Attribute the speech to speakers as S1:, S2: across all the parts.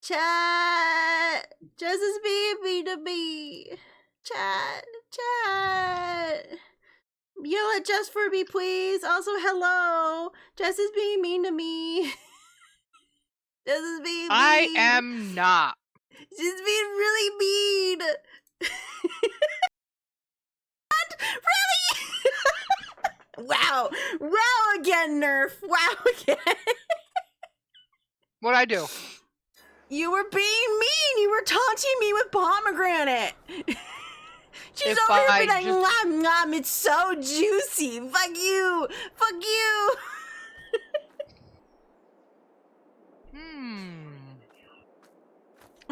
S1: Chat. Jess is being mean to me. Chat. Yell at Jess for me, please. Also, hello. Jess is being mean to me. Jess is being mean.
S2: I am not.
S1: She's being really mean. Really? Wow again, Nerf. Wow again.
S2: What'd I do?
S1: You were being mean. You were taunting me with pomegranate. She's over here being like, nom, nom, it's so juicy. Fuck you.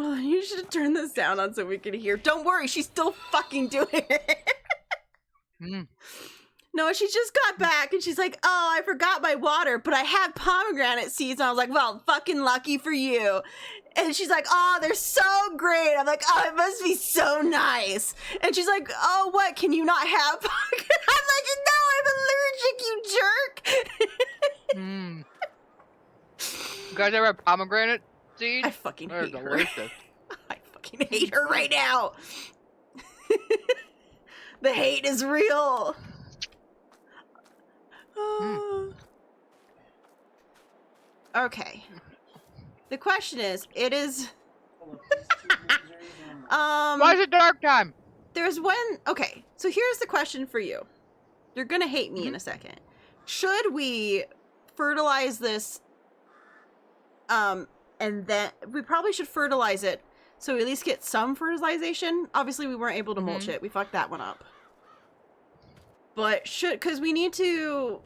S1: Oh, you should have turned the sound on so we could hear. Don't worry, she's still fucking doing it. No, she just got back and she's like, oh, I forgot my water, but I have pomegranate seeds. And I was like, well, fucking lucky for you. And she's like, oh, they're so great. I'm like, oh, it must be so nice. And she's like, oh, what? Can you not have pomegranate? I'm like, no, I'm allergic, you jerk.
S2: You guys ever have pomegranate seeds?
S1: I fucking
S2: They're
S1: hate her.
S2: delicious.
S1: I fucking hate her right now. The hate is real. Okay. The question is,
S2: why is it dark time?
S1: There's one. Okay, so here's the question for you. You're gonna hate me in a second. Should we fertilize this? And then we probably should fertilize it so we at least get some fertilization. Obviously, we weren't able to mulch it. We fucked that one up. But because we need to,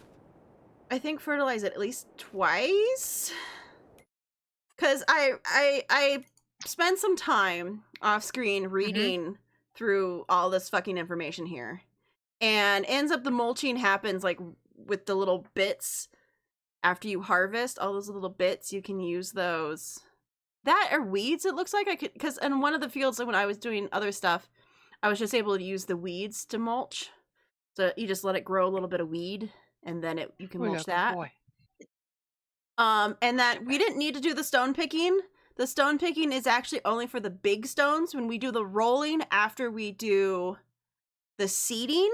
S1: I think, fertilize it at least twice. Because I spent some time off screen reading through all this fucking information here. And ends up the mulching happens like with the little bits after you harvest, all those little bits, you can use those. That are weeds, it looks like. I could, because in one of the fields when I was doing other stuff, I was just able to use the weeds to mulch. So you just let it grow a little bit of weed, and then you can mulch that.
S2: Boy.
S1: And that we didn't need to do the stone picking. The stone picking is actually only for the big stones. When we do the rolling after we do the seeding,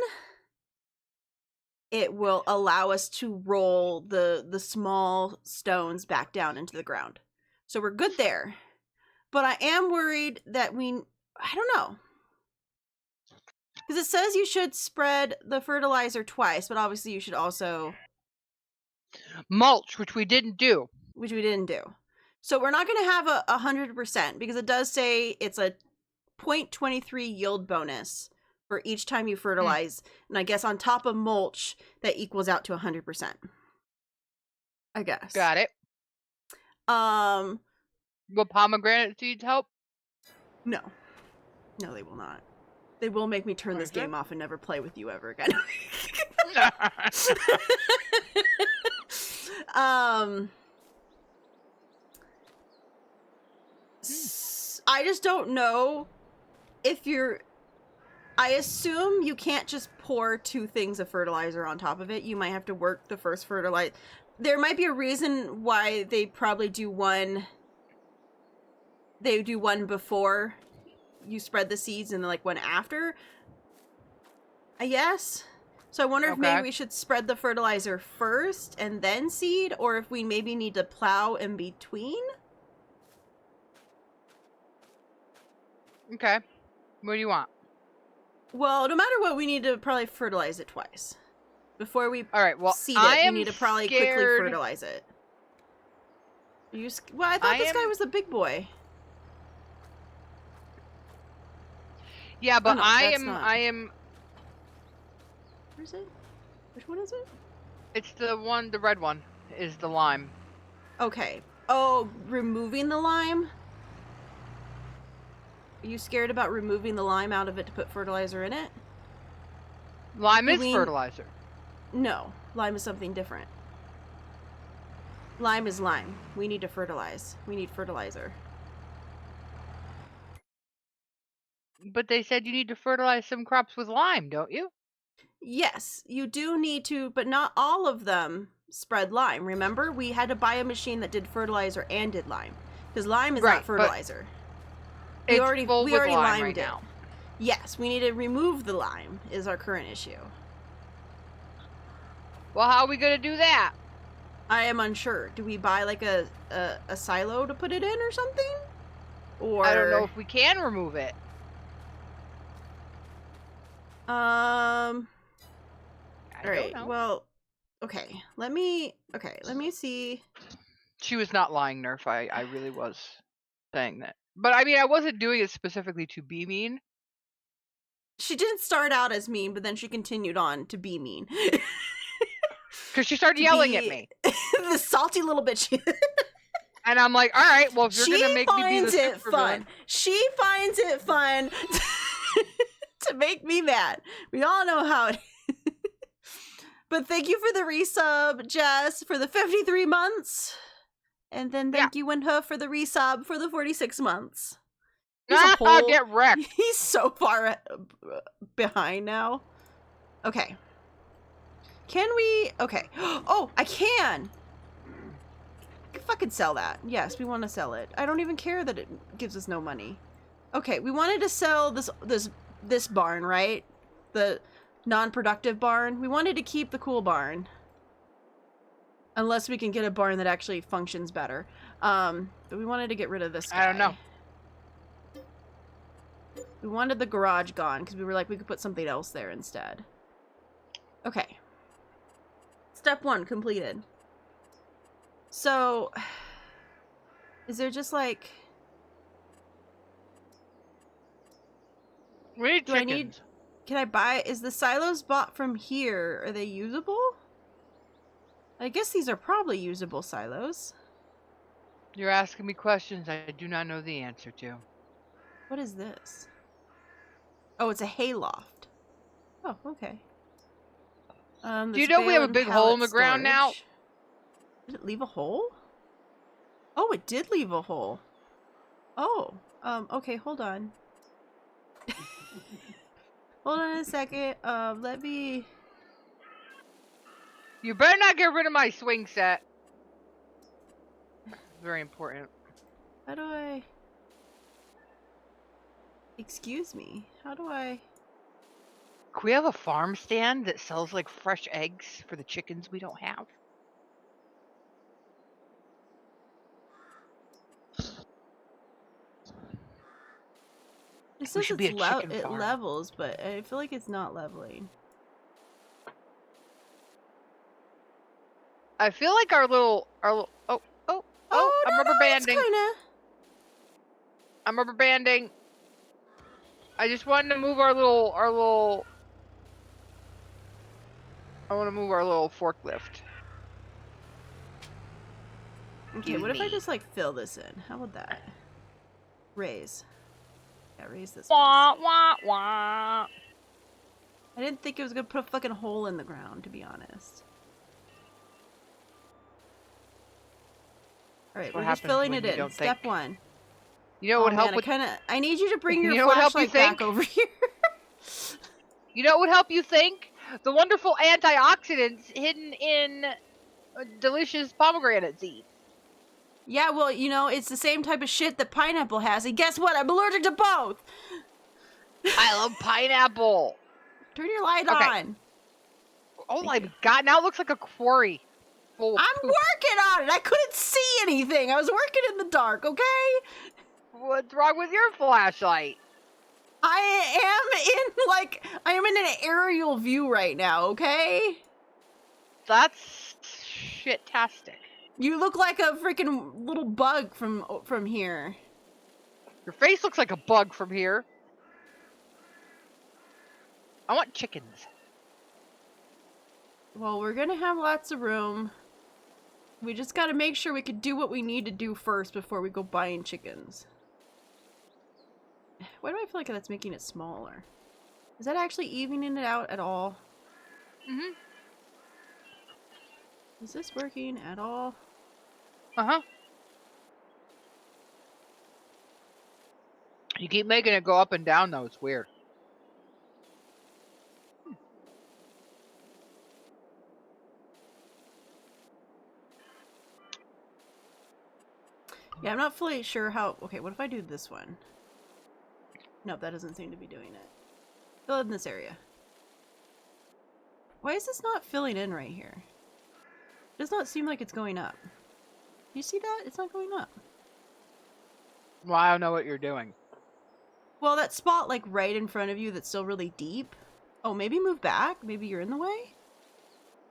S1: it will allow us to roll the small stones back down into the ground. So we're good there. But I am worried that I don't know. Because it says you should spread the fertilizer twice, but obviously you should also
S2: mulch, which we didn't do.
S1: So we're not going to have 100% because it does say it's a 0.23 yield bonus for each time you fertilize. And I guess on top of mulch, that equals out to 100%. I guess.
S2: Got it. Will pomegranate seeds help?
S1: No. No, they will not. They will make me turn this game off and never play with you ever again. I just don't know if I assume you can't just pour 2 things of fertilizer on top of it. You might have to work the first fertilizer. There might be a reason why they probably do one. They do one before you spread the seeds and then like one after. I guess. So I wonder if maybe we should spread the fertilizer first and then seed, or if we maybe need to plow in between.
S2: Okay. What do you want?
S1: Well, no matter what, we need to probably fertilize it twice. Before we seed it, we need to probably quickly fertilize it. Well, I thought this guy was the big boy.
S2: Yeah, but
S1: oh, no,
S2: I am...
S1: Where is it? Which one is it?
S2: It's the red one is the lime.
S1: Okay. Oh, removing the lime? Are you scared about removing the lime out of it to put fertilizer in it?
S2: Lime is fertilizer.
S1: No, lime is something different. Lime is lime. We need to fertilize. We need fertilizer.
S2: But they said you need to fertilize some crops with lime, don't you?
S1: Yes, you do need to, but not all of them spread lime. Remember, we had to buy a machine that did fertilizer and did lime. because lime is
S2: Right,
S1: not fertilizer.
S2: It's
S1: we
S2: full with
S1: already
S2: lime
S1: limed
S2: right
S1: it.
S2: now.
S1: Yes, we need to remove the lime is our current issue.
S2: Well, how are we gonna do that?
S1: I am unsure. Do we buy like a silo to put it in or something? Or
S2: I don't know if we can remove it.
S1: All
S2: I
S1: right.
S2: don't know.
S1: Well, okay. Let me see.
S2: She was not lying, Nerf. I really was saying that. But I mean, I wasn't doing it specifically to be mean.
S1: She didn't start out as mean, but then she continued on to be mean.
S2: Because she started yelling at me.
S1: The salty little bitch.
S2: And I'm like, all right, well, if you're going to
S1: She
S2: make me be the
S1: finds it
S2: supervillain.
S1: fun. She finds it fun to make me mad. We all know how it is. But thank you for the resub, Jess, for the 53 months. And then thank you, Winha, for the resub for the 46 months. He's a whole,
S2: get wrecked.
S1: He's so far behind now. Okay. Can we? Okay. Oh, I can. I can fucking sell that. Yes, we want to sell it. I don't even care that it gives us no money. Okay, we wanted to sell this barn, right? The non-productive barn. We wanted to keep the cool barn. Unless we can get a barn that actually functions better. But we wanted to get rid of this guy.
S2: I don't know.
S1: We wanted the garage gone because we were like, we could put something else there instead. Okay. Step 1 completed. So, is there just like...
S2: We need chickens.
S1: Can I buy... Is the silos bought from here? Are they usable? I guess these are probably usable silos.
S2: You're asking me questions I do not know the answer to.
S1: What is this? Oh, it's a hayloft. Oh, okay.
S2: Do you know we have a big hole in the ground now?
S1: Did it leave a hole? Oh, it did leave a hole. Oh, okay, hold on. Hold on a second. Let me...
S2: You better not get rid of my swing set. Very important.
S1: How do I... Excuse me. How do I...
S2: Can we have a farm stand that sells like fresh eggs for the chickens we don't have?
S1: It says
S2: should be a chicken
S1: it
S2: farm.
S1: levels, but I feel like it's not leveling.
S2: I feel like our little I'm rubber banding. I'm rubber banding. I just wanted to move our little I want to move our little forklift.
S1: Okay, what if I just like fill this in? How about that? Raise. Yeah, raise this.
S2: Wah, wah, wah.
S1: I didn't think it was gonna put a fucking hole in the ground, to be honest. Alright, we're just filling it in. Step 1.
S2: You know what would help with...
S1: I need you to bring your flashlight back over here.
S2: You know what would help you think? The wonderful antioxidants hidden in delicious pomegranate seeds.
S1: Yeah, well, you know, it's the same type of shit that pineapple has, and guess what? I'm allergic to both!
S2: I love pineapple!
S1: Turn your light on!
S2: Oh my god, now it looks like a quarry.
S1: I'm working on it! I couldn't see anything! I was working in the dark, okay?
S2: What's wrong with your flashlight?
S1: I am in an aerial view right now, okay?
S2: That's shit-tastic.
S1: You look like a freaking little bug from here.
S2: Your face looks like a bug from here. I want chickens.
S1: Well, we're gonna have lots of room. We just gotta make sure we can do what we need to do first before we go buying chickens. Why do I feel like that's making it smaller? Is that actually evening it out at all?
S2: Mm-hmm.
S1: Is this working at all?
S2: Uh-huh. You keep making it go up and down, though. It's weird.
S1: Yeah, I'm not fully sure how... Okay, what if I do this one? Nope, that doesn't seem to be doing it. Fill in this area. Why is this not filling in right here? It does not seem like it's going up. You see that? It's not going up.
S2: Well, I don't know what you're doing.
S1: Well, that spot, like, right in front of you that's still really deep. Oh, maybe move back? Maybe you're in the way?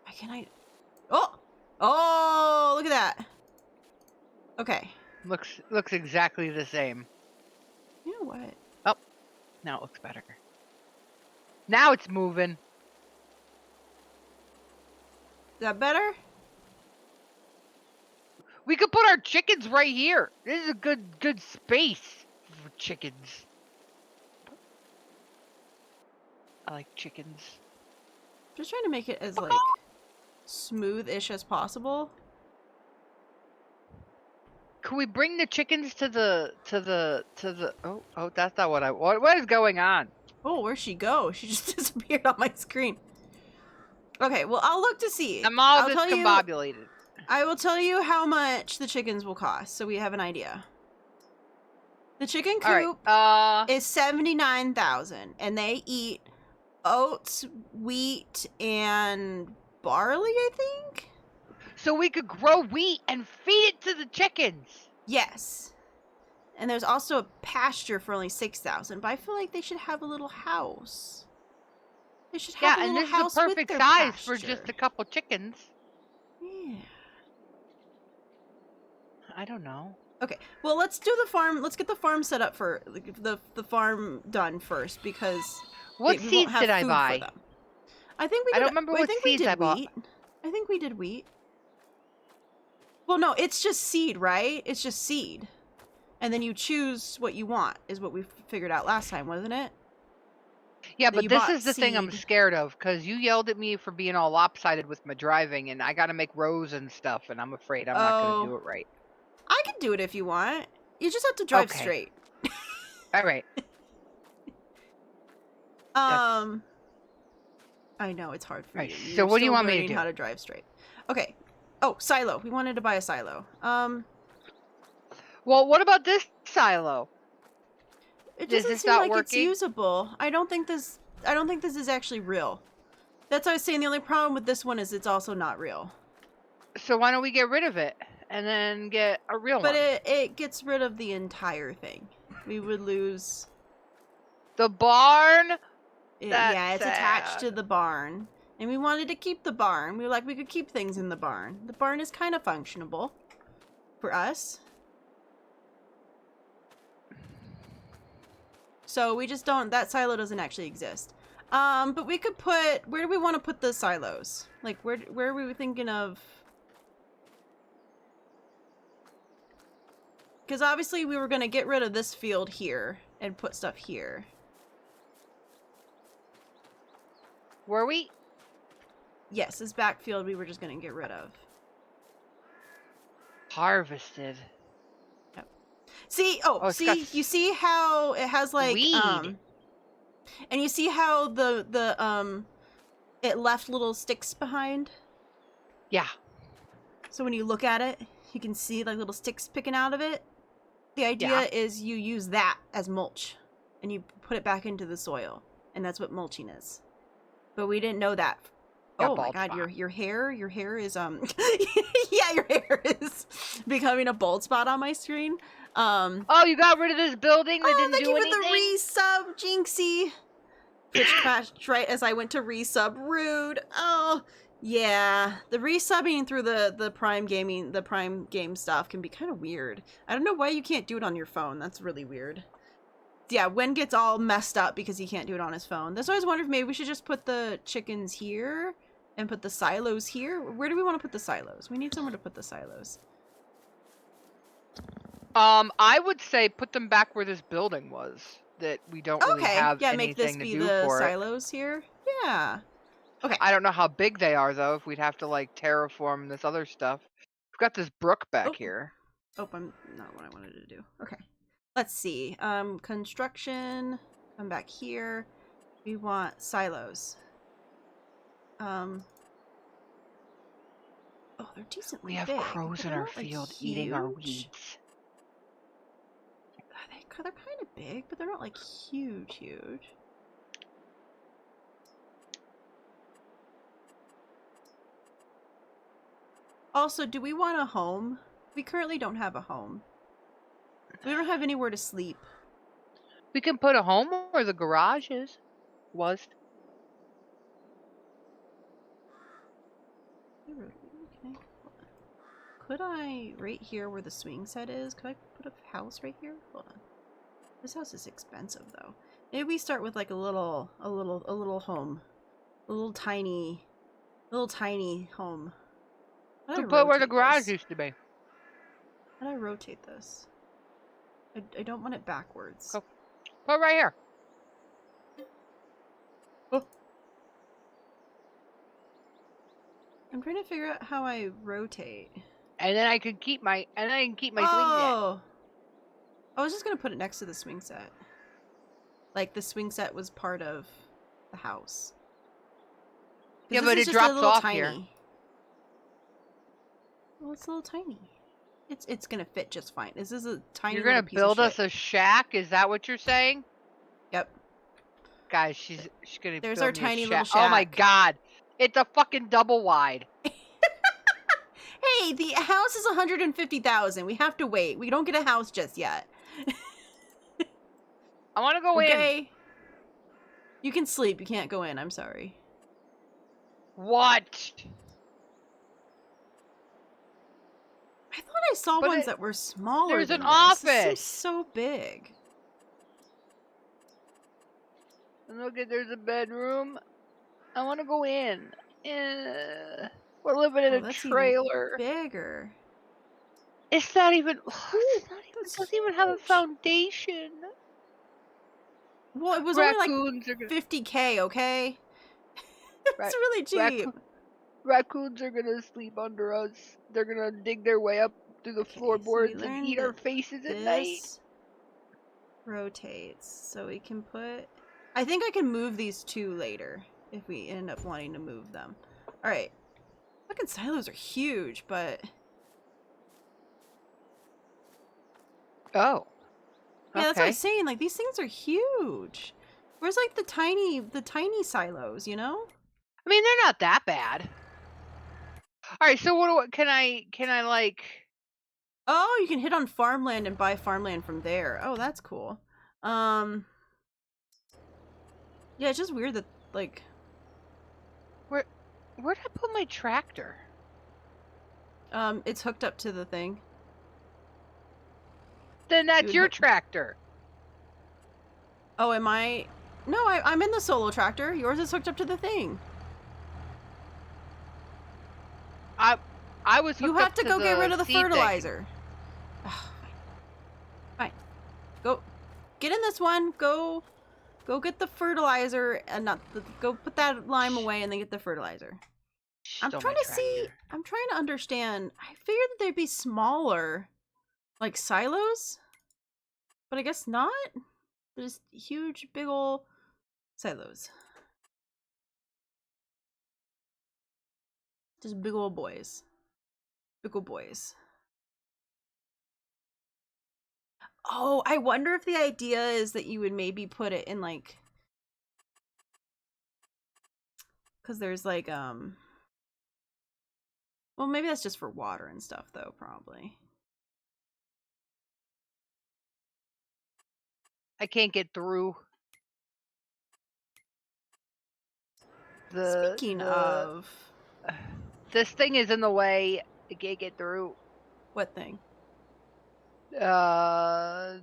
S1: Why can't I... Oh! Oh, look at that. Okay.
S2: Looks exactly the same.
S1: You know what?
S2: Oh, now it looks better. Now it's moving.
S1: Is that better?
S2: We could put our chickens right here. This is a good space for chickens. I like chickens.
S1: Just trying to make it as, like, smooth-ish as possible.
S2: Can we bring the chickens to the oh, that's not what I want. What is going on?
S1: Oh, where'd she go? She just disappeared on my screen. Okay, well, I'll look to see.
S2: I'm all
S1: I'll tell you,
S2: discombobulated.
S1: I will tell you how much the chickens will cost, so we have an idea. The chicken coop is $79,000, and they eat oats, wheat, and barley, I think?
S2: So we could grow wheat and feed it to the chickens.
S1: Yes. And there's also a pasture for only $6,000, but I feel like they should have a little house. They should have a little house.
S2: Yeah, and this is the perfect size for just a couple chickens.
S1: Yeah.
S2: I don't know.
S1: Okay, well, let's do the farm. Let's get the farm set up for the farm done first, because
S2: what
S1: we
S2: seeds
S1: won't have
S2: did I
S1: food
S2: buy?
S1: for them. I think we did.
S2: I don't remember what seeds I bought.
S1: Wheat. I think we did wheat. Well, no, it's just seed, right? It's just seed, and then you choose what you want. Is what we figured out last time, wasn't it?
S2: Yeah,
S1: That
S2: but
S1: you
S2: this
S1: bought
S2: is the thing I'm
S1: seed.
S2: scared of, because you yelled at me for being all lopsided with my driving, and I got to make rows and stuff, and I'm afraid I'm not going to do it right.
S1: I can do it if you want. You just have to drive straight.
S2: All right.
S1: I know it's hard for you.
S2: So what do you want me to do?
S1: How to drive straight? Okay. Oh, silo. We wanted to buy a silo.
S2: Well, what about this silo?
S1: It doesn't seem like it's usable. I don't think this is actually real. That's what I was saying. The only problem with this one is it's also not real.
S2: So why don't we get rid of it and then get a real one?
S1: But it gets rid of the entire thing. We would lose
S2: the barn.
S1: Yeah, it's attached to the barn. And we wanted to keep the barn. We were like, we could keep things in the barn. The barn is kind of functionable for us. So we just don't, that silo doesn't actually exist. But we could put, where do we want to put the silos? Like, where are we thinking of? Because obviously we were going to get rid of this field here and put stuff here.
S2: Were we?
S1: Yes, this backfield we were just going to get rid of.
S2: Harvested.
S1: Yep. See, see, you see how it has like
S2: weed.
S1: And you see how the it left little sticks behind?
S2: Yeah.
S1: So when you look at it, you can see like little sticks picking out of it. The idea is you use that as mulch and you put it back into the soil, and that's what mulching is. But we didn't know that. Oh my god, your hair is yeah, your hair is becoming a bald spot on my screen.
S2: Oh, you got rid of this building that didn't do anything?
S1: Thank you for the resub, Jinxie. Which crashed right as I went to resub. Rude. Oh, yeah. The resubbing through the Prime Gaming, the Prime Game stuff can be kind of weird. I don't know why you can't do it on your phone. That's really weird. Yeah, Wen gets all messed up because he can't do it on his phone. That's why I was wondering if maybe we should just put the chickens here and put the silos here. Where do we want to put the silos? We need somewhere to put the silos.
S2: I would say put them back where this building was. That we don't really have anything to do for it.
S1: Make this be the silos here. Yeah. Okay.
S2: I don't know how big they are though. If we'd have to like terraform this other stuff. We've got this brook back here.
S1: Oh, I'm not what I wanted to do. Okay. Let's see. Construction. Come back here. We want silos. Oh, they're decently big.
S2: We have crows in our field eating our weeds.
S1: big, but they're not like huge. Also, do we want a home? We currently don't have a home. We don't have anywhere to sleep.
S2: We can put a home where the garage was.
S1: Okay. Could I, right here where the swing set is, could I put a house right here? Hold on. This house is expensive though. Maybe we start with like a little home. A little tiny home. How do
S2: To
S1: I
S2: put where the
S1: rotate
S2: garage
S1: this?
S2: used to be.
S1: How do I rotate this? I don't want it backwards.
S2: Go. Put it right here.
S1: Oh. I'm trying to figure out how I rotate.
S2: And then I can keep my swing set.
S1: Oh! I was just gonna put it next to the swing set. Like the swing set was part of the house.
S2: Yeah,
S1: This
S2: but
S1: is
S2: it
S1: just
S2: drops
S1: a little
S2: off
S1: tiny.
S2: here.
S1: Well, it's a little tiny. It's gonna fit just fine. This is a tiny
S2: You're
S1: little
S2: gonna
S1: piece of
S2: build us
S1: shit.
S2: a shack? Is that what you're saying?
S1: Yep.
S2: Guys, she's gonna
S1: There's
S2: build
S1: our
S2: me
S1: tiny
S2: a
S1: little
S2: shack. Oh my
S1: shack.
S2: god. It's a fucking double wide.
S1: Hey, the house is 150,000. We have to wait. We don't get a house just yet.
S2: I wanna go in.
S1: Okay. You can sleep. You can't go in. I'm sorry.
S2: What?
S1: I thought I saw
S2: But
S1: ones that were smaller
S2: there's
S1: than
S2: an
S1: this. This seems
S2: office.
S1: so big.
S2: And look at there's a bedroom. I wanna go in. We're living in
S1: Oh,
S2: a
S1: that's even
S2: trailer.
S1: bigger.
S2: It's not even.
S1: Ooh,
S2: It doesn't even have a
S1: huge.
S2: foundation.
S1: Well, it was only like
S2: Raccoons are gonna.
S1: 50K, okay? It's really cheap.
S2: Raccoons are gonna sleep under us. They're gonna dig their way up through the
S1: Okay, so we
S2: floorboards and
S1: learned
S2: eat our
S1: that
S2: faces at night.
S1: this rotates, so we can put... I think I can move these two later, if we end up wanting to move them. Alright. Fucking silos are huge, but...
S2: Oh.
S1: Yeah, that's what
S2: Okay.
S1: I'm saying, like, these things are huge. Where's, like, the tiny silos, you know?
S2: I mean, they're not that bad. All right. So can I like?
S1: Oh, you can hit on farmland and buy farmland from there. Oh, that's cool. Yeah, it's just weird that, like...
S2: Where'd I put my tractor?
S1: It's hooked up to the thing.
S2: Then that's your tractor.
S1: Oh, am I? No, I'm in the solo tractor. Yours is hooked up to the thing.
S2: I was.
S1: You have to go get rid of the fertilizer. Fine. Go. Get in this one. Go get the fertilizer and go put that lime away and then get the fertilizer. I'm trying to see. I'm trying to understand. I figured that they'd be smaller, like silos, but I guess not. They're just huge, big ol' silos. Just big ol' boys. Big ol' boys. Oh, I wonder if the idea is that you would maybe put it in like, because there's like well, maybe that's just for water and stuff though, probably.
S2: I can't get through.
S1: Speaking of,
S2: this thing is in the way. I can't get through.
S1: what thing?
S2: The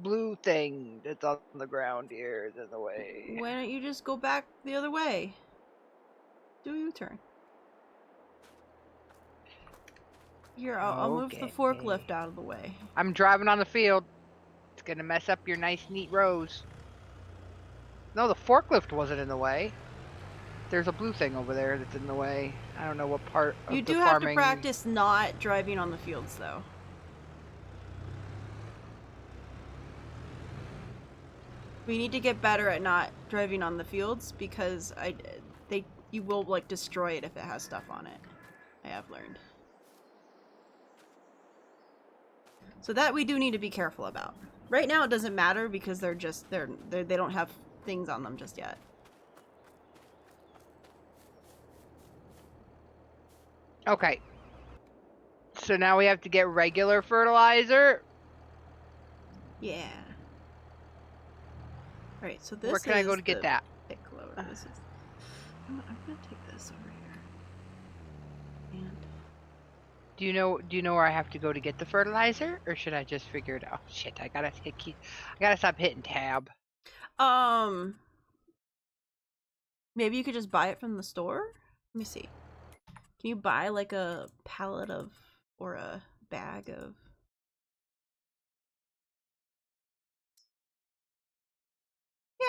S2: blue thing that's on the ground here is in the way.
S1: Why don't you just go back the other way? Do a U-turn. Here, I'll move the forklift out of the way.
S2: I'm driving on the field. It's gonna mess up your nice, neat rows. No, the forklift wasn't in the way. There's a blue thing over there that's in the way. I don't know what part of
S1: you
S2: the
S1: do
S2: farming...
S1: have to practice not driving on the fields, though. We need to get better at not driving on the fields because you will like destroy it if it has stuff on it. I have learned. So that we do need to be careful about. Right now it doesn't matter because they don't have things on them just yet.
S2: Okay. So now we have to get regular fertilizer.
S1: Yeah. Alright, so this
S2: Where can I go to get that?
S1: pick loader. This is... I'm gonna take this over here. And...
S2: Do you know where I have to go to get the fertilizer, or should I just figure it out? Oh, shit, I gotta stop hitting tab.
S1: Maybe you could just buy it from the store? Let me see. Can you buy like a pallet of, or a bag of...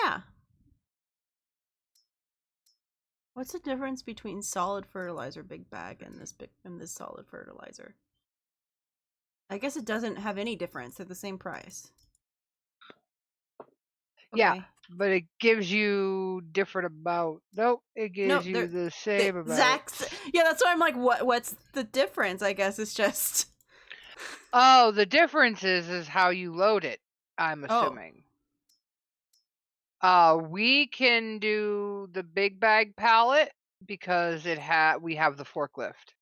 S1: Yeah. What's the difference between solid fertilizer big bag and this solid fertilizer? I guess it doesn't have any difference. They're the same price. Okay.
S2: Yeah, but it gives you different amount. Nope, it gives you the same amount.
S1: Yeah, that's why I'm like, what's the difference? I guess it's just...
S2: Oh, the difference is how you load it, I'm assuming. We can do the big bag pallet because we have the forklift.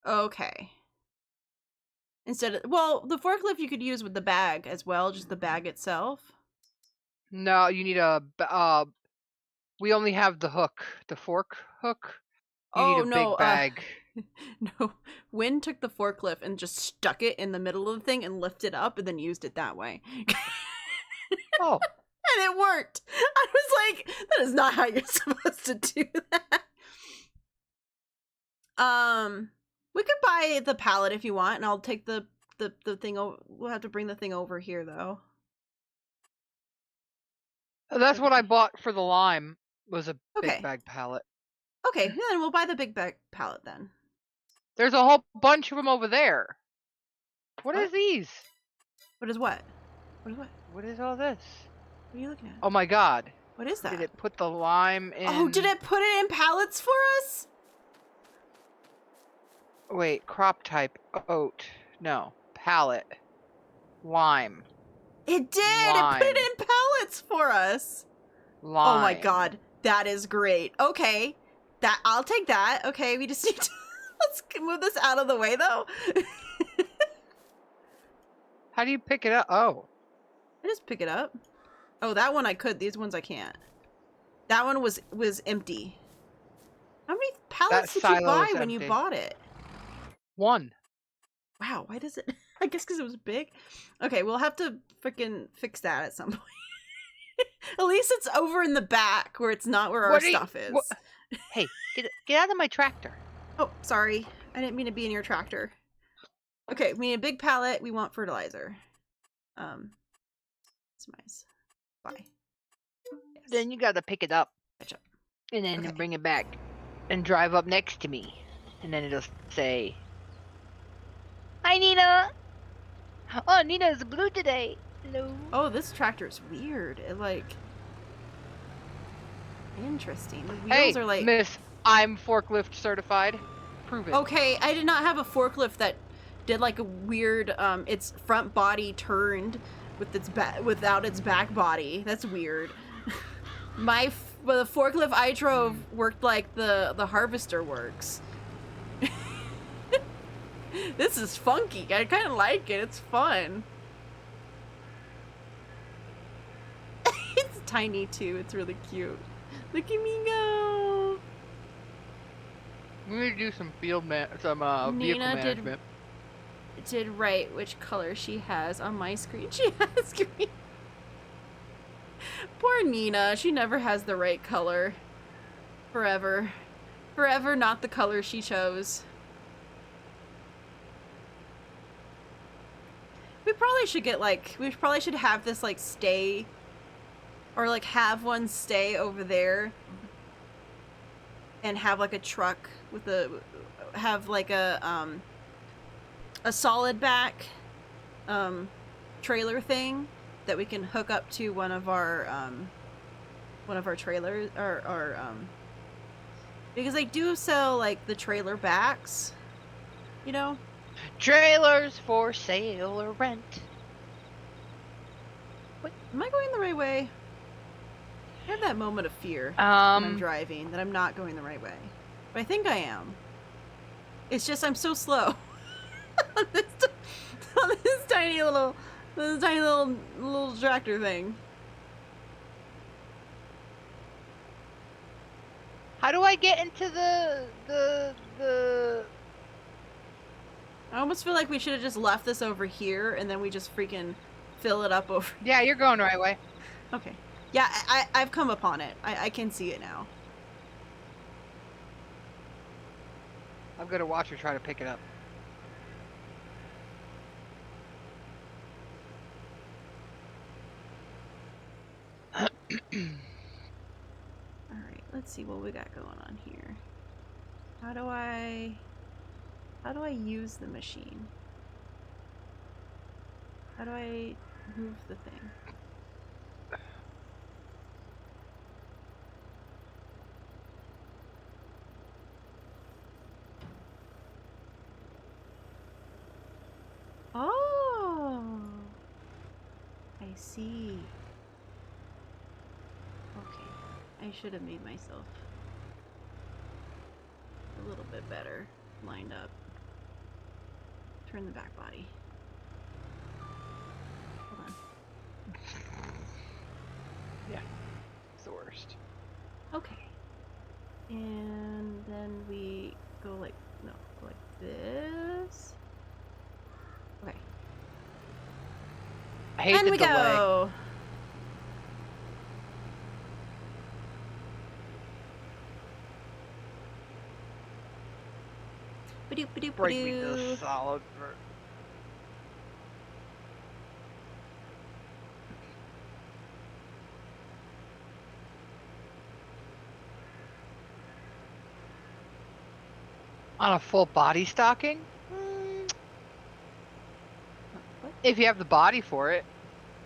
S1: Okay. Instead of, well, the forklift you could use with the bag as well, just the bag itself.
S2: No, you need we only have the hook, the fork hook. You need a big bag.
S1: No, Wynn took the forklift and just stuck it in the middle of the thing and lifted up and then used it that way.
S2: Oh.
S1: And it worked. I was like, that is not how you're supposed to do that. We could buy the pallet if you want, and I'll take the thing over. We'll have to bring the thing over here, though.
S2: That's what I bought for the lime, was a
S1: Okay.
S2: big bag pallet.
S1: Okay, then we'll buy the big bag pallet then.
S2: There's a whole bunch of them over there. What is these?
S1: What is what? What is what?
S2: What is all this?
S1: What are you looking at?
S2: Oh my god.
S1: What is that?
S2: Did it put the lime in?
S1: Oh, did it put it in pallets for us?
S2: Wait, crop type, oat. No, pallet. Lime.
S1: It did!
S2: Lime.
S1: It put it in pallets for us!
S2: Lime.
S1: Oh my god, that is great. Okay, I'll take that. Okay, we just need to... Let's move this out of the way, though.
S2: How do you pick it up? Oh.
S1: I just pick it up. Oh, that one I could. These ones I can't. That one was empty. How many pallets did you buy when you bought it?
S2: One.
S1: Wow, why does it... I guess because it was big? Okay, we'll have to freaking fix that at some point. At least it's over in the back where it's not where our stuff is.
S2: Hey, get out of my tractor.
S1: Oh, sorry. I didn't mean to be in your tractor. Okay, we need a big pallet. We want fertilizer. Nice. Bye. Yes.
S2: Then you gotta pick it up.
S1: Catch up.
S2: And then bring it back. And drive up next to me. And then it'll say... Hi, Nina! Oh, Nina's blue today. Hello.
S1: Oh, this tractor is weird. It, like... Interesting. The wheels are like...
S2: Miss, I'm forklift certified. Prove it.
S1: Okay, I did not have a forklift that did like a weird, its front body turned with its without its back body. That's weird. The forklift I drove worked like the harvester works. This is funky. I kind of like it. It's fun. It's tiny too. It's really cute. Look at me go.
S2: We need to do some vehicle management.
S1: Did write which color she has on my screen. She has green. Poor Nina. She never has the right color. Forever. Forever not the color she chose. We probably should get like, we probably should have this like stay, or like have one stay over there and have like a truck with have like a solid back trailer thing that we can hook up to one of our trailers, our Because they do sell, like, the trailer backs, you know?
S2: Trailers for sale or rent.
S1: What? Am I going the right way? I have that moment of fear when I'm driving, that I'm not going the right way. But I think I am. It's just I'm so slow. on this tiny little tractor thing.
S2: How do I get into the...
S1: I almost feel like we should have just left this over here and then we just freaking fill it up over.
S2: Yeah, you're going the right way.
S1: Okay. Yeah, I've come upon it. I can see it now.
S2: I'm gonna watch her try to pick it up.
S1: Alright, let's see what we got going on here. How do I use the machine? How do I move the thing? Oh, I see. Okay, I should have made myself a little bit better lined up. Turn the back body. Hold on.
S2: Yeah, it's the worst.
S1: Okay. And then we go like, no, go like this. Okay.
S2: I hate
S1: and
S2: the
S1: we
S2: delay.
S1: go.
S2: Break me the solid for... On a full body stocking? If you have the body for it.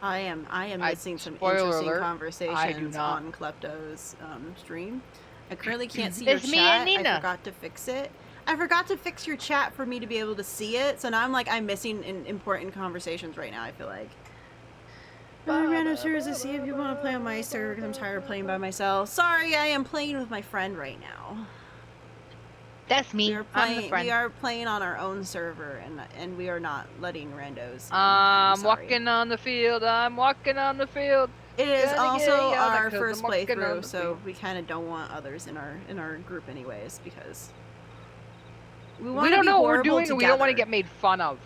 S1: I am missing some
S2: spoiler
S1: interesting
S2: alert,
S1: conversations
S2: I do not.
S1: on Klepto's stream. I currently can't see
S2: It's
S1: your
S2: me
S1: chat.
S2: and Nina.
S1: I forgot to fix it. I forgot to fix your chat for me to be able to see it, so now I'm missing important conversations right now, I feel like. Random servers to see if you want to play on my server because I'm tired of playing by myself. Sorry, I am playing with my friend right now.
S2: That's me. I'm the friend.
S1: We are playing on our own server, and we are not letting randos.
S2: I'm walking on the field. I'm walking on the field.
S1: It is also our first
S2: playthrough,
S1: playthrough, so we kind of don't want others in our group anyways, because we
S2: don't know what we're doing,
S1: together.
S2: and we don't want to get made fun of.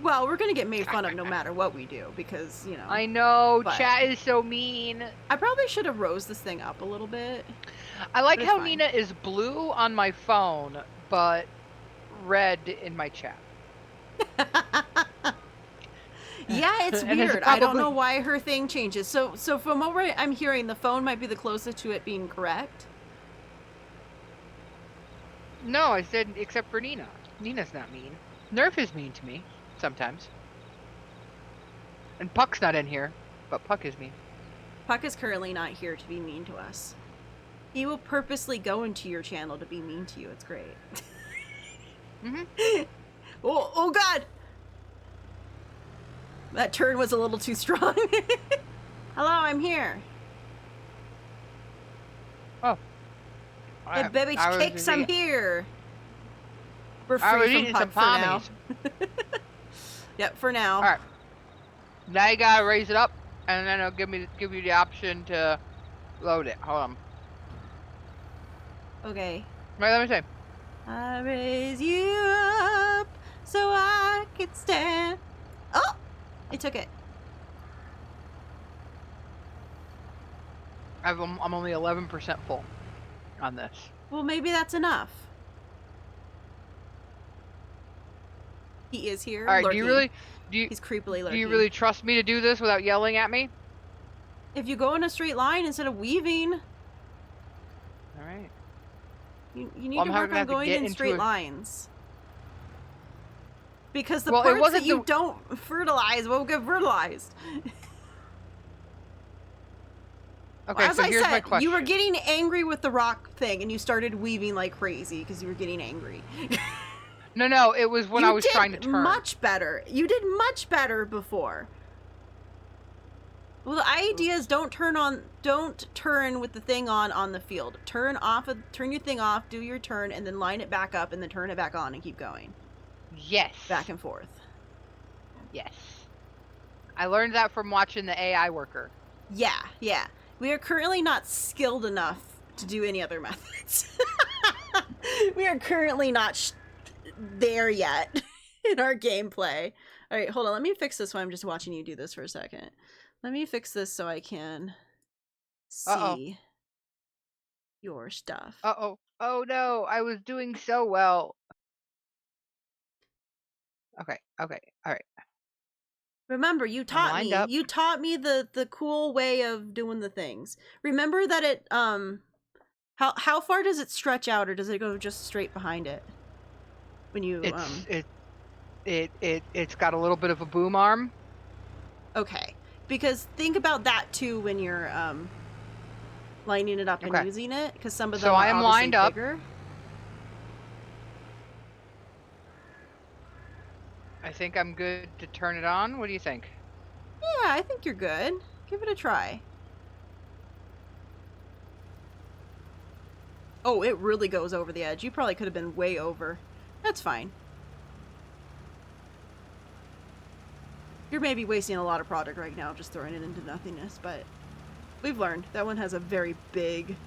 S1: Well, we're gonna get made fun of no matter what we do, because you know.
S2: I know, chat is so mean.
S1: I probably should have rose this thing up a little bit.
S2: I like how Nina is blue on my phone, but red in my chat.
S1: Yeah, it's weird. I don't know why her thing changes. So from what I'm hearing, the phone might be the closest to it being correct.
S2: No, I said except for Nina. Nina's not mean. Nerf is mean to me sometimes. And Puck's not in here, but Puck is mean.
S1: Puck is currently not here to be mean to us. He will purposely go into your channel to be mean to you. It's great. Oh God! That turn was a little too strong. Hello, I'm here.
S2: Oh.
S1: Hey, baby cakes, I'm here. We're free from Puck for now. Yep, for now.
S2: All right. Now you gotta raise it up, and then it'll give you the option to load it. Hold on.
S1: Okay.
S2: Wait, let me say.
S1: I raise you up so I can stand. Oh, it took it.
S2: I'm only 11% full on this.
S1: Well, maybe that's enough. He is here.
S2: All right.
S1: Lurking.
S2: He's
S1: creepily lurking.
S2: Do you really trust me to do this without yelling at me?
S1: If you go in a straight line instead of weaving.
S2: All right.
S1: You need to work on going in straight lines. Because the
S2: parts
S1: that you don't fertilize won't get fertilized.
S2: Okay,
S1: As
S2: so
S1: I
S2: here's my
S1: said,
S2: question.
S1: you were getting angry with the rock thing, and you started weaving like crazy because you were getting angry.
S2: No, it was when I was trying to
S1: did
S2: turn.
S1: much better. You did much better before. Well, the idea is don't turn with the thing on the field. Turn your thing off, do your turn, and then line it back up, and then turn it back on and keep going.
S2: Yes.
S1: Back and forth.
S2: Yes. I learned that from watching the AI worker.
S1: Yeah. We are currently not skilled enough to do any other methods. We are currently not there yet in our gameplay. All right, hold on. Let me fix this while I'm just watching you do this for a second. Let me fix this so I can see your stuff.
S2: Oh no, I was doing so well. Okay, all right.
S1: Remember, you taught me.
S2: Up.
S1: You taught me the cool way of doing the things. Remember that it how far does it stretch out, or does it go just straight behind it? When you
S2: It's got a little bit of a boom arm.
S1: Okay, because think about that too when you're lining it up and using it, because some of them are obviously
S2: lined up.
S1: bigger.
S2: I think I'm good to turn it on. What do you think?
S1: Yeah, I think you're good. Give it a try. Oh, it really goes over the edge. You probably could have been way over. That's fine. You're maybe wasting a lot of product right now, just throwing it into nothingness, but we've learned that one has a very big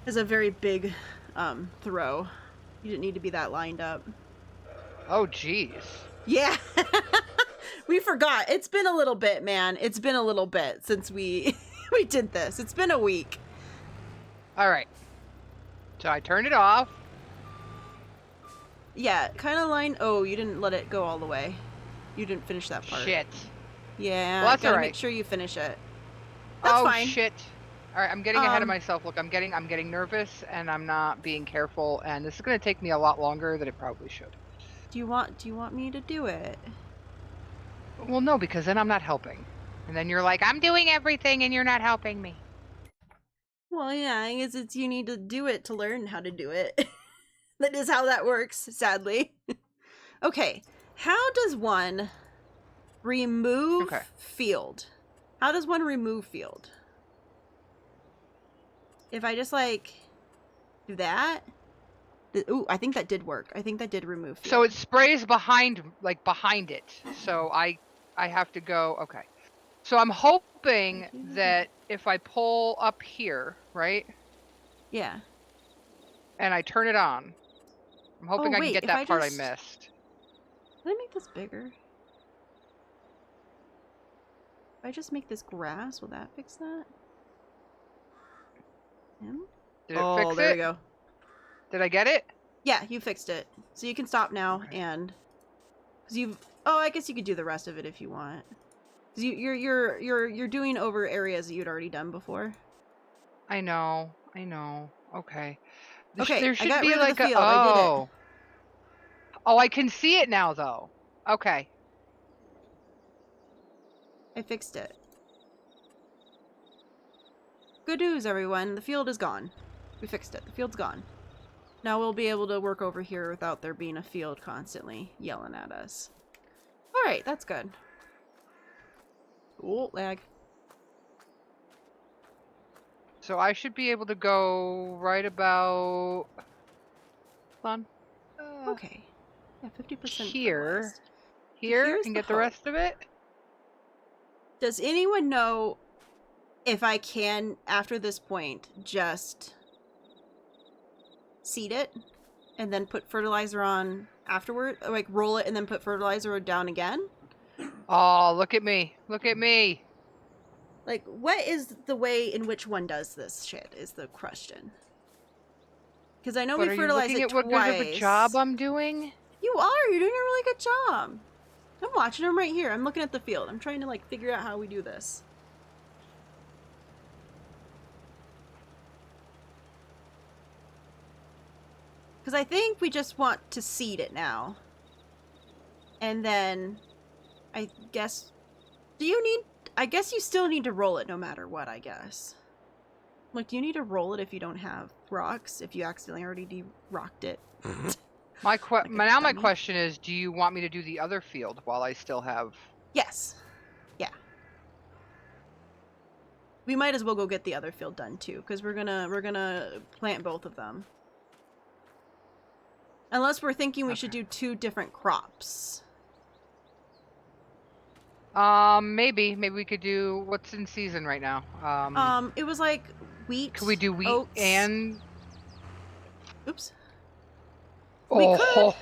S1: throw. You didn't need to be that lined up.
S2: Oh, jeez.
S1: Yeah. We forgot. It's been a little bit, man. It's been a little bit since we did this. It's been a week.
S2: All right. So I turned it off.
S1: Yeah, kind of line. Oh, you didn't let it go all the way. You didn't finish that part.
S2: Shit.
S1: Yeah,
S2: well, that's
S1: gotta
S2: all right.
S1: Make sure you finish it. That's fine.
S2: Shit. All right, I'm getting ahead of myself. Look, I'm getting nervous, and I'm not being careful, and this is going to take me a lot longer than it probably should.
S1: Do you want me to do it?
S2: Well, no, because then I'm not helping. And then you're like, I'm doing everything and you're not helping me.
S1: Well, yeah, I guess it's you need to do it to learn how to do it. That is how that works, sadly. Okay, how does one remove field? How does one remove field? If I just like do that. Ooh, I think that did work. I think that did remove field.
S2: So it sprays behind it. So I have to go. Okay. So I'm hoping that if I pull up here, right?
S1: Yeah.
S2: And I turn it on, I'm hoping I can get that part I missed.
S1: Let me make this bigger. If I just make this grass, will that fix that?
S2: Did it fix it?
S1: There we go.
S2: Did I get it?
S1: Yeah, you fixed it. So you can stop now, and because you've. Oh, I guess you could do the rest of it if you want. Cause you're doing over areas that you'd already done before.
S2: I know. Okay.
S1: Okay,
S2: there should
S1: I got
S2: be
S1: rid
S2: like
S1: of the field. I did it.
S2: Oh, I can see it now, though. Okay.
S1: I fixed it. Good news, everyone. The field is gone. We fixed it. The field's gone. Now we'll be able to work over here without there being a field constantly yelling at us. Alright, that's good. Oh, lag.
S2: So I should be able to go right about... Hold on.
S1: Okay. Yeah, 50%
S2: here.
S1: Here
S2: and get the rest of it?
S1: Does anyone know if I can, after this point, just seed it and then put fertilizer on afterward? Like, roll it and then put fertilizer down again?
S2: Oh, look at me. Look at me.
S1: Like, what is the way in which one does this shit is the question. Because I know we fertilize it twice.
S2: What good of a job I'm doing?
S1: You are. You're doing a really good job. I'm watching them right here. I'm looking at the field. I'm trying to, like, figure out how we do this. Because I think we just want to seed it now. And then, I guess... Do you need I guess you still need to roll it no matter what, I guess. Like, do you need to roll it if you don't have rocks? If you accidentally already de-rocked it?
S2: My
S1: dummy.
S2: question is, do you want me to do the other field while I still have...
S1: Yes. Yeah. We might as well go get the other field done too, because we're gonna plant both of them. Unless we're thinking we should do 2 different crops.
S2: Maybe we could do what's in season right now.
S1: It was like wheat.
S2: Could we do wheat
S1: oats.
S2: and...
S1: Oops.
S2: Oh,
S1: We could.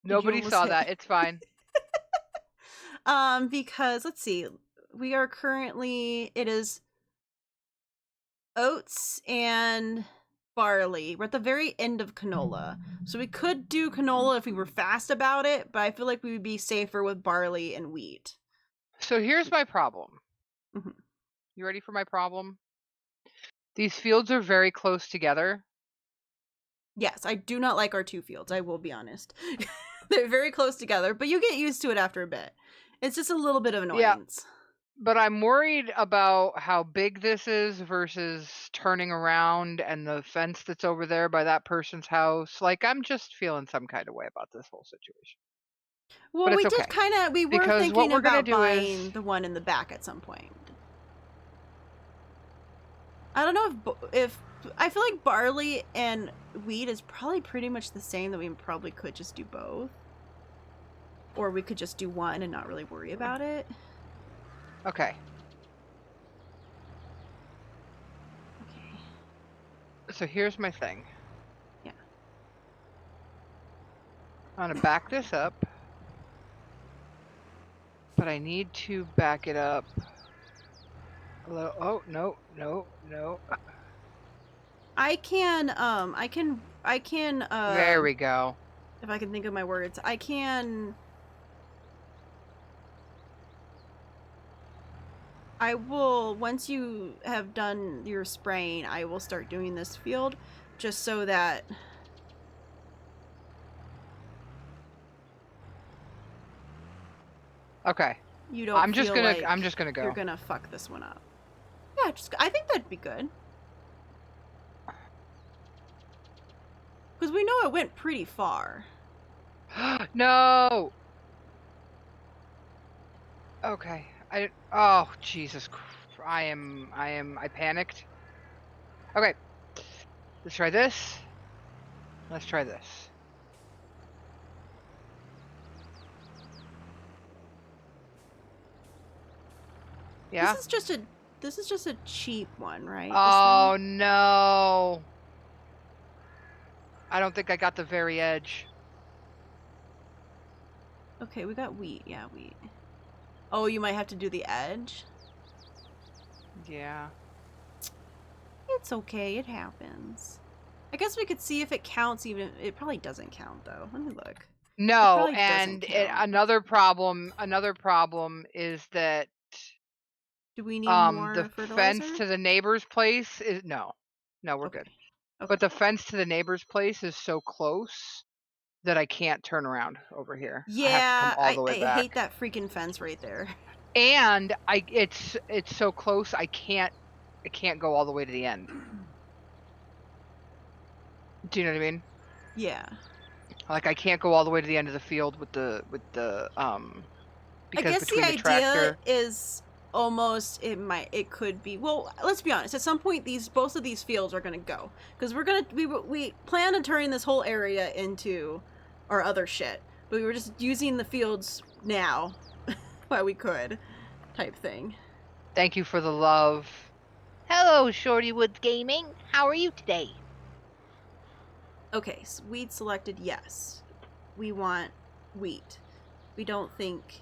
S2: Nobody
S1: almost
S2: saw
S1: hit?
S2: that. It's fine.
S1: Because let's see, we are currently, it is oats and barley. We're at the very end of canola, so we could do canola if we were fast about it, but I feel like we would be safer with barley and wheat.
S2: So here's my problem.
S1: Mhm.
S2: You ready for my problem? These fields are very close together.
S1: Yes, I do not like our 2 fields, I will be honest. They're very close together, but you get used to it after a bit. It's just a little bit of annoyance.
S2: Yeah. But I'm worried about how big this is versus turning around and the fence that's over there by that person's house. Like, I'm just feeling some kind of way about this whole situation.
S1: Well,
S2: But it's
S1: we
S2: okay.
S1: did kind of, we were
S2: Because
S1: thinking
S2: what we're gonna
S1: about
S2: do
S1: buying
S2: is...
S1: the one in the back at some point. I don't know if I feel like barley and wheat is probably pretty much the same, that we probably could just do both. Or we could just do one and not really worry about it.
S2: Okay.
S1: Okay.
S2: So here's my thing.
S1: Yeah.
S2: I'm gonna back this up. But I need to back it up a little. Oh, no.
S1: I can
S2: There we go.
S1: if I can think of my words, I will, once you have done your spraying, I will start doing this field, just so that
S2: Okay.
S1: you don't
S2: I'm just
S1: feel
S2: gonna
S1: like
S2: go.
S1: you're gonna fuck this one up. Yeah, I think that'd be good. Because we know it went pretty far.
S2: No. Okay. Oh, Jesus. I panicked. Okay. Let's try this. Let's try this. Yeah.
S1: This is just a cheap one, right?
S2: Oh, no. I don't think I got the very edge.
S1: Okay, we got wheat. Yeah, wheat. Oh, you might have to do the edge.
S2: Yeah.
S1: It's okay. It happens. I guess we could see if it counts. Even it probably doesn't count though. Let me look.
S2: No, and another problem is that
S1: do we need more
S2: the
S1: fertilizer?
S2: fence to the neighbor's place is no, we're good. Okay. But the fence to the neighbor's place is so close that I can't turn around over here.
S1: Yeah,
S2: I have to come all the way
S1: I
S2: back.
S1: hate that freaking fence right there.
S2: And it's so close I can't go all the way to the end. Do you know what I mean?
S1: Yeah.
S2: Like I can't go all the way to the end of the field with the because
S1: I guess
S2: between
S1: the
S2: the
S1: idea
S2: tractor
S1: is almost it could be, well, let's be honest, at some point both of these fields are going to go, because we plan on turning this whole area into our other shit, but we were just using the fields now while we could, type thing.
S2: Thank you for the love. Hello, Shorty Woods Gaming. How are you today?
S1: Okay, so wheat selected, yes. We want wheat. We don't think...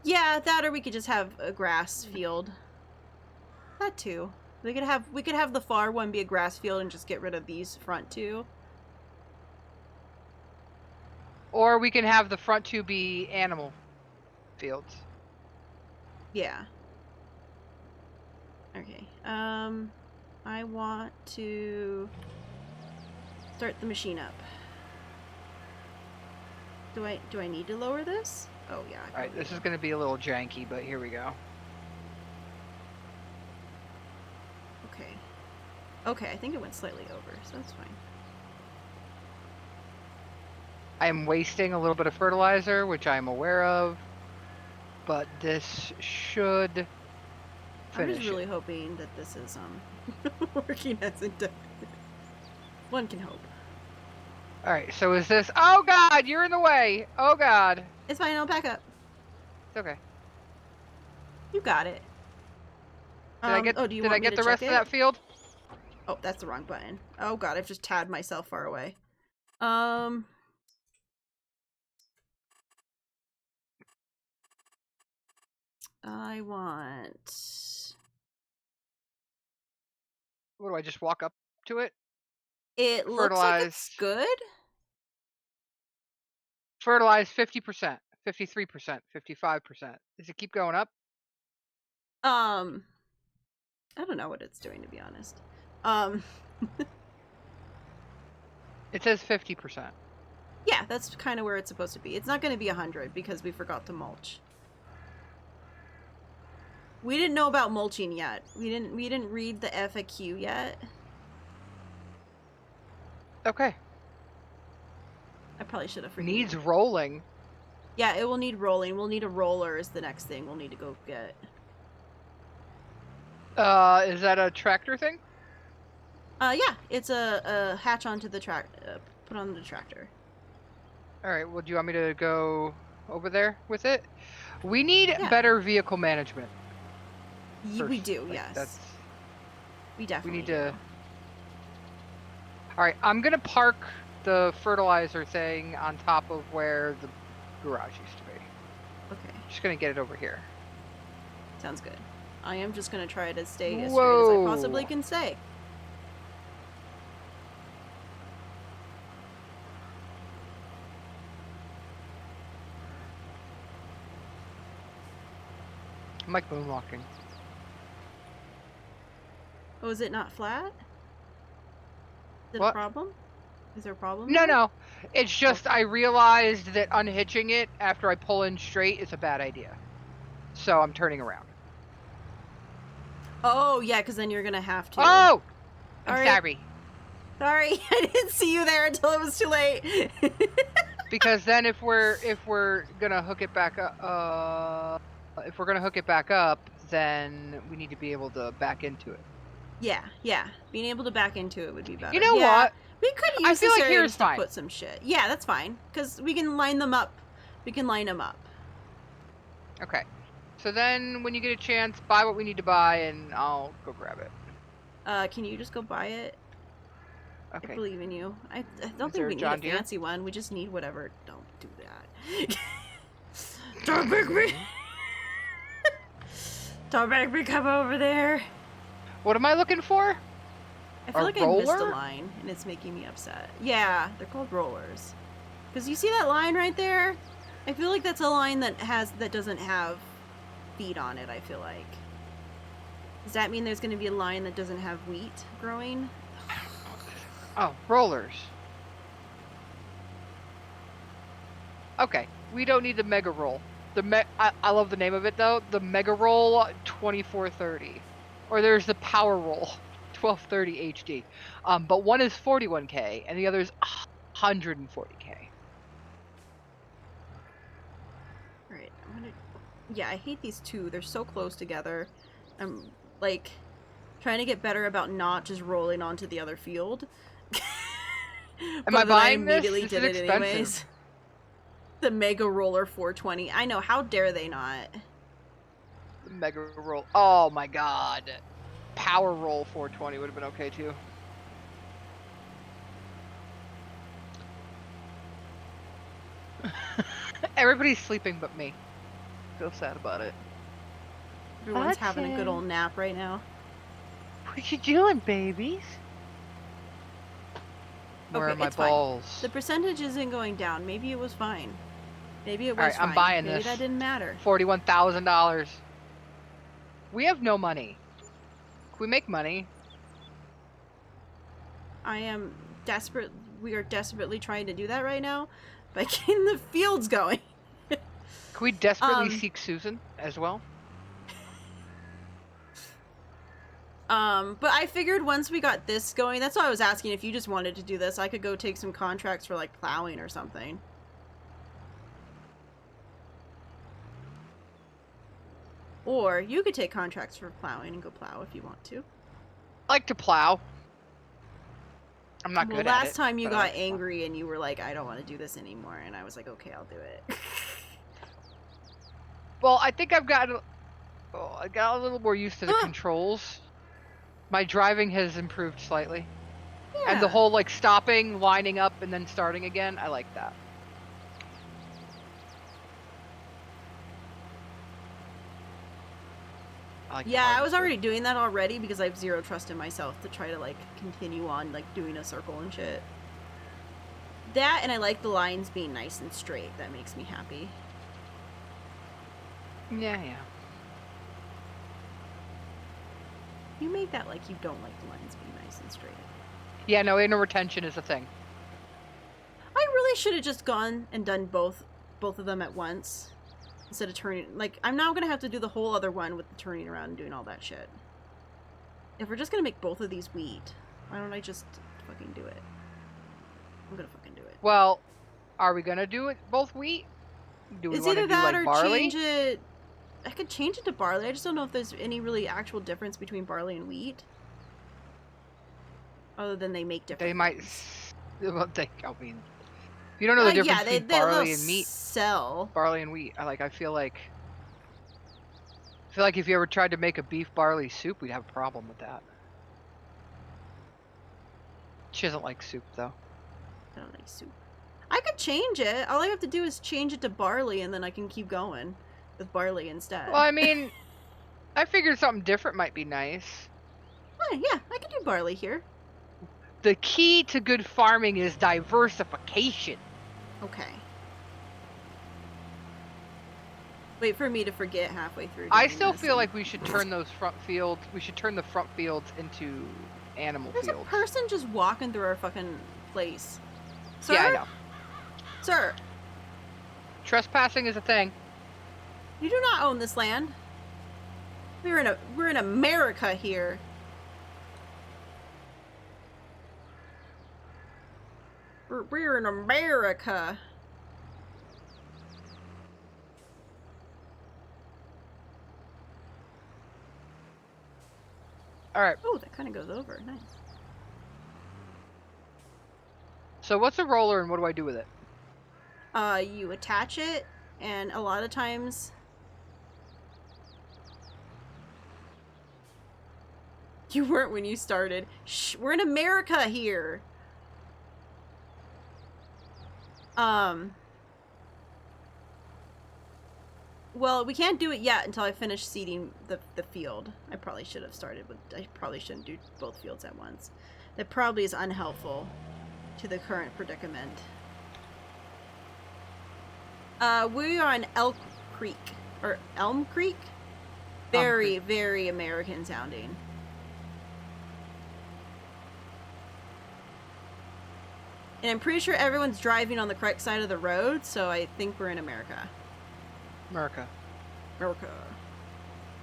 S1: Yeah, that, or we could just have a grass field. That too. We could have the far one be a grass field and just get rid of these front two.
S2: Or we can have the front two be animal fields.
S1: Yeah. Okay. I want to start the machine up. Do I need to lower this? Oh yeah. I
S2: All right,
S1: probably
S2: this
S1: do.
S2: is going to be a little janky, but here we go.
S1: Okay. Okay, I think it went slightly over, so that's fine.
S2: I am wasting a little bit of fertilizer, which I am aware of, but this should
S1: I'm just
S2: finish
S1: really
S2: it.
S1: hoping that this is working as intended. One can hope.
S2: All right, so is this? Oh God, you're in the way. Oh God.
S1: It's fine. I'll back up.
S2: It's okay.
S1: You got it. Oh, do you
S2: Did I
S1: want me
S2: get
S1: to
S2: the
S1: check
S2: rest of
S1: it?
S2: that field?
S1: Oh, that's the wrong button. Oh god, I've just tabbed myself far away. Um. I want.
S2: What do I just walk up to it?
S1: It looks like it's
S2: Fertilize.
S1: good.
S2: Fertilize 50%, 53%, 55%. Does it keep going up?
S1: Um. I don't know what it's doing, to be honest. Um.
S2: It says 50%.
S1: Yeah, that's kind of where it's supposed to be. It's not going to be 100 because we forgot to mulch. We didn't know about mulching yet. We didn't read the FAQ yet.
S2: Okay.
S1: I probably should have freaking.
S2: Needs rolling.
S1: Yeah, it will need rolling. We'll need a roller is the next thing we'll need to go get.
S2: Is that a tractor thing?
S1: Yeah, it's a hatch onto the put on the tractor.
S2: All right. Well, do you want me to go over there with it? We need
S1: Yeah,
S2: better vehicle management.
S1: we
S2: First.
S1: do.
S2: Like,
S1: Yes, we
S2: we
S1: definitely
S2: need
S1: do.
S2: to. All right. I'm gonna park the fertilizer thing on top of where the garage used to be.
S1: Okay,
S2: Just gonna get it over here.
S1: sounds good. I am just gonna try to stay as straight as I possibly
S2: Whoa.
S1: can stay.
S2: I'm like moonwalking.
S1: Oh, is it not flat? Is it a
S2: What?
S1: problem? Is there a problem
S2: No,
S1: there?
S2: no. It's just
S1: Okay.
S2: I realized that unhitching it after I pull in straight is a bad idea. So I'm turning around.
S1: Oh yeah, because then you're gonna have to.
S2: Oh! I'm
S1: Sorry.
S2: sorry.
S1: Sorry, I didn't see you there until it was too late.
S2: Because then if we're gonna hook it back up, then we need to be able to back into it.
S1: Yeah. Being able to back into it would be
S2: You
S1: better.
S2: know
S1: Yeah,
S2: what?
S1: we could
S2: I
S1: use
S2: feel
S1: this
S2: like
S1: area
S2: here's
S1: just to
S2: fine.
S1: put some shit. Yeah, that's fine. Because we can line them up. We can line them up.
S2: Okay. So then when you get a chance, buy what we need to buy and I'll go grab it.
S1: Can you just go buy it? I
S2: Okay.
S1: believe in you. I don't
S2: Is
S1: think
S2: there a
S1: we need a
S2: John Deere?
S1: fancy one. We just need whatever. Don't do that. Don't make me. Don't make me come over there.
S2: What am I looking for?
S1: I feel
S2: A
S1: like I missed a
S2: roller?
S1: line, and it's making me upset. Yeah, they're called rollers. Because you see that line right there? I feel like that's a line that doesn't have feet on it, I feel like. Does that mean there's going to be a line that doesn't have wheat growing?
S2: Oh, rollers. Okay, we don't need the mega roll. I love the name of it though. The mega roll 2430, or there's the power roll 1230 HD. But one is 41K and the other is 140K.
S1: Alright, I'm gonna... Yeah, I hate these two. They're so close together. I'm, like, trying to get better about not just rolling onto the other field.
S2: Am I
S1: But then I
S2: buying this?
S1: immediately
S2: This
S1: did
S2: is
S1: it
S2: expensive.
S1: anyways. The Mega Roller 420. I know, how dare they not?
S2: The mega roll. Oh my god. Power roll 420 would have been okay too. Everybody's sleeping but me. Feel sad about it.
S1: Everyone's having a good old nap right now.
S2: What you doing, babies? Where
S1: Okay,
S2: are my
S1: it's fine.
S2: balls?
S1: The percentage isn't going down. Maybe it was fine. Maybe it was
S2: Alright,
S1: fine.
S2: I'm buying
S1: Maybe
S2: this.
S1: that didn't matter.
S2: $41,000. We have no money. Can we make money?
S1: I am desperate. We are desperately trying to do that right now by getting the fields going.
S2: Can we desperately
S1: Um,
S2: seek Susan as well?
S1: but I figured once we got this going, that's why I was asking if you just wanted to do this. I could go take some contracts for like plowing or something. Or you could take contracts for plowing and go plow if you want to.
S2: I like to plow. I'm not
S1: Well,
S2: good at it.
S1: last time you
S2: but I
S1: got
S2: like to plow.
S1: angry and you were like, I don't want to do this anymore. And I was like, okay, I'll do it.
S2: Well, I think I got a little more used to the controls. My driving has improved slightly. And the
S1: Yeah.
S2: whole like stopping, lining up, and then starting again, I like that.
S1: Yeah, I was already doing that already because I have zero trust in myself to try to like continue on like doing a circle and shit. That, and I like the lines being nice and straight. That makes me happy.
S2: Yeah.
S1: You made that like you don't like the lines being nice and straight.
S2: Yeah, no, anal retention is a thing.
S1: I really should have just gone and done both of them at once. Instead of turning, like, I'm now gonna have to do the whole other one with the turning around and doing all that shit. If we're just gonna make both of these wheat, why don't I just fucking do it? I'm gonna fucking do it.
S2: Well, are we gonna do it both wheat? Do we
S1: It's
S2: want to
S1: either
S2: do
S1: that
S2: like
S1: or
S2: barley?
S1: change it. I could change it to barley. I just don't know if there's any really actual difference between barley and wheat. Other than they make different
S2: They might.
S1: things.
S2: Well, I mean, if you don't know the difference
S1: Yeah,
S2: between barley and
S1: sell.
S2: barley and wheat, I feel like if you ever tried to make a beef barley soup, we'd have a problem with that. She doesn't like soup though.
S1: I don't like soup. I could change it. All I have to do is change it to barley, and then I can keep going with barley instead.
S2: Well, I mean, I figured something different might be nice.
S1: Oh, yeah, I can do barley here.
S2: The key to good farming is diversification.
S1: Okay. Wait for me to forget halfway through.
S2: I still feel like we should turn those front fields. We should turn the front fields into animal
S1: There's
S2: fields.
S1: a person just walking through our fucking place. Sir?
S2: Yeah, I know.
S1: Sir,
S2: Trespassing is a thing.
S1: you do not own this land. We're in America here. We're in America.
S2: All right.
S1: Oh, that kind of goes over. Nice.
S2: So what's a roller and what do I do with it?
S1: You attach it, and a lot of times you weren't when you started. Shh, we're in America here. Well, we can't do it yet until I finish seeding the field. I probably should have started with. I probably shouldn't do both fields at once. That probably is unhelpful to the current predicament. We are on Elk Creek or Elm Creek. Very, very American sounding. And I'm pretty sure everyone's driving on the correct side of the road, so I think we're in America.
S2: America.
S1: America.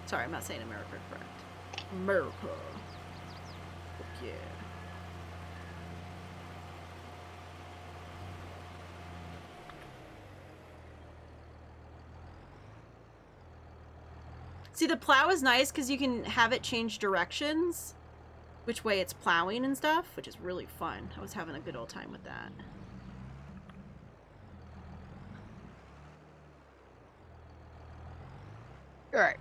S1: Sorry, I'm not saying America correct. America. Fuck yeah. See, the plow is nice because you can have it change directions, which way it's plowing and stuff, which is really fun. I was having a good old time with that.
S2: All right.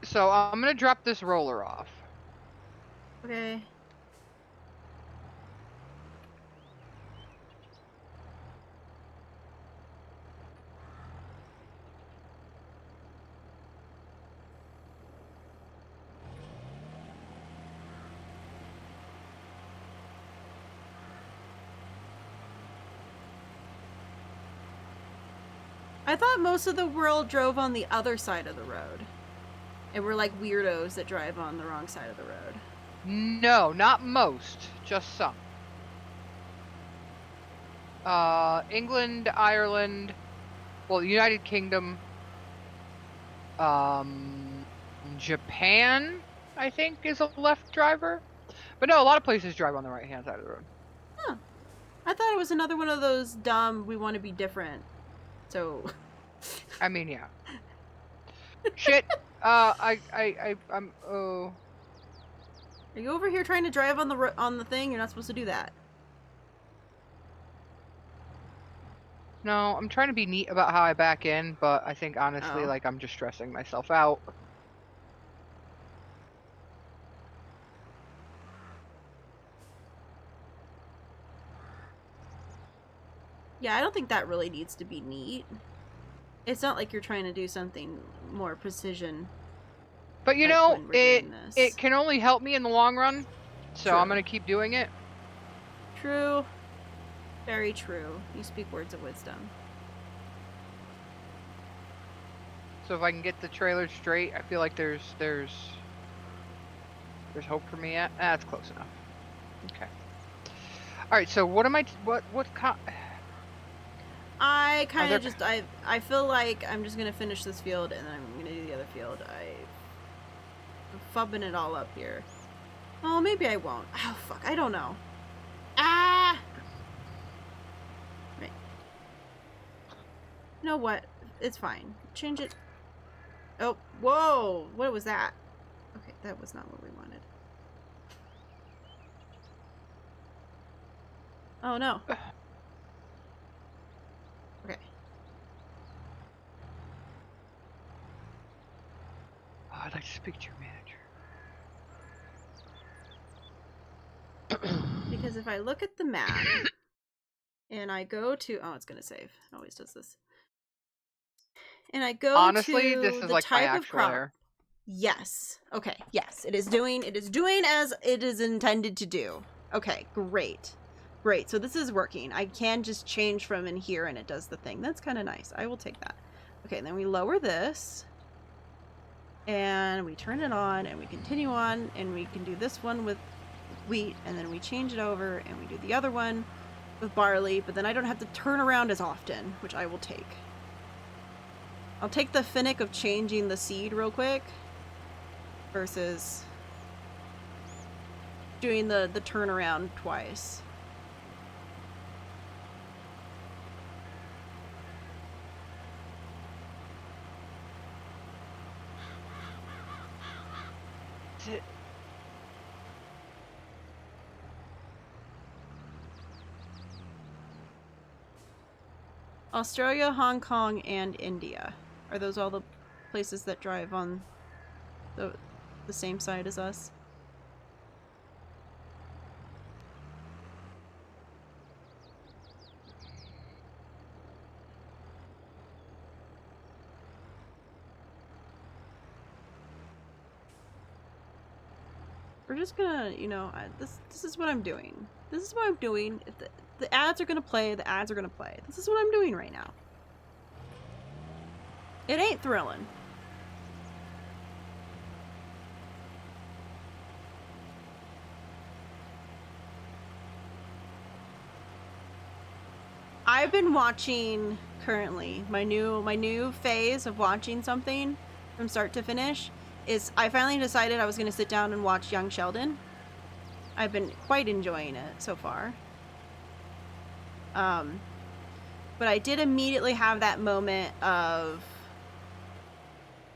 S2: So I'm gonna drop this roller off.
S1: Okay. I thought most of the world drove on the other side of the road. And we're like weirdos that drive on the wrong side of the road.
S2: No, not most, just some. England, Ireland, well, the United Kingdom, Japan, I think, is a left driver. But no, a lot of places drive on the right-hand side of the road.
S1: Huh. I thought it was another one of those dumb, we want to be different. So.
S2: I mean, yeah. Shit. Oh.
S1: Are you over here trying to drive on the thing? You're not supposed to do that.
S2: No, I'm trying to be neat about how I back in, but I think honestly,
S1: Oh.
S2: like, I'm just stressing myself out.
S1: Yeah, I don't think that really needs to be neat. It's not like you're trying to do something more precision.
S2: But you
S1: like
S2: know,
S1: when we're doing this.
S2: it can only help me in the long run, so
S1: True.
S2: I'm gonna keep doing it.
S1: True. Very true. You speak words of wisdom.
S2: So if I can get the trailer straight, I feel like there's hope for me. That's close enough. Okay. All right. So what am I? What?
S1: I kind of just I feel like I'm just gonna finish this field and then I'm gonna do the other field. I'm fubbing it all up here. Oh, maybe I won't. Oh fuck, I don't know. Ah. Right. You know what? It's fine. Change it. Oh, whoa! What was that? Okay, that was not what we wanted. Oh no. Okay.
S2: Oh, I'd like to speak to your manager.
S1: Because if I look at the map and I go to, oh, it's gonna save. It always does this. And I go
S2: Honestly,
S1: to
S2: this is
S1: the
S2: like my
S1: type of
S2: actual
S1: crop.
S2: error.
S1: Yes. Okay. Yes, it is doing as it is intended to do. Okay, great. Great. So this is working. I can just change from in here and it does the thing. That's kind of nice. I will take that. Okay, then we lower this. And we turn it on and we continue on and we can do this one with wheat and then we change it over and we do the other one with barley, but then I don't have to turn around as often, which I will take. I'll take the finick of changing the seed real quick versus doing the turnaround twice. Australia, Hong Kong, and India. Are those all the places that drive on the same side as us? We're just gonna, you know, this is what I'm doing. This is what I'm doing. If the ads are gonna play, the ads are gonna play. This is what I'm doing right now. It ain't thrilling. I've been watching currently my new phase of watching something from start to finish is I finally decided I was going to sit down and watch Young Sheldon. I've been quite enjoying it so far. But I did immediately have that moment of,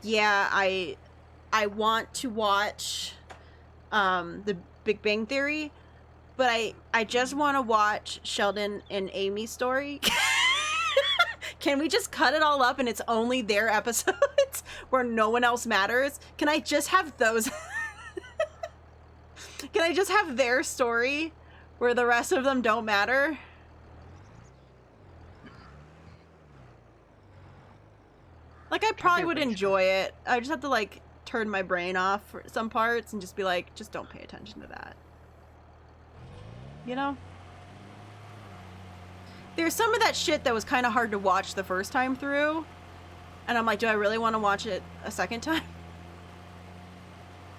S1: yeah, I want to watch the Big Bang Theory, but I just want to watch Sheldon and Amy's story. Can we just cut it all up and it's only their episodes where no one else matters? Can I just have those? Can I just have their story where the rest of them don't matter? Like, I probably would enjoy it. I just have to, like, turn my brain off for some parts and just be like, just don't pay attention to that. You know? There's some of that shit that was kind of hard to watch the first time through. And I'm like, do I really want to watch it a second time?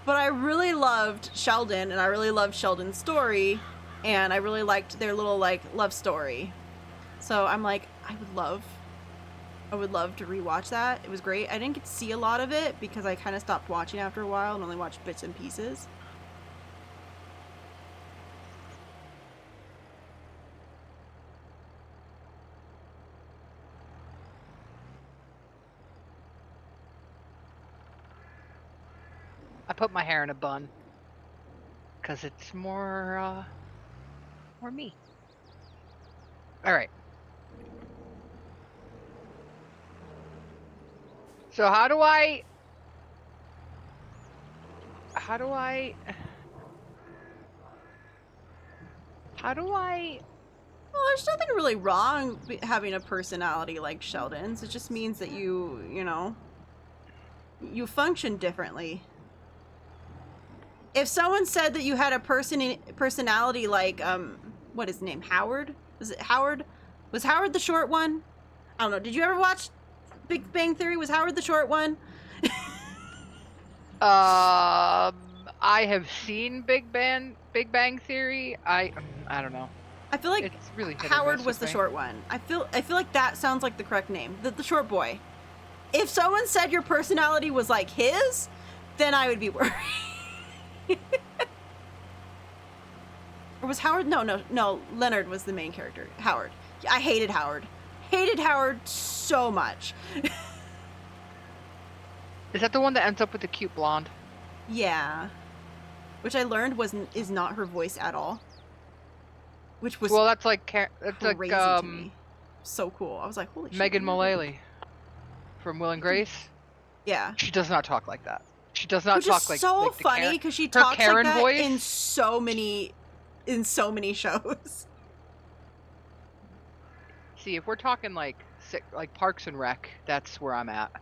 S1: But I really loved Sheldon, and I really loved Sheldon's story. And I really liked their little, like, love story. So I'm like, I would love I would love to rewatch that. It was great. I didn't get to see a lot of it because I kind of stopped watching after a while and only watched bits and pieces.
S2: I put my hair in a bun because it's more me. All right. So how do I?
S1: Well, there's nothing really wrong with having a personality like Sheldon's. It just means that you know, you function differently. If someone said that you had a personality like what is his name? Howard? Was it Howard? Was Howard the short one? I don't know. Did you ever watch Big Bang Theory? Was Howard the short one?
S2: I have seen Big Bang Theory. I don't know.
S1: I feel like
S2: It's really hit or
S1: Howard
S2: miss
S1: was
S2: with
S1: the
S2: me.
S1: short one. I feel like that sounds like the correct name. The short boy. If someone said your personality was like his, then I would be worried. Or was Howard? No. Leonard was the main character. Howard. I hated Howard. Hated Howard so much.
S2: Is that the one that ends up with the cute blonde?
S1: Yeah. Which I learned is not her voice at all. Which was
S2: Well, that's like
S1: crazy to me. So cool. I was like, holy shit.
S2: Megan Mullally from Will and Grace.
S1: Yeah.
S2: She does not talk like that. She does not
S1: Which
S2: talk
S1: is
S2: like
S1: so
S2: like
S1: funny because she
S2: her
S1: talks
S2: Karen
S1: like that
S2: voice
S1: in so many shows.
S2: See, if we're talking like Parks and Rec, that's where I'm at.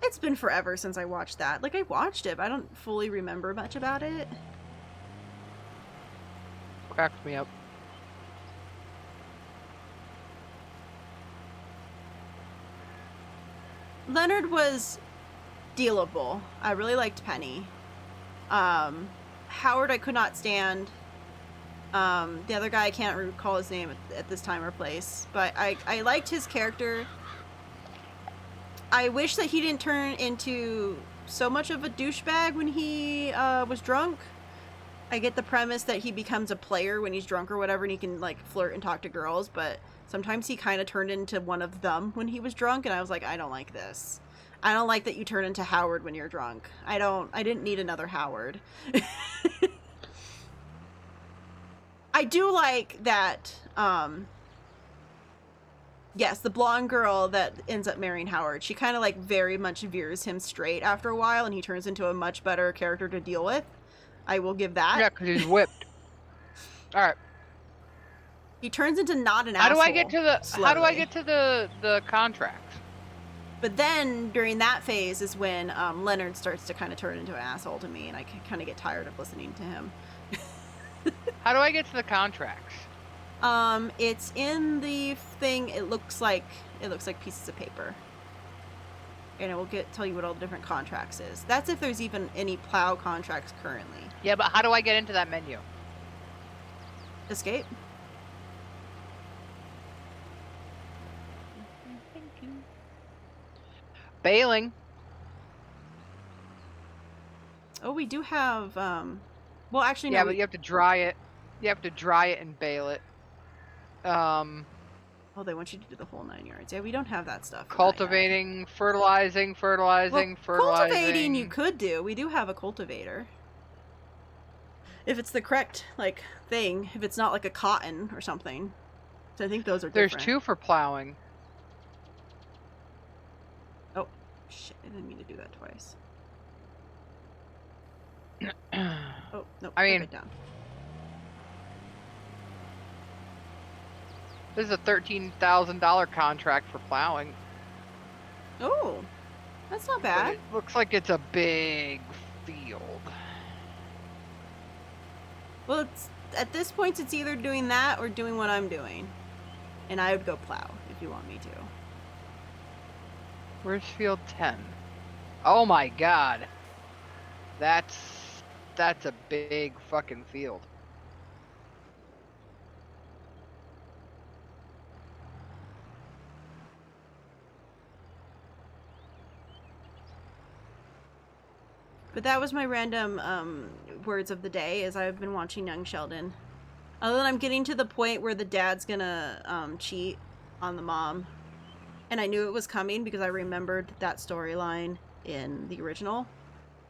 S1: It's been forever since I watched that. Like, I watched it, but I don't fully remember much about it.
S2: Cracked me up.
S1: Leonard was dealable. I really liked Penny. Howard I could not stand. The other guy, I can't recall his name at this time or place, but I liked his character. I wish that he didn't turn into so much of a douchebag when he was drunk. I get the premise that he becomes a player when he's drunk or whatever, and he can like flirt and talk to girls, but sometimes he kind of turned into one of them when he was drunk, and I was like, I don't like this. I don't like that you turn into Howard when you're drunk. I didn't need another Howard. I do like that, yes, the blonde girl that ends up marrying Howard, she kind of like very much veers him straight after a while, and he turns into a much better character to deal with. I will give that.
S2: Yeah, because he's whipped. All right.
S1: He turns into not an asshole.
S2: How do I get to
S1: slowly.
S2: the contracts?
S1: But then during that phase is when Leonard starts to kind of turn into an asshole to me, and I kind of get tired of listening to him.
S2: How do I get to the contracts?
S1: It's in the thing. It looks like pieces of paper, and it will tell you what all the different contracts is. That's if there's even any plow contracts currently.
S2: Yeah, but how do I get into that menu?
S1: Escape.
S2: Bailing.
S1: Oh, we do have. Well, actually, no.
S2: Yeah, but you have to dry it. You have to dry it and bale it.
S1: Oh, they want you to do the whole 9 yards. Yeah, we don't have that stuff.
S2: Cultivating, fertilizing.
S1: Cultivating you could do. We do have a cultivator. If it's the correct, like, thing. If it's not like a cotton or something. So I think those are different.
S2: There's 2 for plowing.
S1: Oh, shit. I didn't mean to do that twice. Oh, no.
S2: I mean,
S1: it down.
S2: This is a $13,000 contract for plowing.
S1: Oh, that's not bad.
S2: But it looks like it's a big field.
S1: Well, at this point, it's either doing that or doing what I'm doing. And I would go plow if you want me to.
S2: Where's field 10? Oh my god. That's a big fucking field.
S1: But that was my random words of the day, as I've been watching Young Sheldon. Other than I'm getting to the point where the dad's gonna cheat on the mom. And I knew it was coming because I remembered that storyline in the original.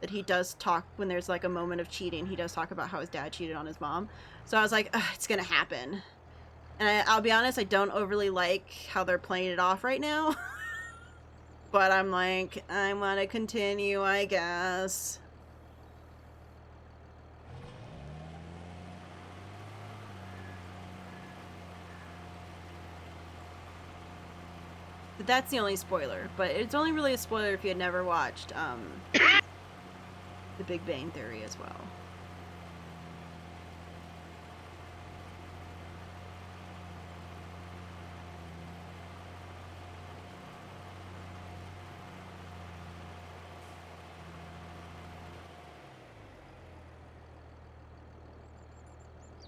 S1: That he does talk, when there's like a moment of cheating, he does talk about how his dad cheated on his mom. So I was like, it's gonna happen. And I'll be honest, I don't overly like how they're playing it off right now. But I'm like, I want to continue, I guess. But that's the only spoiler. But it's only really a spoiler if you had never watched The Big Bang Theory as well.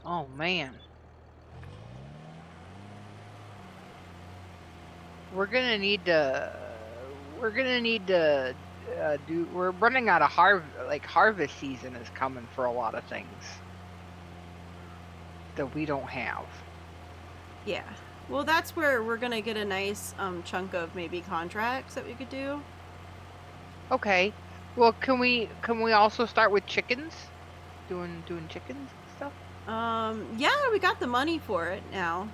S2: Oh man. We're gonna need to we're running out of harvest season is coming for a lot of things that we don't have.
S1: Yeah. Well, that's where we're gonna get a nice chunk of maybe contracts that we could do.
S2: Okay. Well, can we also start with chickens? Doing chickens and stuff?
S1: Yeah, we got the money for it now.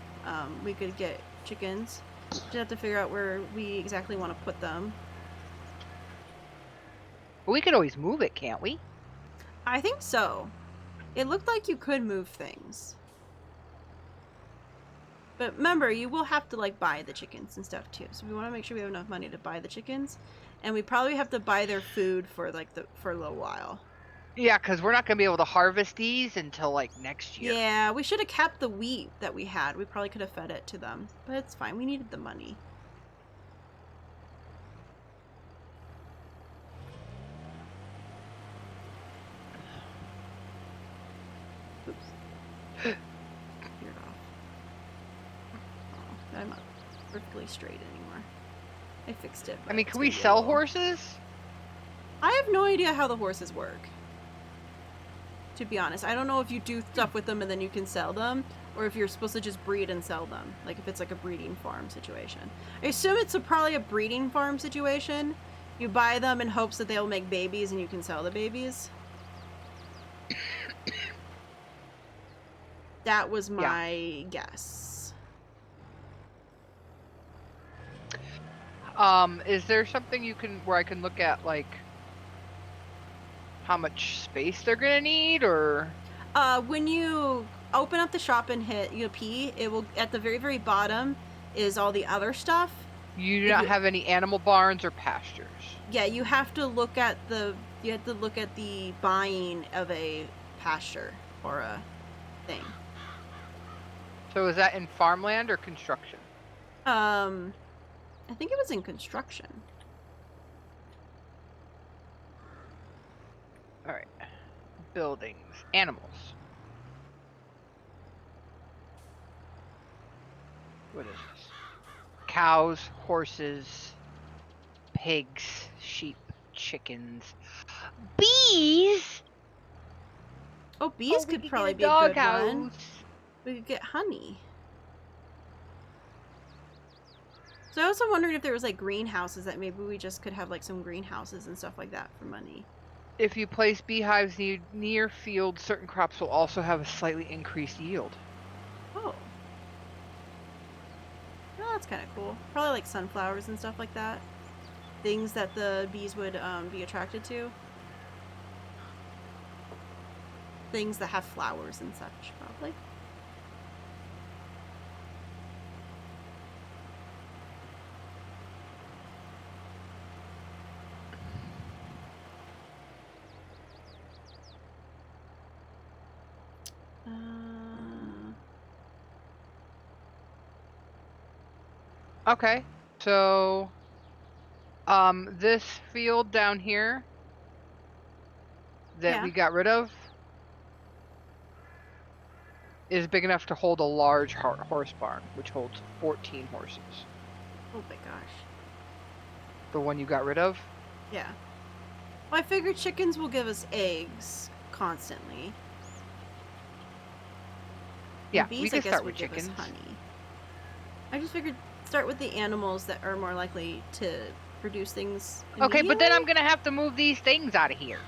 S1: We could get chickens. Just have to figure out where we exactly want to put them.
S2: We could always move it, can't we?
S1: I think so. It looked like you could move things. But remember, you will have to like buy the chickens and stuff too. So we want to make sure we have enough money to buy the chickens, and we probably have to buy their food for for a little while.
S2: Yeah, because we're not gonna be able to harvest these until like next year.
S1: Yeah, we should have kept the wheat that we had. We probably could have fed it to them, but it's fine. We needed the money. Oops. Veered off. Oh, I'm not perfectly straight anymore. I fixed it.
S2: I mean, can we sell horses?
S1: I have no idea how the horses work. To be honest, I don't know if you do stuff with them and then you can sell them, or if you're supposed to just breed and sell them. Like if it's like a breeding farm situation. I assume it's probably a breeding farm situation. You buy them in hopes that they'll make babies and you can sell the babies. That was my guess.
S2: Is there something where I can look at like how much space they're gonna need, or
S1: when you open up the shop and hit P, it will, at the very, very bottom is all the other stuff.
S2: You do not have any animal barns or pastures?
S1: Yeah, you have to look at the buying of a pasture or a thing.
S2: So is that in farmland or construction?
S1: I think it was in construction.
S2: All right. Buildings, animals. What is this? Cows, horses, pigs, sheep, chickens, bees.
S1: Oh, bees could probably be a good one. We could get honey. So I also wondered if there was like greenhouses that maybe we just could have like some greenhouses and stuff like that for money.
S2: If you place beehives near fields, certain crops will also have a slightly increased yield.
S1: Oh. Oh, that's kind of cool. Probably like sunflowers and stuff like that. Things that the bees would be attracted to. Things that have flowers and such, probably.
S2: Okay, so this field down here that we got rid of is big enough to hold a large horse barn, which holds 14 horses.
S1: Oh my gosh.
S2: The one you got rid of?
S1: Yeah. Well, I figured chickens will give us eggs constantly.
S2: Yeah,
S1: And bees,
S2: we
S1: I
S2: can
S1: guess,
S2: start
S1: would
S2: with
S1: give us
S2: chickens.
S1: honey. I just figured start with the animals that are more likely to produce things
S2: Okay,
S1: immediately.
S2: but then I'm gonna have to move these things out of here.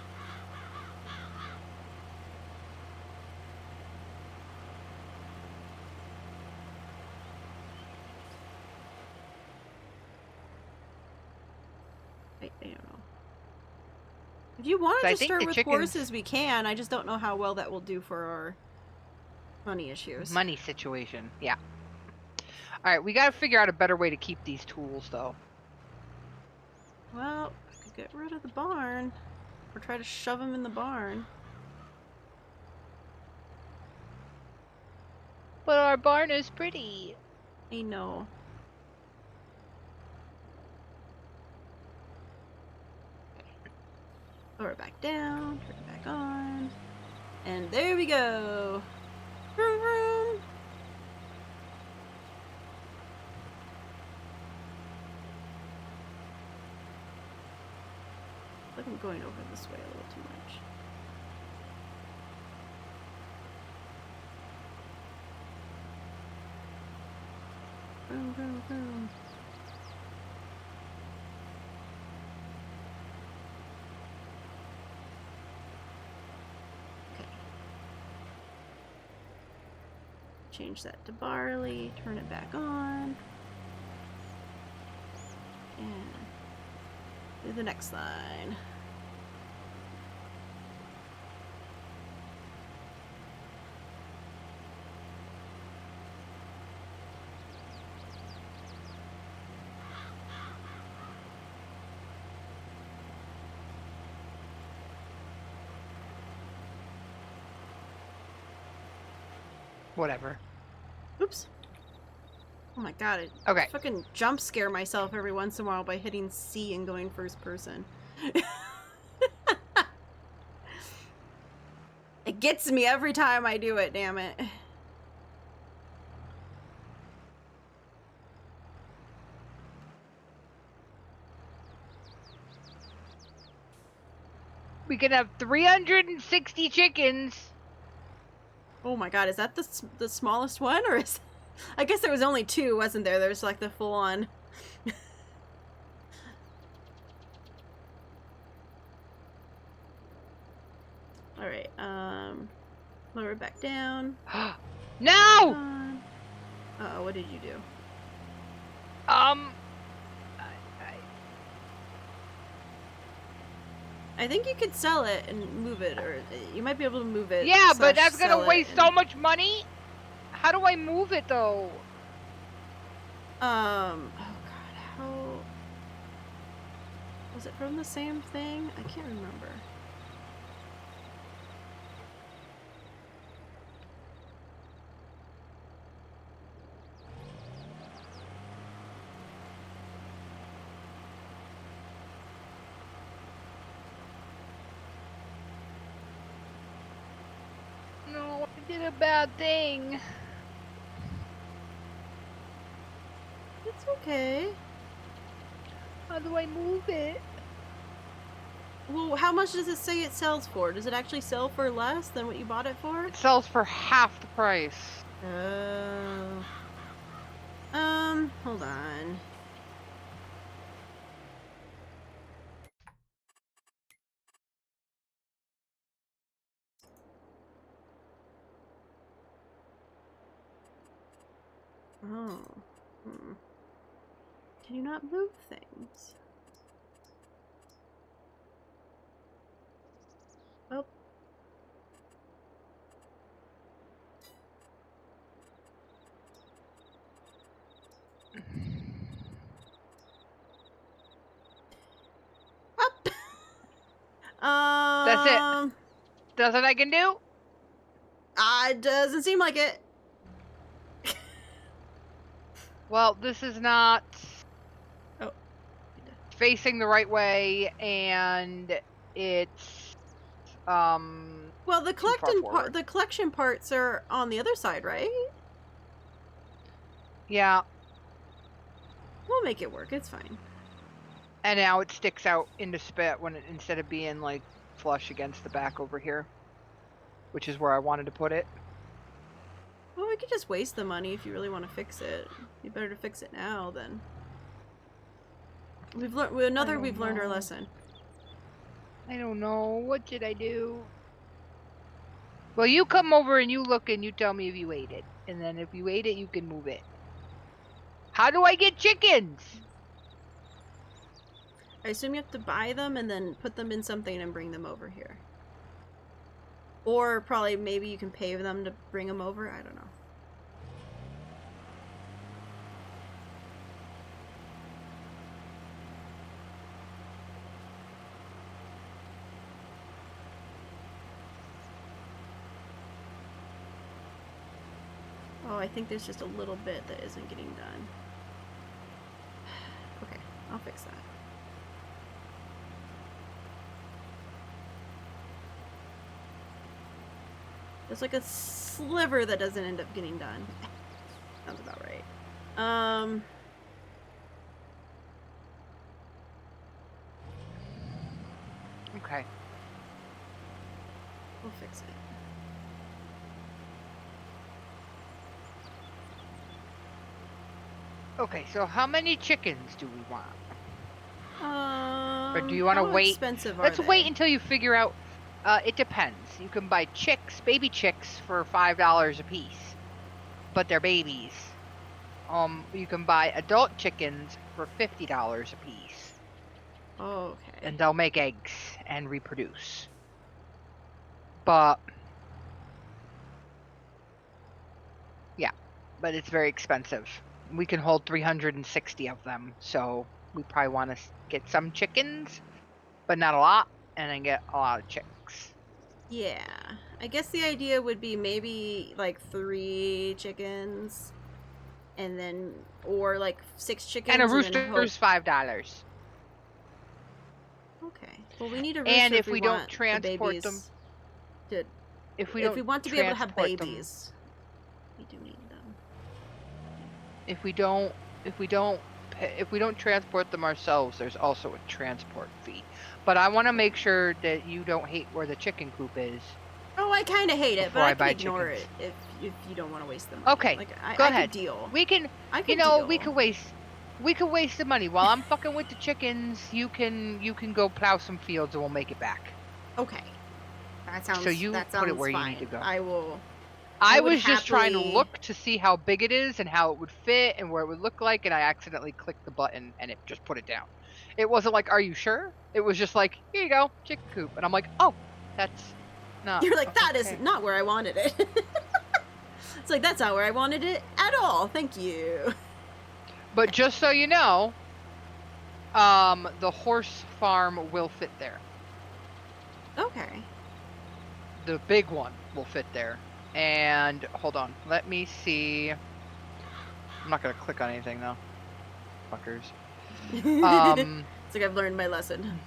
S1: I don't know. If you want
S2: So
S1: to
S2: I
S1: just
S2: think
S1: start
S2: the
S1: with
S2: chickens
S1: horses, we can. I just don't know how well that will do for our money issues.
S2: money situation. Yeah. All right, we got to figure out a better way to keep these tools though.
S1: Well, I could get rid of the barn. Or try to shove them in the barn.
S2: But our barn is pretty.
S1: I know. Lower it back down, turn it back on. And there we go. Vroom, vroom. I think I'm going over this way a little too much. Vroom, vroom, vroom. Okay. Change that to barley, turn it back on. And do the next line.
S2: Whatever.
S1: Oops. Oh my god, I
S2: Okay.
S1: fucking jump scare myself every once in a while by hitting C and going first person. It gets me every time I do it, damn it.
S2: We can have 360 chickens.
S1: Oh my god, is that the smallest one? Or is... I guess there was only 2, wasn't there? There's like the full-on... Alright, lower it back down.
S2: No!
S1: Uh-oh, what did you do? I think you could sell it and move it, or you might be able to move it.
S2: Yeah, but that's
S1: sell
S2: gonna
S1: it
S2: waste
S1: and...
S2: so much money. How do I move it though?
S1: Oh god, how... Was it from the same thing? I can't remember.
S2: No, I did a bad thing.
S1: It's okay.
S2: How do I move it?
S1: Well, how much does it say it sells for? Does it actually sell for less than what you bought it for?
S2: It sells for half the price.
S1: Oh. Hold on. Oh. Can you not move things? Oh. Up.
S2: That's it. That's what I can do?
S1: It doesn't seem like it.
S2: Well, this is not
S1: Oh.
S2: facing the right way, and it's
S1: Well, the collection parts are on the other side, right?
S2: Yeah.
S1: We'll make it work. It's fine.
S2: And now it sticks out into spit when instead of being like flush against the back over here, which is where I wanted to put it.
S1: Well, we could just waste the money if you really want to fix it. You better to fix it now then. We've learned we've learned our lesson.
S2: I don't know. What did I do? Well, you come over and you look and you tell me if you ate it. And then if you ate it, you can move it. How do I get chickens?
S1: I assume you have to buy them and then put them in something and bring them over here. Or probably maybe you can pay them to bring them over. I don't know. Oh, I think there's just a little bit that isn't getting done. Okay, I'll fix that. There's like a sliver that doesn't end up getting done. Sounds about right.
S2: Okay.
S1: We'll fix it.
S2: Okay, so how many chickens do we want? Or do you want to
S1: how
S2: wait?
S1: Expensive
S2: Let's
S1: are they?
S2: wait until you figure out. It depends. You can buy chicks, baby chicks, for $5 a piece, but they're babies. You can buy adult chickens for $50 a piece.
S1: Okay.
S2: And they'll make eggs and reproduce. But yeah, but it's very expensive. We can hold 360 of them, so we probably want to get some chickens, but not a lot, and then get a lot of chicks.
S1: Yeah. I guess the idea would be maybe like 3 chickens and then or like 6 chickens
S2: And a
S1: then
S2: rooster's $5.
S1: Okay. Well, we need a rooster
S2: And if we don't
S1: want
S2: transport
S1: the
S2: them,
S1: babies
S2: if we
S1: want to be able to have
S2: transport them,
S1: babies, we do need them.
S2: if we don't transport them ourselves, there's also a transport fee. But I want to make sure that you don't hate where the chicken coop is.
S1: Oh, I kind of hate it, but
S2: before
S1: I
S2: I
S1: can
S2: buy
S1: ignore
S2: chickens.
S1: it if you don't want to waste the money.
S2: Okay,
S1: Like
S2: go
S1: I
S2: ahead.
S1: could deal.
S2: We can,
S1: I could
S2: you know,
S1: deal.
S2: we could waste the money while I'm fucking with the chickens. You can go plow some fields and we'll make it back.
S1: Okay. That sounds
S2: So you
S1: that
S2: put
S1: sounds
S2: it where
S1: fine.
S2: you need to go.
S1: I will.
S2: I
S1: would
S2: was just trying to
S1: happily-
S2: look to see how big it is and how it would fit and where it would look like, and I accidentally clicked the button and it just put it down. It wasn't like, "Are you sure?" It was just like, "Here you go, chicken coop," and I'm like, "Oh, that's not."
S1: You're like, that
S2: okay.
S1: is not where I wanted it. It's like, that's not where I wanted it at all. Thank you.
S2: But just so you know, the horse farm will fit there.
S1: Okay.
S2: The big one will fit there. And hold on, let me see. I'm not gonna click on anything though. Fuckers.
S1: It's like I've learned my lesson.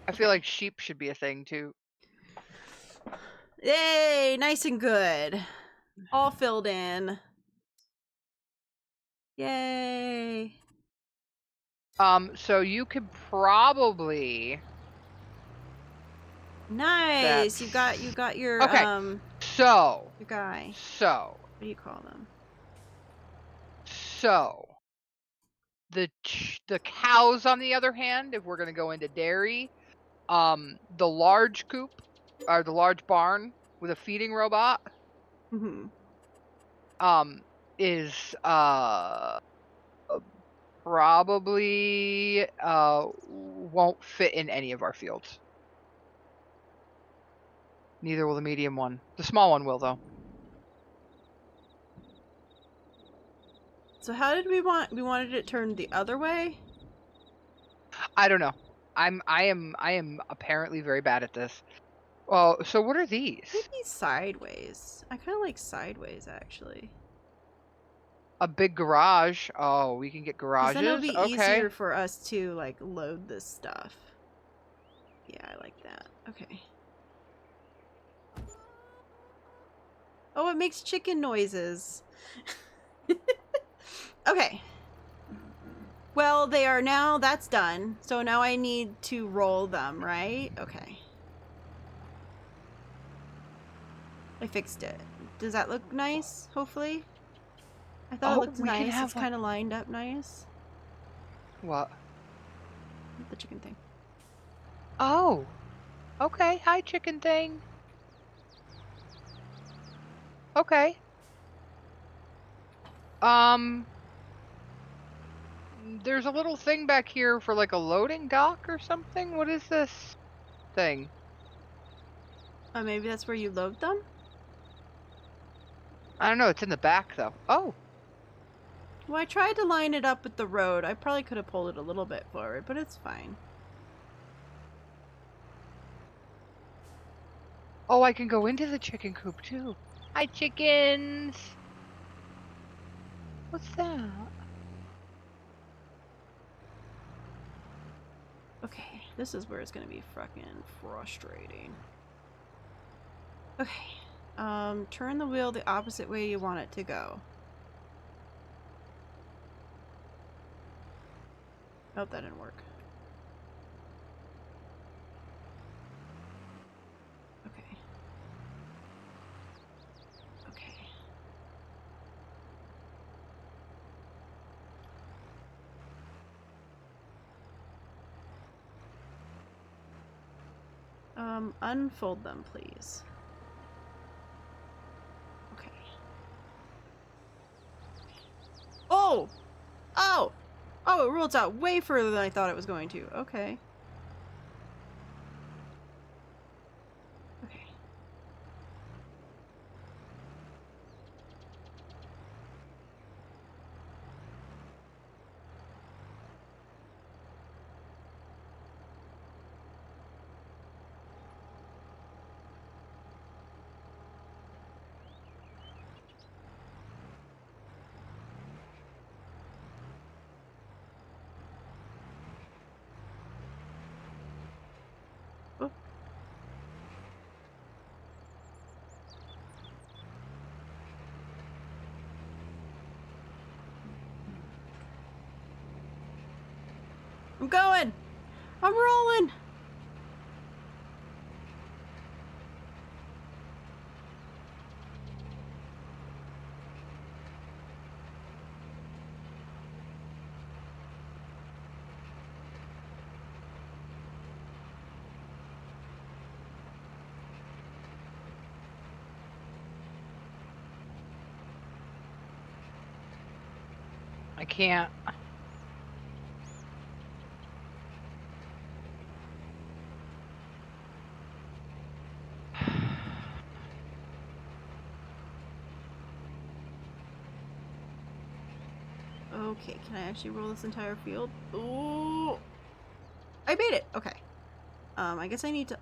S2: I feel like sheep should be a thing too.
S1: Yay, nice and good. All filled in. Yay.
S2: So you could probably.
S1: Nice. You got your
S2: okay. So
S1: your guy.
S2: So
S1: What do you call them?
S2: So the cows, on the other hand, if we're gonna go into dairy, the large coop or the large barn with a feeding robot, is probably won't fit in any of our fields. Neither will the medium one. The small one will though.
S1: So how did we wanted it turned the other way?
S2: I don't know. I am apparently very bad at this. Well, so what are these?
S1: Maybe sideways. I kind of like sideways actually.
S2: A big garage. Oh, we can get garages.
S1: Then it'll be
S2: okay.
S1: easier for us to like load this stuff. Yeah, I like that. Okay. Oh, it makes chicken noises. Okay. Well, they are now, that's done. So now I need to roll them, right? Okay. I fixed it. Does that look nice, hopefully? I thought it
S2: Oh,
S1: looked
S2: we can
S1: nice.
S2: have
S1: It's
S2: like
S1: kind of lined up nice.
S2: what?
S1: The chicken thing.
S2: Oh, okay. Hi, chicken thing. Okay. Um, there's a little thing back here for like a loading dock or something. What is this thing?
S1: Oh, maybe that's where you load them?
S2: I don't know. It's in the back though. Oh,
S1: Well, I tried to line it up with the road. I probably could have pulled it a little bit forward, but it's fine.
S2: oh, I can go into the chicken coop too. Hi, chickens. What's that?
S1: Okay, this is where it's gonna be fucking frustrating. Okay, turn the wheel the opposite way you want it to go. Oh, that didn't work. Okay. Okay. Unfold them, please. Okay. Oh! Oh! Oh, it rolls out way further than I thought it was going to. Okay. Okay. Oh. I'm going! I'm rolling!
S2: I can't.
S1: Okay, can I actually roll this entire field? Ooh! I made it! Okay. I guess I need to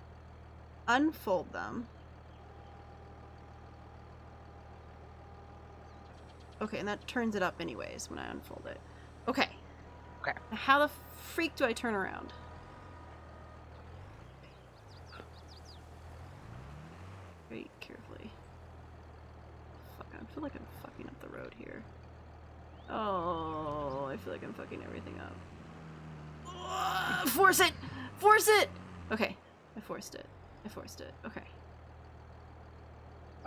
S1: unfold them. Okay, and that turns it up anyways when I unfold it. Okay.
S2: Okay.
S1: Now how the freak do I turn around? Very carefully. Fuck, I feel like I'm fucking up the road here. Oh, I feel like I'm fucking everything up. Force it! Force it! Okay, I forced it. I forced it. Okay.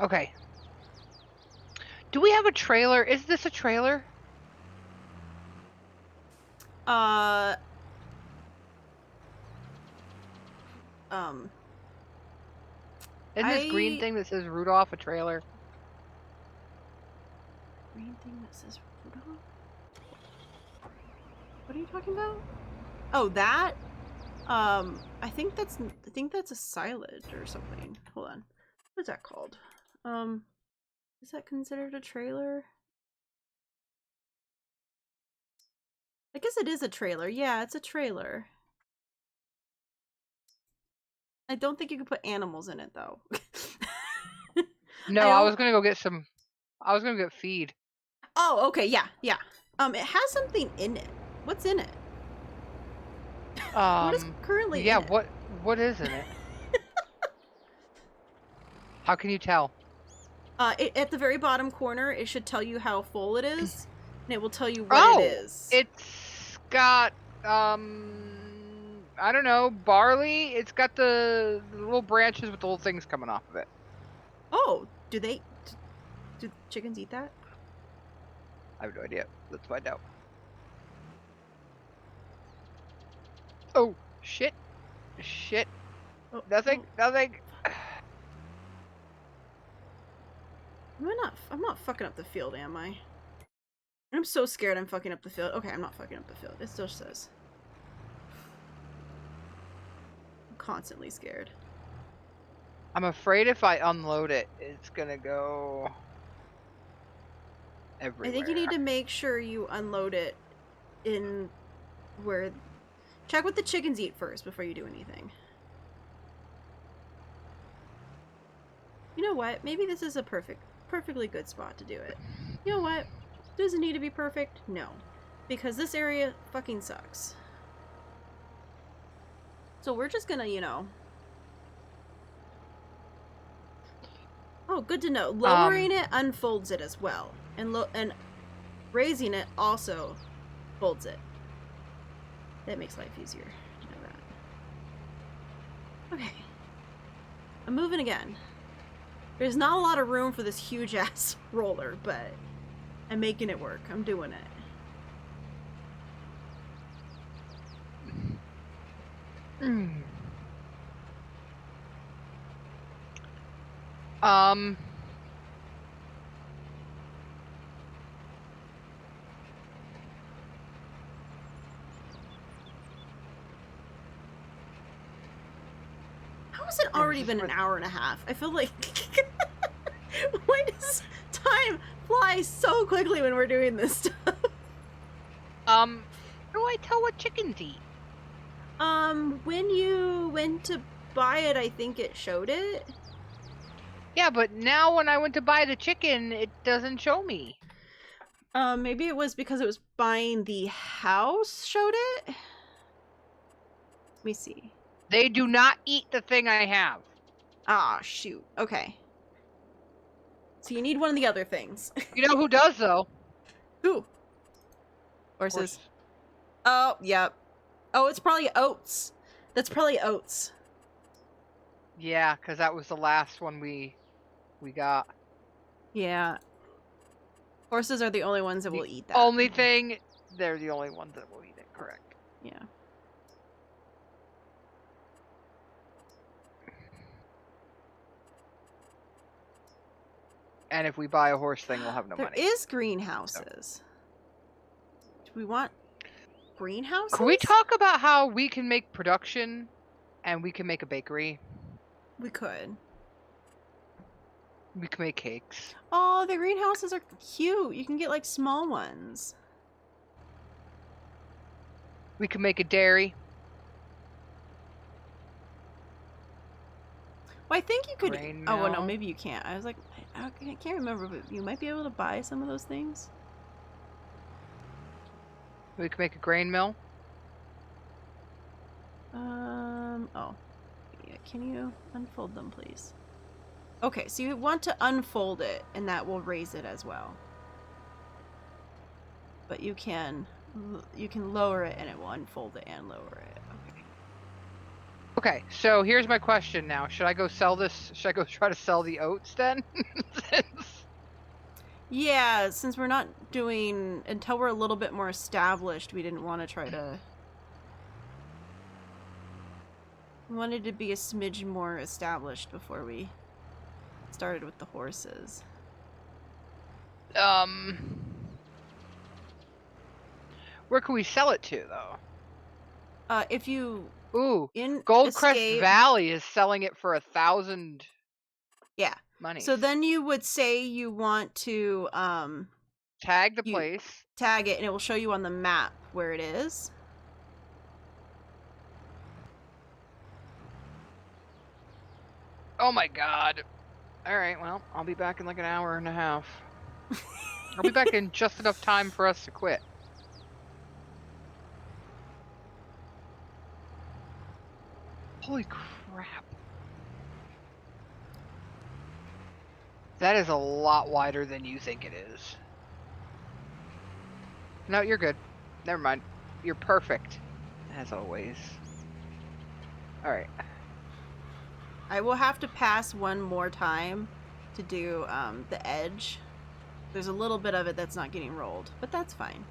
S2: Okay. Do we have a trailer? Is this a trailer?
S1: Uh.
S2: Isn't this green thing that says Rudolph a trailer?
S1: Green thing that says Rudolph? What are you talking about? Oh, that? I think that's a silage or something. Hold on. What's that called? Is that considered a trailer? I guess it is a trailer. Yeah, it's a trailer. I don't think you could put animals in it though.
S2: No, I was gonna go get some. I was gonna get feed.
S1: Oh, okay, yeah, yeah. It has something in it. What's in it? What is currently
S2: Yeah.
S1: in it?
S2: What is in it? How can you tell?
S1: At the very bottom corner, it should tell you how full it is, and it will tell you what it
S2: Oh,
S1: is.
S2: it's got I don't know, barley. It's got the little branches with the little things coming off of it.
S1: Oh, do chickens eat that?
S2: I have no idea. Let's find out. Oh, shit. Shit.
S1: Oh,
S2: Nothing. Nothing.
S1: I'm not fucking up the field, am I? I'm so scared I'm fucking up the field. Okay, I'm not fucking up the field. It still says. I'm constantly scared.
S2: I'm afraid if I unload it, it's gonna go everywhere.
S1: I think you need to make sure you unload it in where... Check what the chickens eat first before you do anything. You know what? Maybe this is a perfectly good spot to do it. You know what? Does it need to be perfect? No. Because this area fucking sucks. So we're just gonna, you know... Oh, good to know. Lowering it unfolds it as well. And raising it also folds it. That makes life easier. You know that. Okay. I'm moving again. There's not a lot of room for this huge ass roller, but I'm making it work. I'm doing it. How has it already been an hour and a half? I feel like... Why does time fly so quickly when we're doing this stuff?
S2: How do I tell what chickens eat?
S1: When you went to buy it, I think it showed it.
S2: Yeah, but now when I went to buy the chicken, it doesn't show me.
S1: Maybe it was because it was buying the house showed it? Let me see.
S2: They do not eat the thing I have.
S1: Ah, shoot. Okay. So you need one of the other things.
S2: You know who does, though?
S1: Who? Horses. Oh, yep. Oh, it's probably oats. That's probably oats.
S2: Yeah, because that was the last one we got.
S1: Yeah. Horses are the only ones that will eat that.
S2: Only thing, they're the only ones that will eat it, correct.
S1: Yeah.
S2: And if we buy a horse thing, we'll have no money.
S1: There is greenhouses. Do we want greenhouses?
S2: Can we talk about how we can make production and we can make a bakery?
S1: We could.
S2: We can make cakes.
S1: Oh, the greenhouses are cute. You can get like small ones.
S2: We can make a dairy.
S1: Well, I think you could.
S2: Grain
S1: Oh, well, no,
S2: mill.
S1: maybe you can't. I was like, I can't remember, but you might be able to buy some of those things.
S2: We can make a grain mill.
S1: Oh. Yeah, can you unfold them, please? Okay, so you want to unfold it, and that will raise it as well. But you can lower it, and it will unfold it and lower it. Okay.
S2: Okay, so here's my question now. Should I go sell this? Should I go try to sell the oats then?
S1: Yeah, since we're not doing... Until we're a little bit more established, we didn't want to try to... We wanted to be a smidge more established before we started with the horses.
S2: Where can we sell it to, though?
S1: If you...
S2: Ooh,
S1: in
S2: Goldcrest
S1: escape,
S2: Valley is selling it for 1,000.
S1: Yeah.
S2: Money.
S1: So then you would say you want to
S2: tag the place.
S1: Tag it, and it will show you on the map where it is.
S2: Oh my god. Alright, well, I'll be back in like an hour and a half. I'll be back in just enough time for us to quit. Holy crap. That is a lot wider than you think it is. No, you're good. Never mind. You're perfect, as always. All right.
S1: I will have to pass one more time to do the edge. There's a little bit of it that's not getting rolled, but that's fine.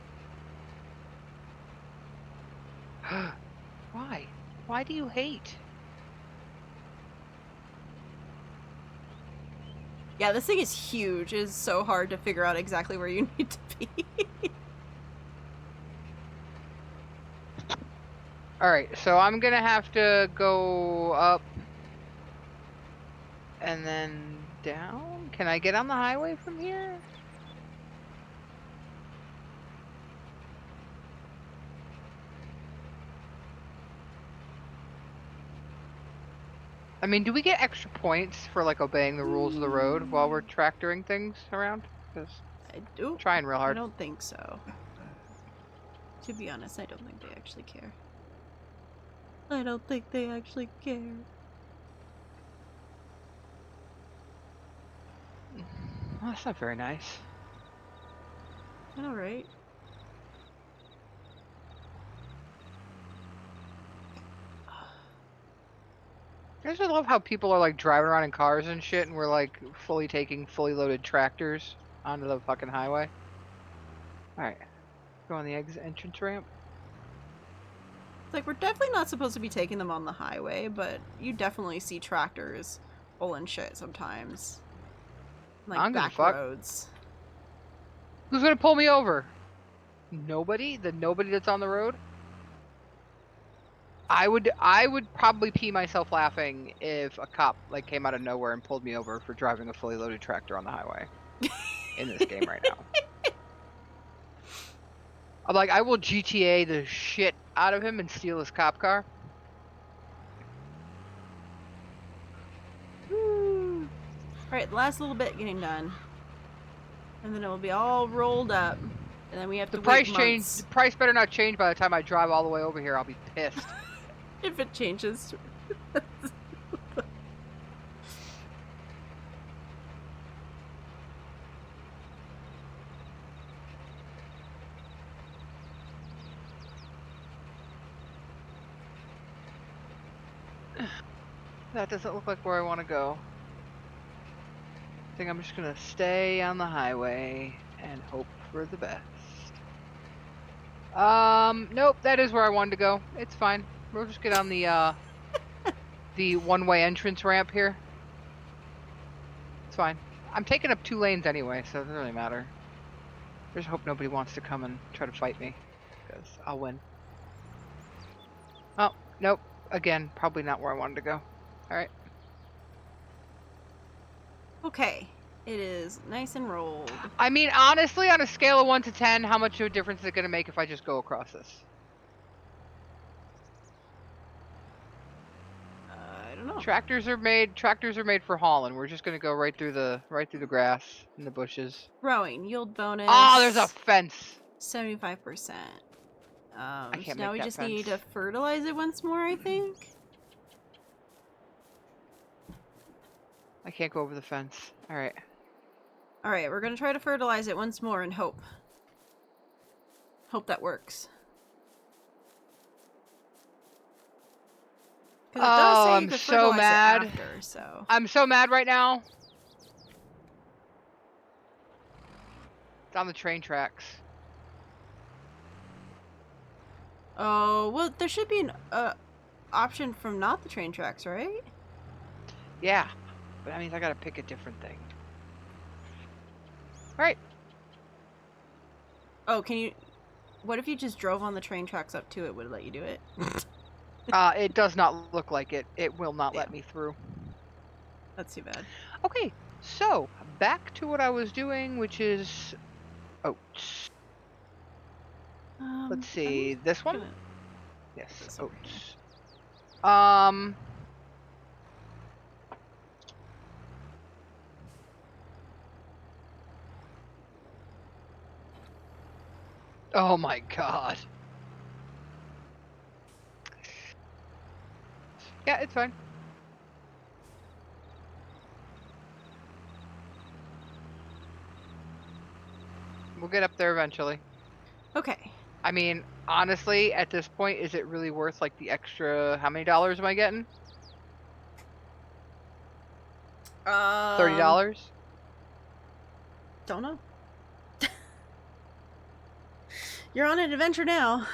S2: Why? Why do you hate?
S1: Yeah, this thing is huge. It is so hard to figure out exactly where you need to be.
S2: All right, so I'm gonna have to go up and then down. Can I get on the highway from here? I mean, do we get extra points for like obeying the rules of the road while we're tractoring things around? Because
S1: I do.
S2: trying real
S1: I
S2: hard.
S1: don't think so. To be honest, I don't think they actually care. I don't think they actually care.
S2: Well, that's not very nice.
S1: I know, right?
S2: I just love how people are like driving around in cars and shit, and we're like fully taking fully loaded tractors onto the fucking highway. All right, go on the exit entrance ramp.
S1: It's like, we're definitely not supposed to be taking them on the highway, but you definitely see tractors pulling shit sometimes.
S2: I
S1: Like
S2: don't give a
S1: back
S2: fuck.
S1: roads.
S2: Who's gonna pull me over? Nobody? The nobody that's on the road? I would probably pee myself laughing if a cop like came out of nowhere and pulled me over for driving a fully loaded tractor on the highway in this game right now. I'm like, I will GTA the shit out of him and steal his cop car.
S1: Woo. Alright, the last little bit getting done. And then it will be all rolled up. And then we have
S2: The
S1: to wait
S2: price change. The
S1: months.
S2: price better not change by the time I drive all the way over here. I'll be pissed.
S1: If it changes.
S2: That doesn't look like where I want to go. I think I'm just gonna stay on the highway and hope for the best. Nope, that is where I wanted to go. It's fine. We'll just get on the one-way entrance ramp here. It's fine. I'm taking up 2 lanes anyway, so it doesn't really matter. I just hope nobody wants to come and try to fight me, because I'll win. Oh, nope. Again, probably not where I wanted to go. Alright.
S1: Okay. It is nice and rolled.
S2: I mean, honestly, on a scale of 1 to 10, how much of a difference is it going to make if I just go across this?
S1: I don't know.
S2: Tractors are made for hauling. We're just going to go right through the grass and the bushes.
S1: Growing. Yield bonus.
S2: Oh, there's a fence.
S1: 75%.
S2: I
S1: So
S2: can't
S1: now
S2: make
S1: we
S2: that
S1: just
S2: fence.
S1: need to fertilize it once more, I think.
S2: I can't go over the fence. All right.
S1: Alright, we're gonna try to fertilize it once more and hope. Hope that works. Because it does say you
S2: I'm
S1: could
S2: so
S1: fertilize
S2: mad.
S1: it after, so.
S2: I'm so mad right now. It's on the train tracks.
S1: Oh, well, there should be an option from not the train tracks, right?
S2: Yeah, but that means I gotta pick a different thing. All right.
S1: Oh, can you... What if you just drove on the train tracks up to it? Would it let you do it?
S2: It does not look like it. It will not let me through.
S1: That's too bad.
S2: Okay, so back to what I was doing, which is oats. Let's see, this one?
S1: Gonna...
S2: Yes,
S1: this over
S2: oats. Oh my god. Yeah, it's fine. We'll get up there eventually.
S1: Okay.
S2: I mean, honestly, at this point, is it really worth like the extra? How many dollars am I getting?
S1: Um,
S2: $30.
S1: don't know. You're on an adventure now.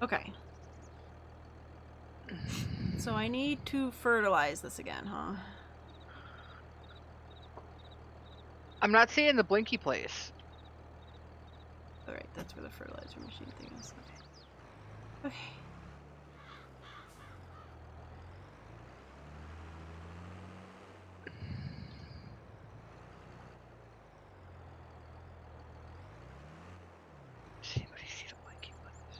S1: Okay. So I need to fertilize this again, huh?
S2: I'm not seeing the blinky place.
S1: Alright, that's where the fertilizer machine thing is. Okay. Okay.
S2: Does anybody see the blinky place?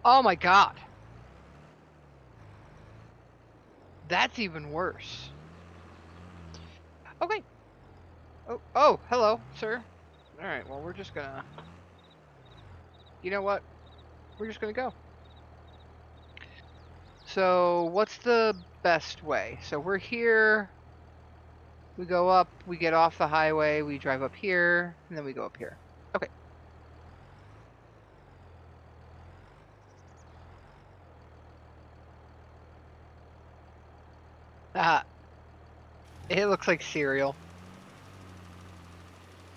S2: Oh my god. That's even worse. Okay. Oh, hello, sir. All right, well, we're just gonna... You know what? We're just gonna go. So, what's the best way? So we're here. We go up, we get off the highway, we drive up here, and then we go up here. Okay. Ah, it looks like cereal.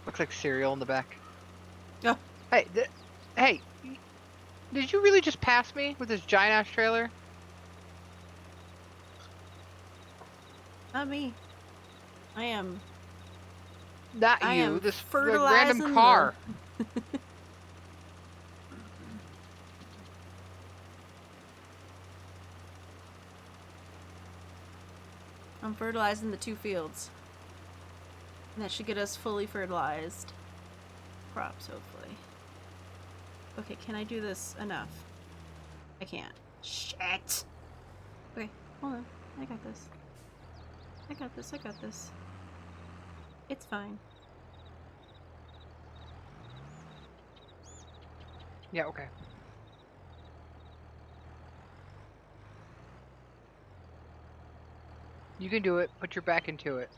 S2: Looks like cereal in the back.
S1: Oh,
S2: Hey, hey, did you really just pass me with this giant ass trailer?
S1: not me. I am
S2: Not
S1: I
S2: you,
S1: am
S2: this like, random
S1: fertilizing
S2: car.
S1: I'm fertilizing the 2 fields. And that should get us fully fertilized crops, hopefully. Okay, can I do this enough? I can't. Shit! Okay, hold on. I got this. I got this, I got this. It's fine.
S2: Yeah, okay. You can do it. Put your back into it.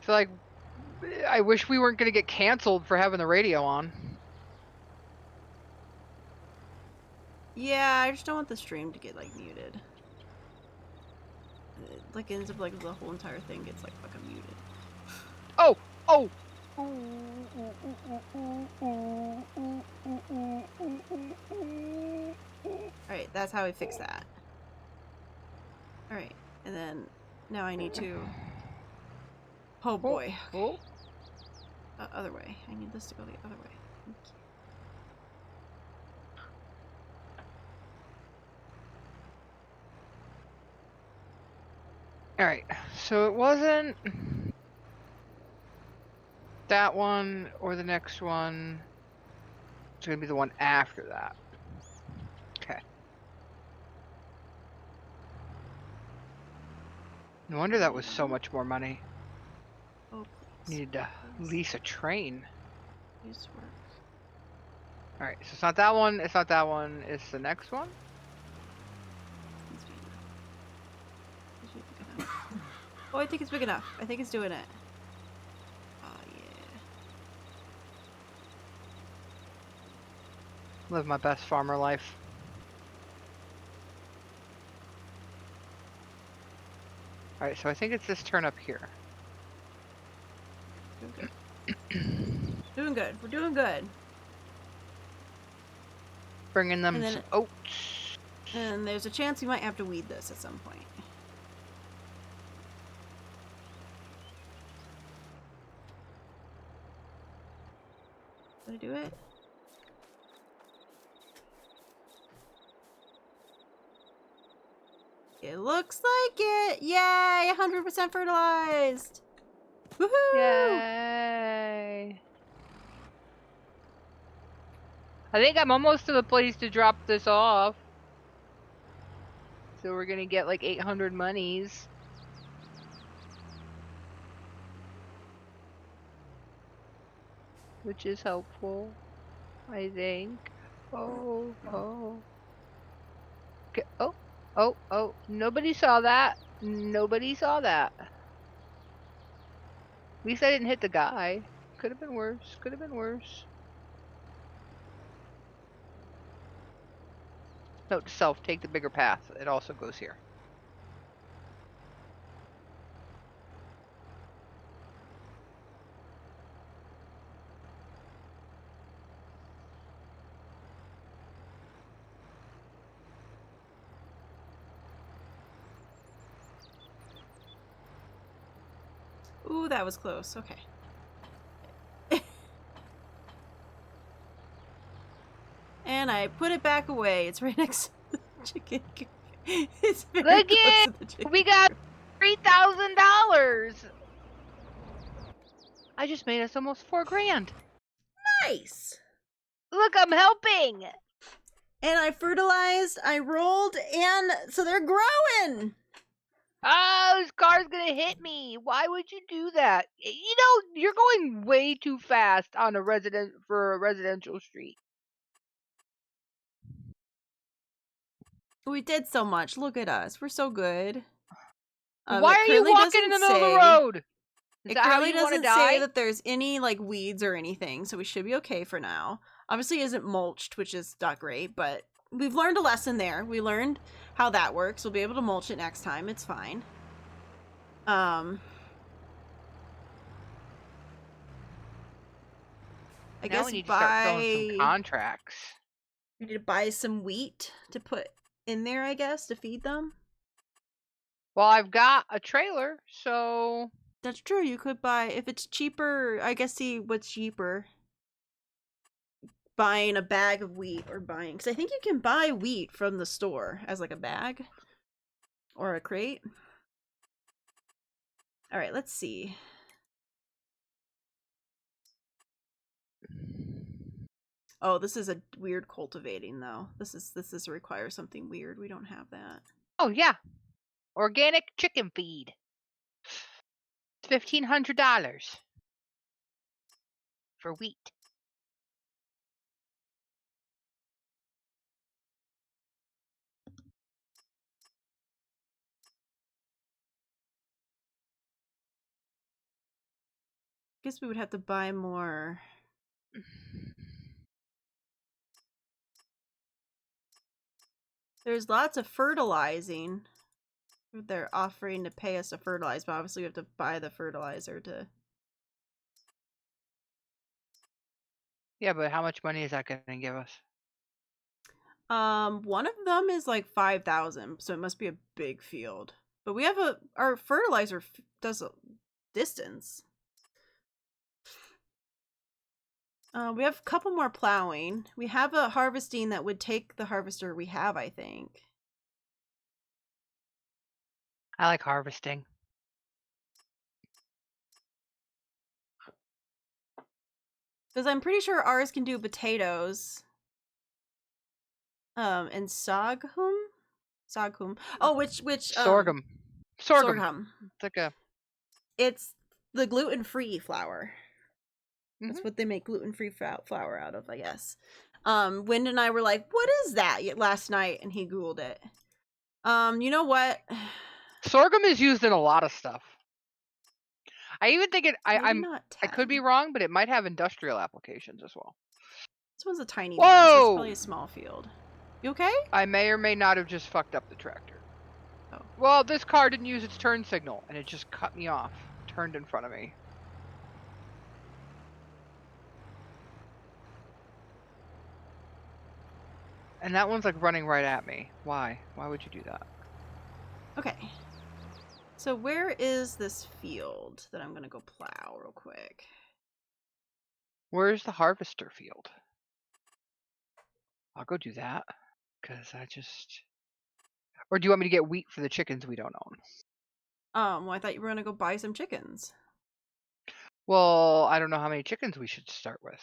S2: I feel like I wish we weren't going to get canceled for having the radio on.
S1: Yeah, I just don't want the stream to get, like, muted. It, like, ends up, like, the whole entire thing gets, like, fucking muted.
S2: Oh! Oh!
S1: Alright, that's how we fix that. Alright, and then now I need to... Oh boy.
S2: Oh!
S1: Other way. I need this to go the other way.
S2: Alright, so it wasn't that one or the next one. It's going to be the one after that. Okay. No wonder that was so much more money.
S1: Oh, please.
S2: Needed to lease a train.
S1: Please work.
S2: Alright, so it's not that one, it's not that one, it's the next one?
S1: Please be enough. Please be big enough. Oh, I think it's big enough. I think it's doing it. Oh, yeah.
S2: Live my best farmer life. Alright, so I think it's this turn up here.
S1: Doing good. Doing good. We're doing good.
S2: Bringing them
S1: And then
S2: some oats.
S1: And there's a chance we might have to weed this at some point. Did I do it? It looks like it! Yay! 100% fertilized! Woohoo!
S2: Yay! I think I'm almost to the place to drop this off. So we're gonna get like 800 monies. Which is helpful, I think. Oh, oh. Okay. Oh, oh, oh. Nobody saw that. Nobody saw that. At least I didn't hit the guy. Could have been worse. Could have been worse. Note to self, take the bigger path. It also goes here.
S1: Ooh, that was close. Okay. And I put it back away. It's right next to the chicken. It's very
S2: Look
S1: close
S2: it!
S1: to the chicken.
S2: We got $3,000. I just made us almost $4,000.
S1: Nice.
S2: Look, I'm helping.
S1: And I fertilized, I rolled, and so they're growing.
S2: Oh, this car's gonna hit me. Why would you do that? You know, you're going way too fast on a residential street.
S1: We did so much. Look at us. We're so good.
S2: Why
S1: it
S2: are you
S1: currently
S2: walking in the
S1: doesn't
S2: middle of the
S1: say-
S2: road? Is
S1: It
S2: that how
S1: currently
S2: you want to
S1: doesn't say
S2: die?
S1: that there's any like weeds or anything, so we should be okay for now. Obviously, it isn't mulched, which is not great, but we've learned a lesson there. We learned how that works. We'll be able to mulch it next time. It's fine. I
S2: Now
S1: guess
S2: we need to start filling some
S1: we
S2: contracts.
S1: need to buy some wheat to put in there, I guess, to feed them.
S2: Well, I've got a trailer, so
S1: That's true. You could buy, if it's cheaper, I guess, see what's cheaper. Buying a bag of wheat or buying, because I think you can buy wheat from the store as like a bag or a crate. All right, let's see. Oh, this is a weird cultivating though. This is requires something weird. We don't have that.
S2: oh yeah, organic chicken feed. It's $1,500 for wheat.
S1: Guess we would have to buy more. There's lots of fertilizing. They're offering to pay us to fertilize, but obviously we have to buy the fertilizer to.
S2: Yeah, but how much money is that going to give us?
S1: One of them is like 5,000, so it must be a big field. But we have our fertilizer does a distance. We have a couple more plowing. We have a harvesting that would take the harvester we have, I think.
S2: I like harvesting.
S1: Because I'm pretty sure ours can do potatoes. And sorghum? Sorghum. Oh, which
S2: Sorghum.
S1: Sorghum.
S2: It's like a
S1: It's the gluten-free flour. That's
S2: Mhm.
S1: what they make gluten-free flour out of, I guess. Wind and I were like, "What is that?" last night, and he Googled it. You know what?
S2: sorghum is used in a lot of stuff. I even think
S1: Maybe not
S2: I could be
S1: 10.
S2: wrong, but it might have industrial applications as well.
S1: This one's a tiny one, so it's
S2: Whoa!
S1: probably a small field. You okay?
S2: I may or may not have just fucked up the tractor.
S1: Oh.
S2: Well, this car didn't use its turn signal, and it just cut me off. Turned in front of me. And that one's like running right at me. Why? Why would you do that?
S1: Okay. So where is this field that I'm gonna go plow real quick?
S2: Where's the harvester field? I'll go do that. Because I just... Or do you want me to get wheat for the chickens we don't own?
S1: Well, I thought you were gonna go buy some chickens.
S2: Well, I don't know how many chickens we should start with.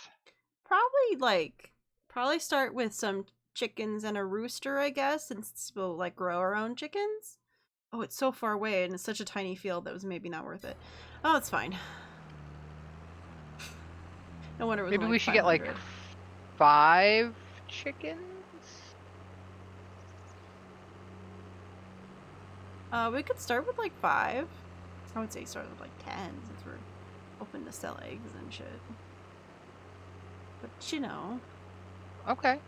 S1: Probably start with some chickens and a rooster, I guess, since we'll like grow our own chickens. Oh, it's so far away and it's such a tiny field that was maybe not worth it. Oh, it's fine. No wonder it was
S2: Maybe
S1: only
S2: we should get like
S1: 500.
S2: 5 chickens?
S1: We could start with like 5. I would say start with like 10 since we're hoping to sell eggs and shit. But you know.
S2: Okay.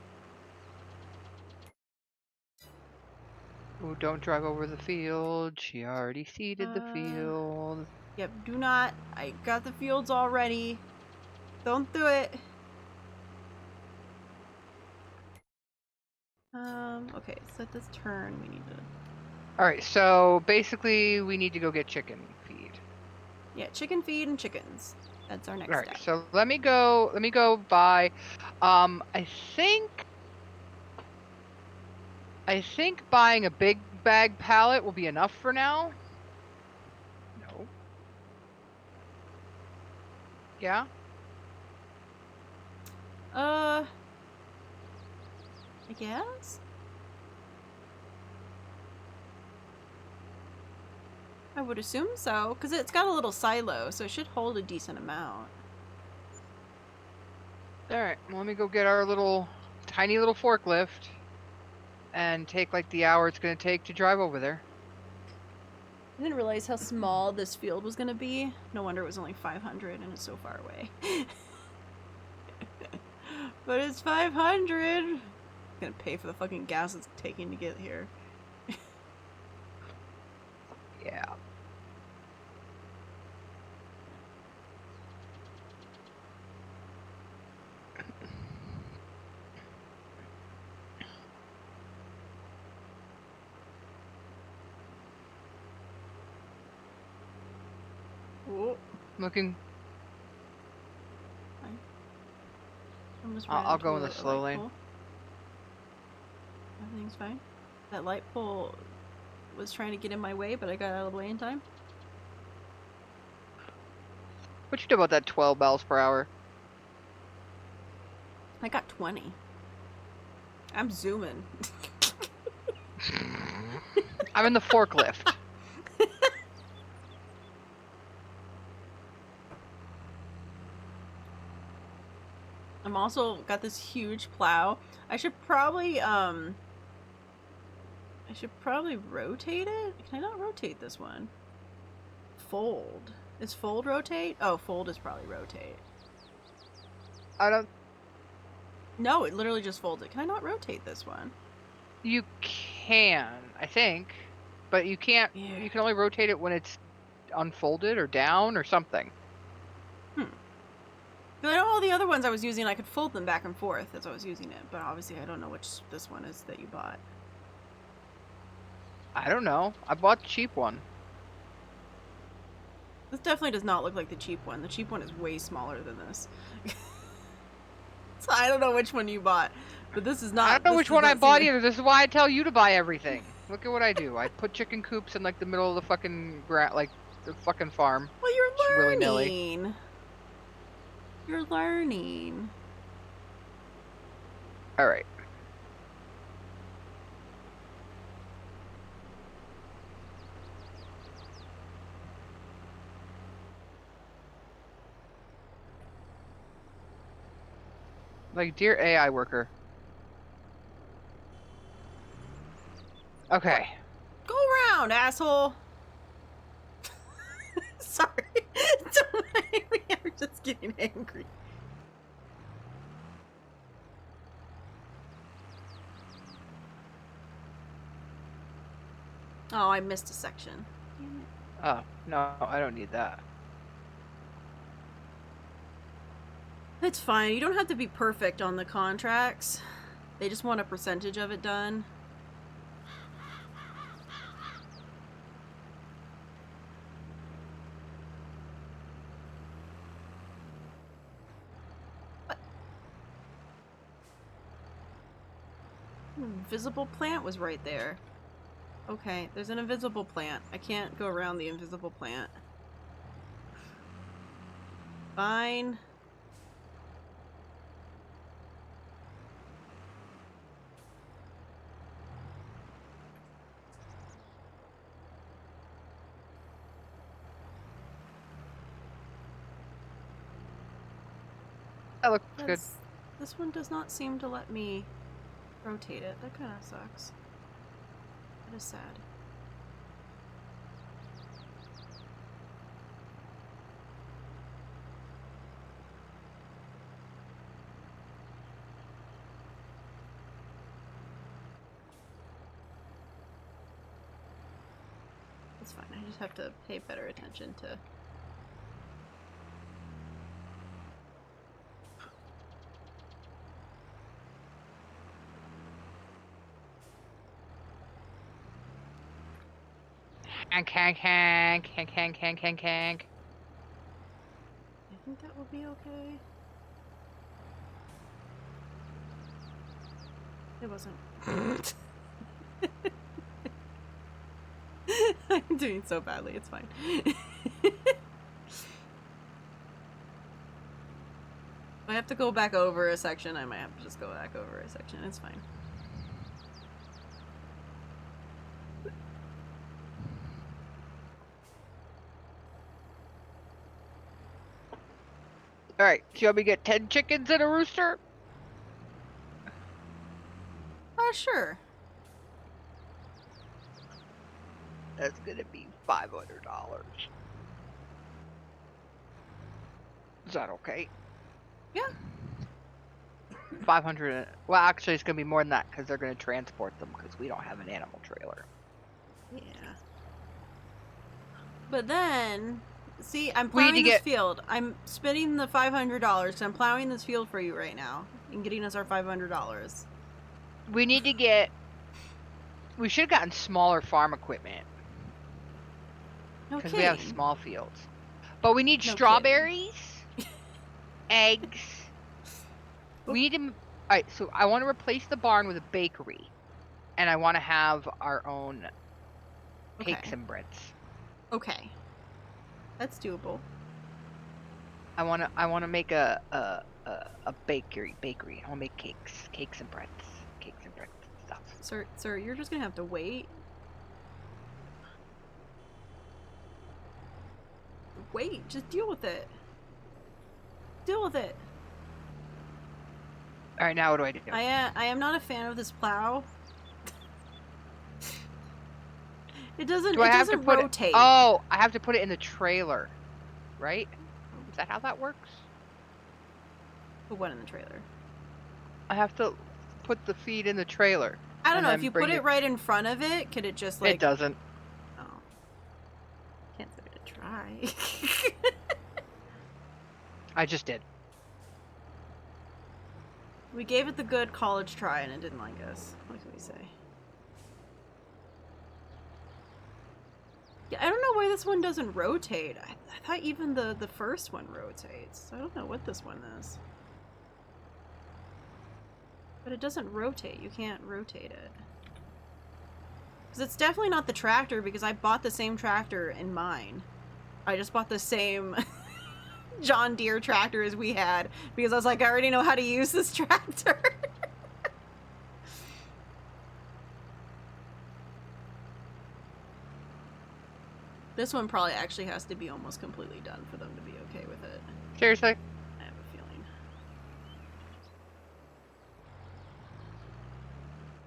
S2: Oh, don't drive over the field. She already seeded the field.
S1: Yep, do not. I got the fields already. Don't do it. Okay, so at this turn we need to...
S2: Alright, so basically we need to go get chicken feed.
S1: Yeah, chicken feed and chickens. That's our next
S2: Alright,
S1: step.
S2: so let me go buy I think buying a big bag pallet will be enough for now. No. Yeah?
S1: I guess? I would assume so, because it's got a little silo, so it should hold a decent amount.
S2: Alright, well, let me go get our tiny little forklift and take like the hour it's gonna take to drive over there.
S1: I didn't realize how small this field was going to be. No wonder it was only 500 and it's so far away. But it's 500! I'm gonna pay for the fucking gas it's taking to get here.
S2: Yeah.
S1: Oh,
S2: Looking.
S1: almost
S2: I'll go in the slow lane.
S1: Pole. Everything's fine. That light pole was trying to get in my way, but I got out of the way in time.
S2: What you do about that 12 miles per hour?
S1: I got 20. I'm zooming.
S2: I'm in the forklift.
S1: I'm also got this huge plow. I should probably rotate it. Can I not rotate this one? Fold. Is fold rotate? Oh, fold is probably rotate.
S2: I don't.
S1: No, it literally just folds it. Can I not rotate this one?
S2: You can, I think, but you can't.
S1: Yeah.
S2: You can only rotate it when it's unfolded or down or something.
S1: I know all the other ones I was using, I could fold them back and forth as I was using it, but obviously I don't know which this one is that you bought.
S2: I don't know. I bought the cheap one.
S1: This definitely does not look like the cheap one. The cheap one is way smaller than this. So I don't know which one you bought, but this is not.
S2: I don't know which one I bought either. This is why I tell you to buy everything. Look at what I do. I put chicken coops in like the middle of the fucking the fucking farm.
S1: Well, you're learning.
S2: Willy-nilly.
S1: You're learning.
S2: All right. Like, dear AI worker. Okay.
S1: Go around, asshole. Sorry. Don't mind me. I'm just getting angry. Oh, I missed a section. Damn it.
S2: Oh, no, I don't need that.
S1: It's fine. You don't have to be perfect on the contracts. They just want a percentage of it done. What? Invisible plant was right there. Okay, there's an invisible plant. I can't go around the invisible plant. Fine.
S2: That looks good.
S1: This one does not seem to let me rotate it. That kind of sucks. That is sad. It's fine. I just have to pay better attention to...
S2: Hank.
S1: I think that will be okay. It wasn't. I'm doing so badly, it's fine. If I have to go back over a section, I might have to just go back over a section. It's fine.
S2: Alright, so you want me to get 10 chickens and a rooster?
S1: Sure.
S2: That's gonna be $500. Is that okay?
S1: Yeah.
S2: 500. Well, actually, it's gonna be more than that because they're gonna transport them because we don't have an animal trailer.
S1: Yeah. But then, see, I'm plowing this field. I'm spending the $500 because I'm plowing this field for you right now and getting us our $500.
S2: We need to get... We should have gotten smaller farm equipment.
S1: No
S2: Because
S1: kidding.
S2: we have small fields. But we need
S1: No
S2: strawberries, eggs. We need to... Alright, so I want to replace the barn with a bakery. And I want to have our own cakes and breads.
S1: Okay. That's doable.
S2: I want to make a bakery. I want to make cakes and breads stuff.
S1: Sir, you're just gonna have to wait. Wait, just deal with it. Deal with it.
S2: All right, now what do I do?
S1: I am not a fan of this plow. It doesn't rotate.
S2: Oh, I have to put it in the trailer, right? Is that how that works?
S1: Put what in the trailer?
S2: I have to put the feed in the trailer.
S1: I don't know. If you put it right in front of it, could it just like...
S2: It doesn't.
S1: Oh. Can't give it a try.
S2: I just did.
S1: We gave it the good college try and it didn't like us. What can we say? Yeah, I don't know why this one doesn't rotate. I thought even the first one rotates. I don't know what this one is. But it doesn't rotate. You can't rotate it. Because it's definitely not the tractor because I bought the same tractor in mine. I just bought the same John Deere tractor as we had because I was like, I already know how to use this tractor. This one probably actually has to be almost completely done for them to be okay with it.
S2: Seriously?
S1: I have a feeling.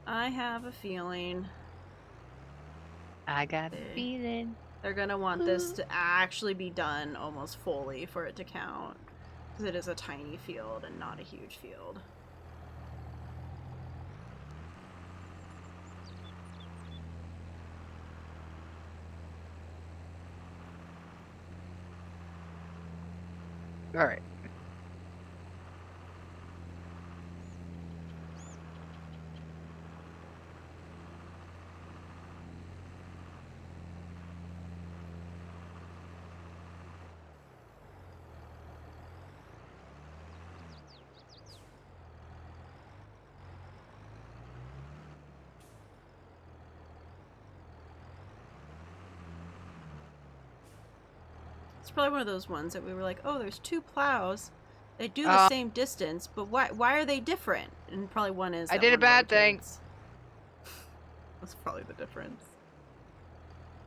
S1: I have a feeling.
S2: I got a feeling.
S1: They're gonna want this to actually be done almost fully for it to count. Because it is a tiny field and not a huge field.
S2: All right.
S1: It's probably one of those ones that we were like, oh, there's two plows. They do the same distance, but why are they different? And probably one is...
S2: I did a bad thing.
S1: That's probably the difference.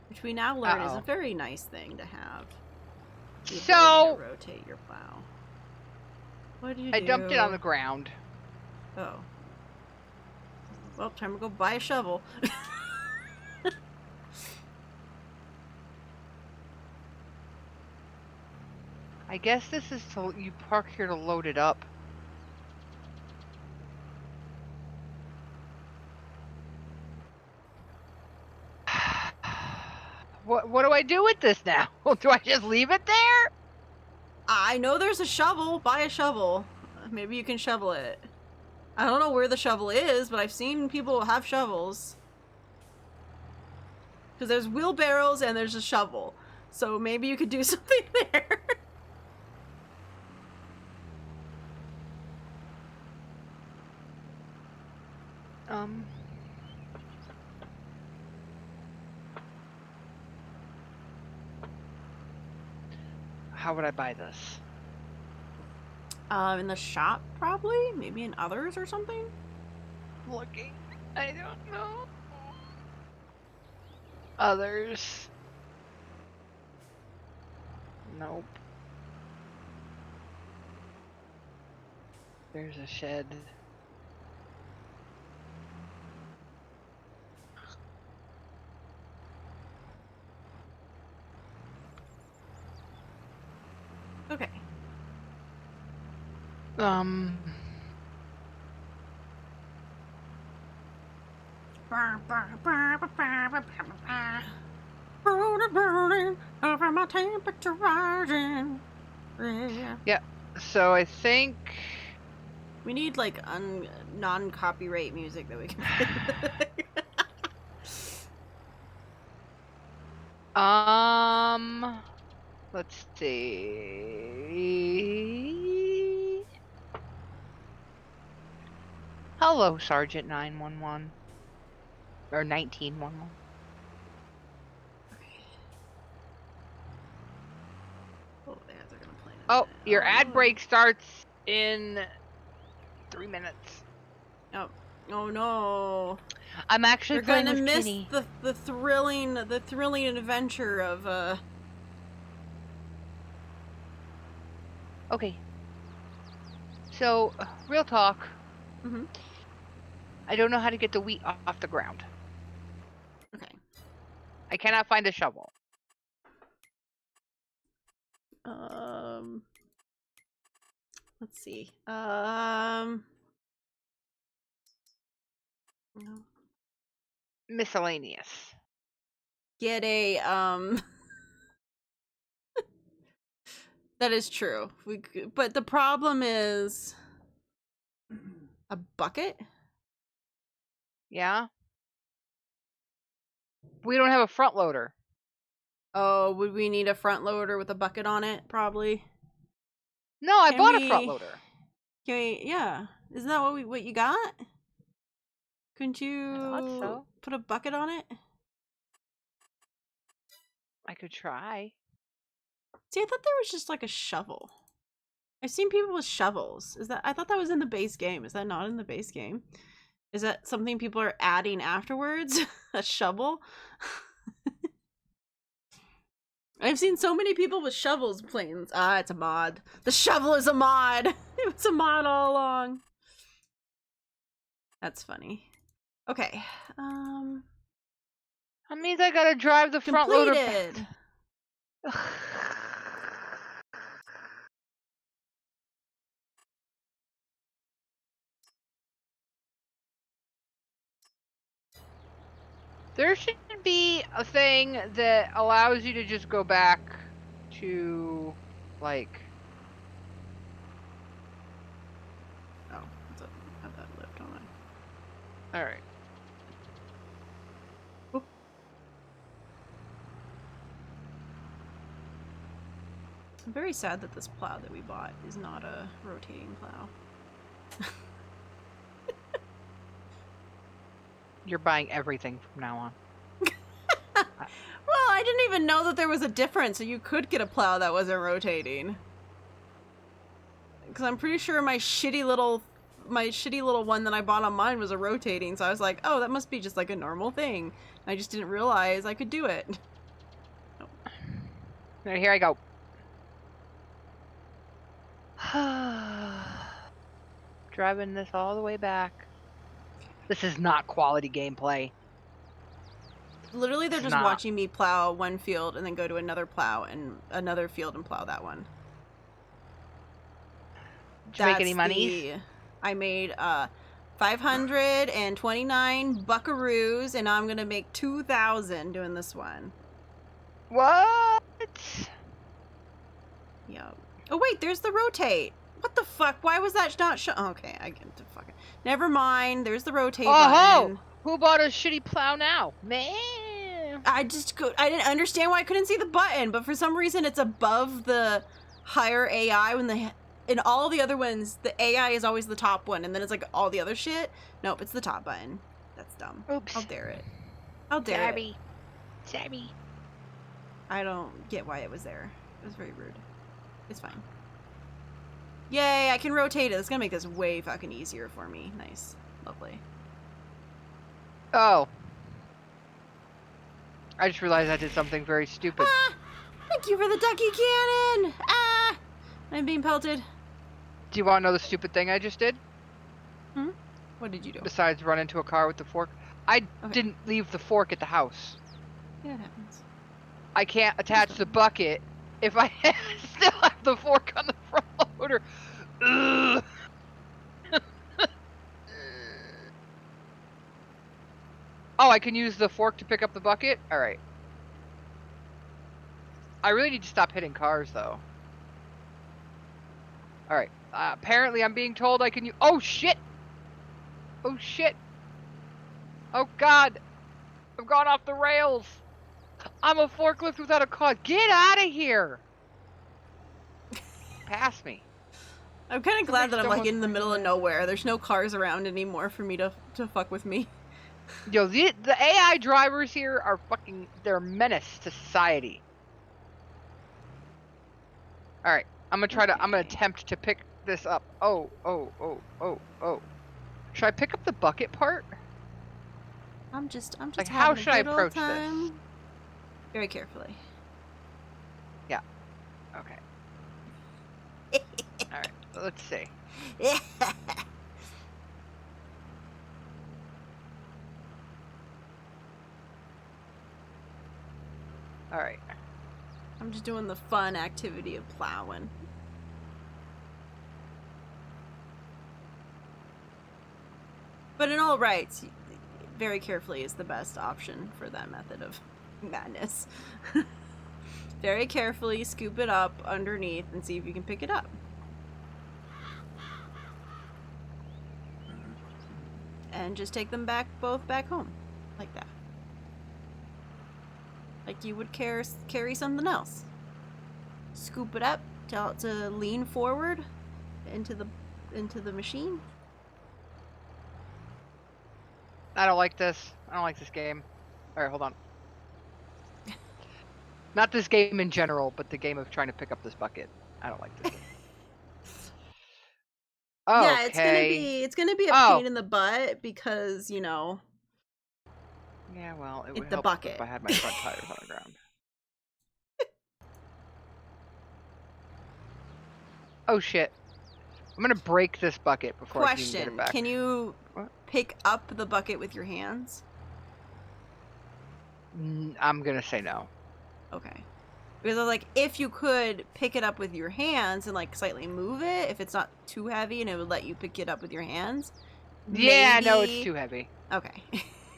S1: Which we now learn is a very nice thing to have. The ability to rotate your plow. What did you
S2: I
S1: do?
S2: dumped it on the ground.
S1: Oh. Well, time to go buy a shovel.
S2: I guess this is so you park here to load it up. What do I do with this now? Do I just leave it there?
S1: I know there's a shovel. Buy a shovel. Maybe you can shovel it. I don't know where the shovel is, but I've seen people have shovels. Because there's wheelbarrows and there's a shovel. So maybe you could do something there.
S2: How would I buy this?
S1: In the shop, probably? Maybe in others or something?
S2: Looking. I don't know. Others. Nope. There's a shed.
S1: Okay. Over my temperature rising.
S2: Yeah. So I think
S1: We need like non-copyright music that we can play.
S2: let's see. Hello, Sergeant 911. Or 1911.
S1: Oh, yeah, they're gonna play it.
S2: Oh, your ad break starts in 3 minutes.
S1: Oh, oh no!
S2: I'm actually
S1: You're
S2: playing
S1: gonna
S2: with
S1: miss
S2: Kitty.
S1: the thrilling adventure of
S2: Okay. So, real talk.
S1: Mhm.
S2: I don't know how to get the wheat off the ground.
S1: Okay.
S2: I cannot find a shovel.
S1: Let's see. No.
S2: Miscellaneous.
S1: Get a That is true. But the problem is a bucket.
S2: Yeah? We don't have a front loader.
S1: Oh, would we need a front loader with a bucket on it? Probably.
S2: No, I
S1: Can
S2: bought a
S1: we-
S2: front loader.
S1: Can we? Yeah. Isn't that what you got? Couldn't you
S2: I thought so.
S1: put a bucket on it?
S2: I could try.
S1: See, I thought there was just like a shovel. I've seen people with shovels. I thought that was in the base game. Is that not in the base game? Is that something people are adding afterwards? A shovel? I've seen so many people with shovels playing. Ah, it's a mod. The shovel is a mod. It was a mod all along. That's funny. Okay.
S2: That means I gotta drive the front loader
S1: Completed.
S2: back. There should be a thing that allows you to just go back to, like...
S1: Oh, I have that left on it.
S2: Alright.
S1: I'm very sad that this plow that we bought is not a rotating plow.
S2: You're buying everything from now on.
S1: Well, I didn't even know that there was a difference, so you could get a plow that wasn't rotating. Because I'm pretty sure my shitty little one that I bought on mine was a rotating, so I was like, oh, that must be just like a normal thing. And I just didn't realize I could do it. Oh.
S2: Right, here I go. driving this all the way back. This is not quality gameplay.
S1: Literally, they're
S2: It's
S1: just
S2: not.
S1: watching me plow one field and then go to another plow and another field and plow that one.
S2: Did you make any monies?
S1: I made 529 buckaroos, and I'm gonna make 2,000 doing this one.
S2: What?
S1: Yep. Oh wait, there's the rotate. What the fuck? Why was that not show? Okay, I get to fucking. Never mind. There's the rotate button.
S2: Who bought a shitty plow now? Man.
S1: I didn't understand why I couldn't see the button, but for some reason it's above the higher AI when in all the other ones the AI is always the top one, and then it's like all the other shit. Nope, it's the top button. That's dumb.
S2: Oops.
S1: How dare it? How dare it?
S2: Sorry.
S1: I don't get why it was there. It was very rude. It's fine. Yay, I can rotate it. It's gonna make this way fucking easier for me. Nice. Lovely.
S2: Oh. I just realized I did something very stupid.
S1: Ah! Thank you for the ducky cannon! Ah! I'm being pelted.
S2: Do you want to know the stupid thing I just did?
S1: Hmm? What did you do?
S2: Besides run into a car with the fork? I didn't leave the fork at the house.
S1: Yeah, it happens.
S2: I can't attach the bucket if I still have the fork on the front loader. Ugh. Oh, I can use the fork to pick up the bucket? Alright. I really need to stop hitting cars, though. Alright. Apparently I'm being told I can use... Oh, shit! Oh, shit! Oh, God! I've gone off the rails! I'm a forklift without a cause. Get out of here! Pass me.
S1: I'm kind of glad that I'm like in the middle of nowhere. There's no cars around anymore for me to fuck with me.
S2: Yo, the AI drivers here are fucking... They're a menace to society. Alright, I'm gonna try to... I'm gonna attempt to pick this up. Oh. Should I pick up the bucket part?
S1: I'm just
S2: like, how should I approach
S1: this? Very carefully.
S2: Yeah. Okay. Alright, let's see. Alright.
S1: I'm just doing the fun activity of plowing. But in all rights, very carefully is the best option for that method of madness. Very carefully scoop it up underneath and see if you can pick it up. And just take them both back home. Like that. Like you would carry something else. Scoop it up, tell it to lean forward into the machine.
S2: I don't like this. I don't like this game. Alright, hold on. Not this game in general, but the game of trying to pick up this bucket. I don't like this game.
S1: Yeah,
S2: Okay.
S1: it's gonna be a pain in the butt because, you know.
S2: Yeah, well, it would
S1: the
S2: help
S1: bucket.
S2: if I had my front tires on the ground. Oh shit. I'm gonna break this bucket before I can even get it back.
S1: Can you pick up the bucket with your hands?
S2: I'm gonna say no.
S1: Okay. Because I was like, if you could pick it up with your hands and like slightly move it, if it's not too heavy and it would let you pick it up with your hands.
S2: Yeah,
S1: maybe...
S2: no, it's too heavy.
S1: Okay.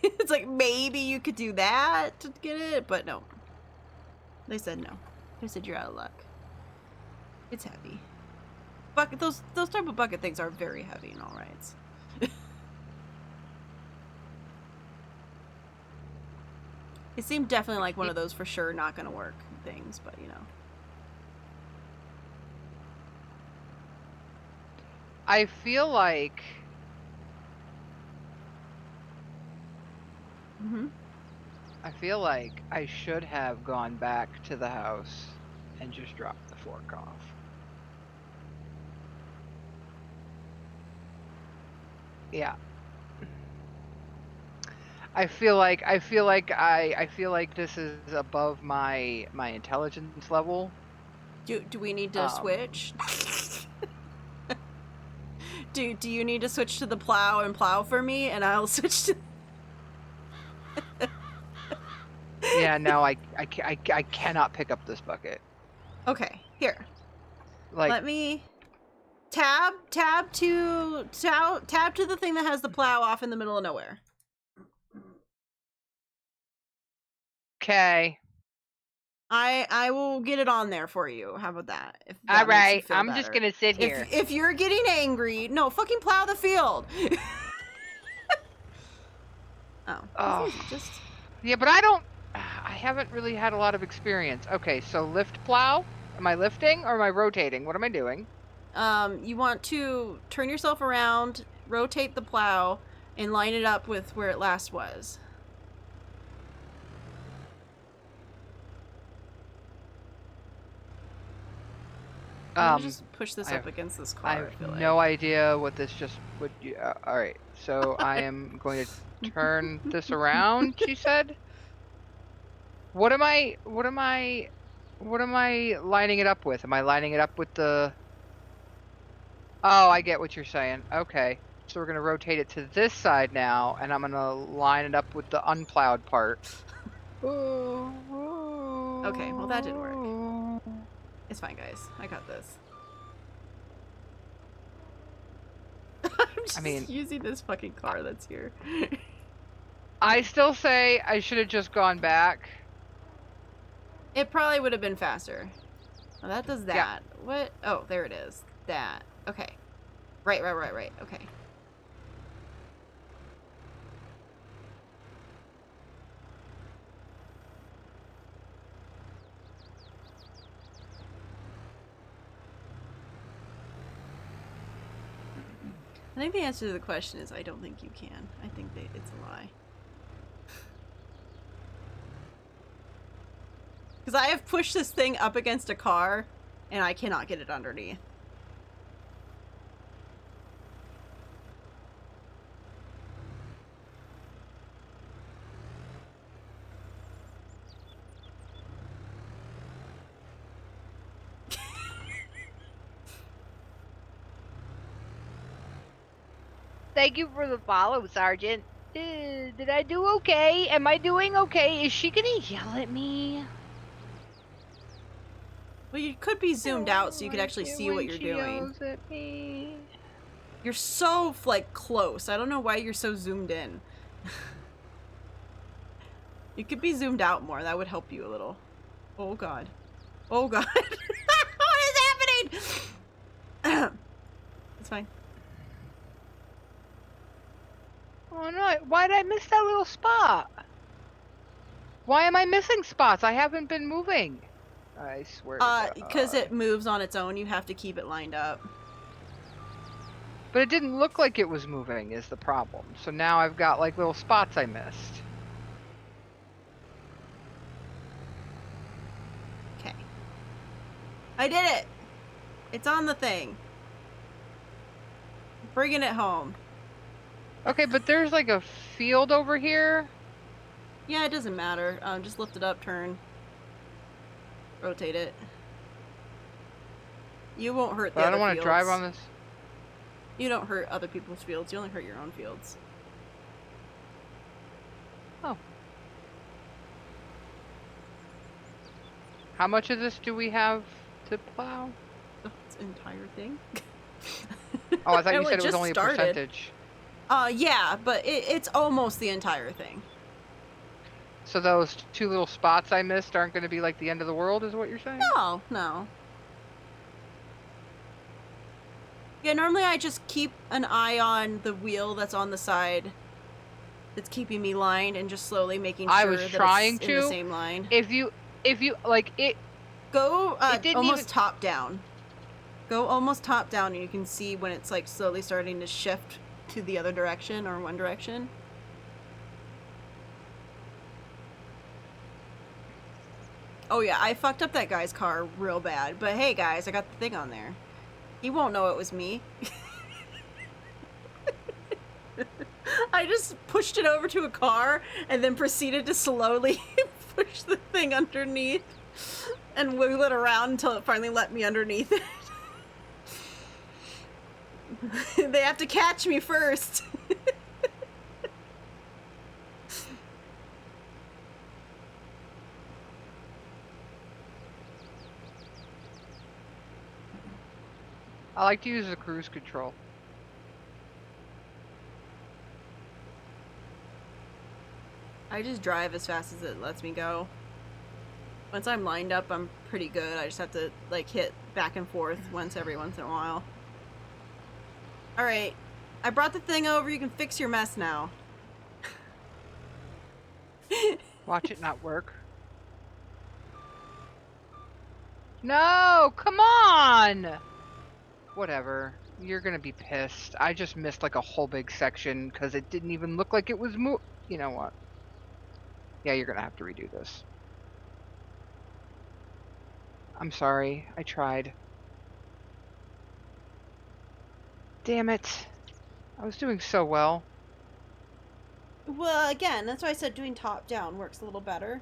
S1: It's like maybe you could do that to get it, but no. They said no. They said you're out of luck. It's heavy. Bucket, those type of bucket things are very heavy in all rights. It seemed definitely like one of those for sure not gonna work things, but you know.
S2: I feel like I should have gone back to the house and just dropped the fork off. Yeah. I feel like this is above my intelligence level.
S1: Do we need to switch? Do you need to switch to the plow and plow for me, and I'll switch to...
S2: Yeah, no, I cannot pick up this bucket.
S1: Okay, here.
S2: Like,
S1: Let me tab to the thing that has the plow off in the middle of nowhere.
S2: okay.
S1: I will get it on there for you. How about that? If that
S2: All
S1: makes you
S2: right,
S1: feel
S2: I'm
S1: better.
S2: just gonna sit here.
S1: If you're getting angry, no, fucking plow the field. Oh,
S2: Oh.
S1: it's easy, just...
S2: Yeah, but I haven't really had a lot of experience. Okay, so lift plow? Am I lifting or am I rotating? What am I doing?
S1: You want to turn yourself around, rotate the plow, and line it up with where it last was. I'm gonna just push this up against this car.
S2: I have no idea what this just would. All right, so I am going to turn this around. She said. What am I lining it up with? Am I lining it up with the... Oh, I get what you're saying. Okay. So we're going to rotate it to this side now, and I'm going to line it up with the unplowed part.
S1: Okay, well that didn't work. It's fine, guys. I got this. I'm just using this fucking car that's here.
S2: I still say I should have just gone back.
S1: It probably would have been faster. Oh, that does that.
S2: Yeah.
S1: What? Oh, there it is. That. Okay. Right. Okay. I think the answer to the question is I don't think you can. I think that it's a lie. Because I have pushed this thing up against a car, and I cannot get it underneath.
S2: Thank you for the follow, Sergeant. Did I do okay? Am I doing okay? Is she gonna yell at me?
S1: Well, you could be zoomed out so you could actually see what you're doing.
S2: Yells at me.
S1: You're so, like, close. I don't know why you're so zoomed in. You could be zoomed out more. That would help you a little. Oh, God. Oh, God. What is happening? It's fine.
S2: Oh no, why did I miss that little spot? Why am I missing spots? I haven't been moving. I swear to God.
S1: Because it moves on its own. You have to keep it lined up.
S2: But it didn't look like it was moving is the problem. So now I've got like little spots I missed.
S1: Okay. I did it! It's on the thing. Bringing it home.
S2: Okay, but there's like a field over here.
S1: Yeah, it doesn't matter. Just lift it up, turn. Rotate it. You won't hurt the
S2: But I
S1: other
S2: don't want to
S1: fields.
S2: drive on this.
S1: You don't hurt other people's fields. You only hurt your own fields.
S2: Oh. How much of this do we have to plow?
S1: It's an entire thing.
S2: Oh, I thought you
S1: Well,
S2: said it was
S1: just
S2: only
S1: started.
S2: a percentage.
S1: Yeah, but it's almost the entire thing.
S2: So those two little spots I missed aren't going to be like the end of the world, is what you're saying?
S1: No, no. Yeah, normally I just keep an eye on the wheel that's on the side that's keeping me lined and just slowly making sure
S2: I was
S1: that
S2: trying
S1: it's
S2: to.
S1: in the same line.
S2: If you like it,
S1: go
S2: didn't
S1: almost
S2: even...
S1: top down. Go almost top down and you can see when it's like slowly starting to shift to the other direction or one direction. Oh yeah, I fucked up that guy's car real bad. But hey guys, I got the thing on there. He won't know it was me. I just pushed it over to a car and then proceeded to slowly push the thing underneath and wiggle it around until it finally let me underneath it. They have to catch me first.
S2: I like to use the cruise control.
S1: I just drive as fast as it lets me go. Once I'm lined up, I'm pretty good. I just have to, like, hit back and forth every once in a while. Alright. I brought the thing over. You can fix your mess now.
S2: Watch it not work. No! Come on! Whatever. You're gonna be pissed. I just missed like a whole big section because it didn't even look like it was You know what? Yeah, you're gonna have to redo this. I'm sorry. I tried. Damn it. I was doing so well.
S1: Well, again, that's why I said doing top down works a little better.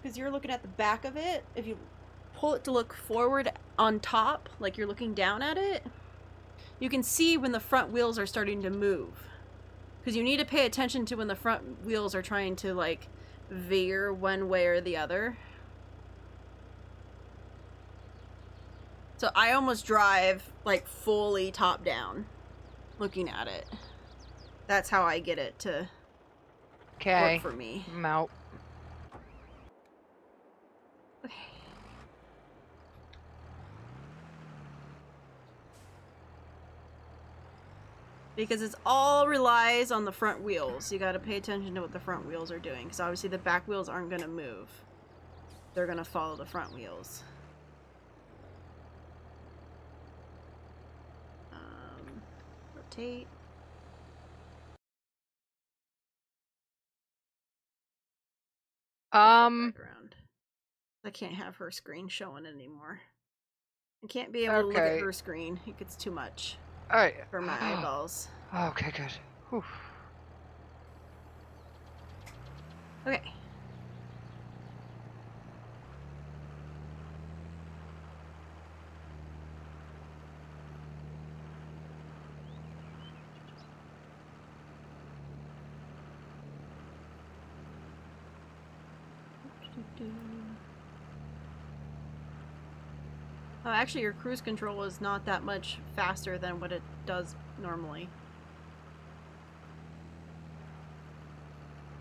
S1: Because you're looking at the back of it. If you pull it to look forward on top, like you're looking down at it, you can see when the front wheels are starting to move. Because you need to pay attention to when the front wheels are trying to, like, veer one way or the other. So I almost drive, like, fully top down, looking at it. That's how I get it to work for me.
S2: I'm out.
S1: Okay. Because it all relies on the front wheels. You gotta pay attention to what the front wheels are doing. Because obviously the back wheels aren't gonna move. They're gonna follow the front wheels. Rotate. Background. I can't have her screen showing anymore. I can't be able to look at her screen. It gets too much for my eyeballs.
S2: Okay, good. Whew.
S1: Okay. Oh, actually, your cruise control is not that much faster than what it does normally.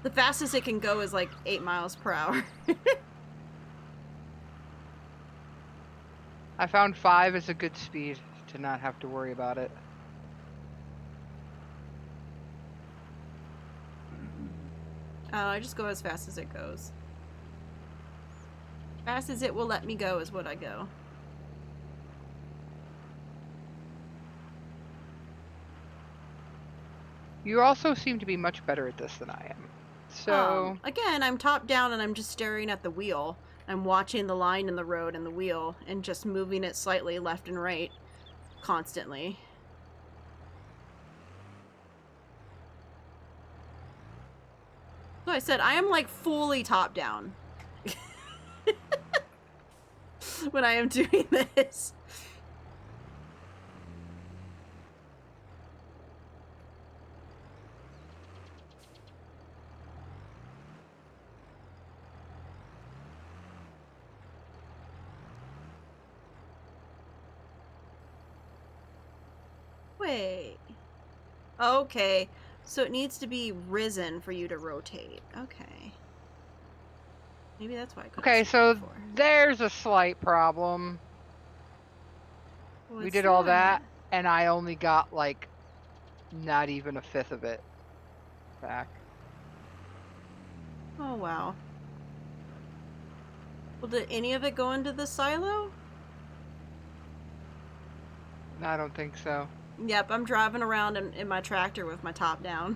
S1: The fastest it can go is like 8 miles per hour.
S2: I found 5 is a good speed to not have to worry about it.
S1: I just go as fast as it goes. Fast as it will let me go is what I go.
S2: You also seem to be much better at this than I am. So...
S1: again, I'm top down and I'm just staring at the wheel. I'm watching the line in the road and the wheel and just moving it slightly left and right constantly. So I said, I am like fully top down when I am doing this. Wait. Okay. So it needs to be risen for you to rotate. Okay. Maybe that's why I couldn't.
S2: Okay, so there's a slight problem. We did all that, and I only got, like, not even a fifth of it back.
S1: Oh, wow. Well, did any of it go into the silo?
S2: I don't think so.
S1: Yep, I'm driving around in my tractor with my top down.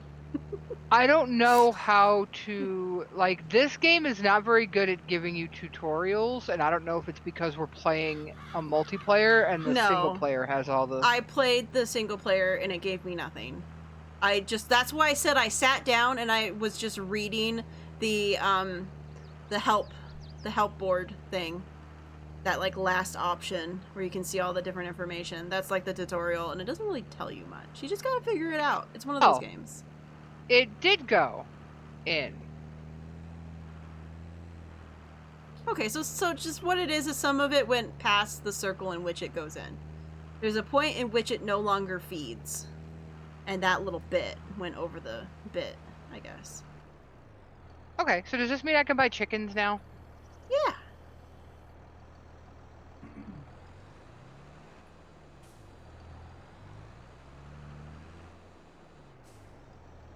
S2: I don't know how to... Like, this game is not very good at giving you tutorials, and I don't know if it's because we're playing a multiplayer and the single player has all the...
S1: I played the single player and it gave me nothing. That's why I said I sat down and I was just reading the help board thing. that like last option where you can see all the different information. That's like the tutorial, and it doesn't really tell you much. You just gotta figure it out. It's one of those games.
S2: It did go in.
S1: Okay, so just what it is some of it went past the circle in which it goes in. There's a point in which it no longer feeds, and that little bit went over the bit, I guess.
S2: Okay, so does this mean I can buy chickens now?
S1: Yeah.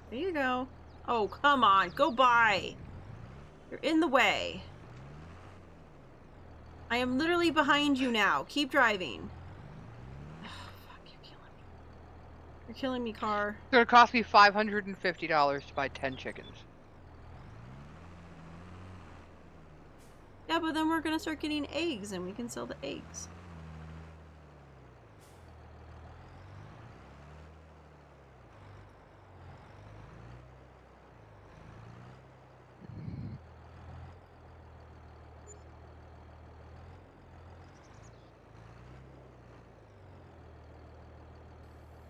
S1: There you go. Oh, come on. Go by. You're in the way. I am literally behind you now. Keep driving. Oh, fuck, you're killing me. You're killing me, car.
S2: It's gonna cost me $550 to buy 10 chickens.
S1: Yeah, but then we're gonna start getting eggs, and we can sell the eggs.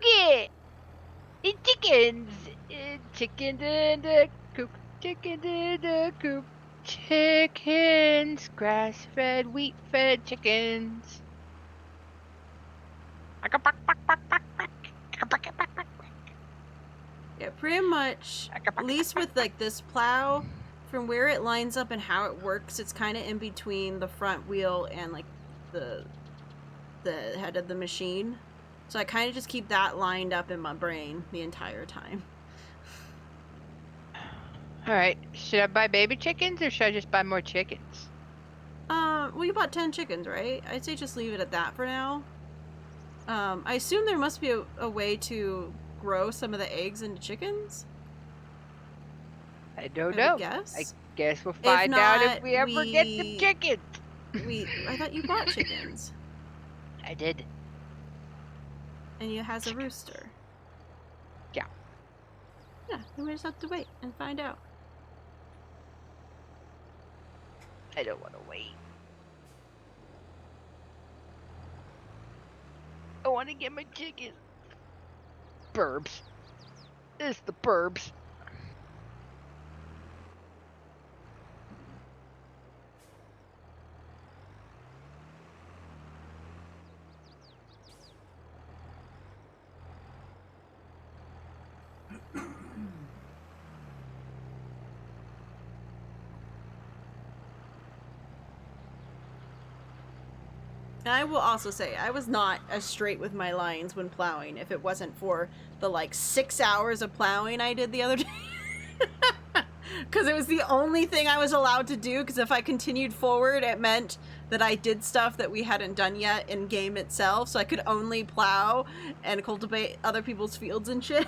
S2: Yeah! Chickens! Chickens in the coop. Chickens in the coop. Chickens! Grass-fed, wheat-fed chickens.
S1: Yeah, pretty much. At least with like this plow, from where it lines up and how it works, it's kind of in between the front wheel and like the head of the machine. So I kind of just keep that lined up in my brain the entire time.
S2: Alright, should I buy baby chickens or should I just buy more chickens?
S1: Well, you bought 10 chickens, right? I'd say just leave it at that for now. I assume there must be a way to grow some of the eggs into chickens.
S2: I don't
S1: I
S2: know.
S1: would guess.
S2: I guess we'll find out if we ever get the chickens.
S1: I thought you bought chickens.
S2: I did.
S1: And you has a rooster.
S2: Yeah.
S1: Yeah, then we just have to wait and find out.
S2: I don't want to wait. I want to get my chickens. Burbs. It's the burbs.
S1: And I will also say, I was not as straight with my lines when plowing if it wasn't for the like 6 hours of plowing I did the other day. Because it was the only thing I was allowed to do, because if I continued forward, it meant that I did stuff that we hadn't done yet in game itself, so I could only plow and cultivate other people's fields and shit.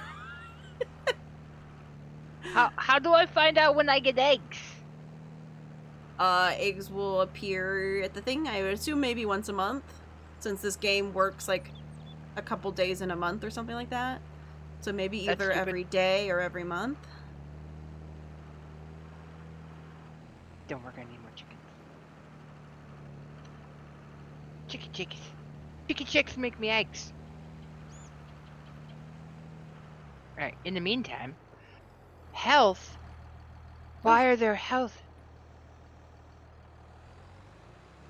S2: How do I find out when I get eggs?
S1: Eggs will appear at the thing, I would assume maybe once a month, since this game works like a couple days in a month or something like that. So maybe either every day or every month.
S2: Don't work, I need more chickens. Chickens. Chicken chicks make me eggs. Alright, in the meantime, health? Why are there health?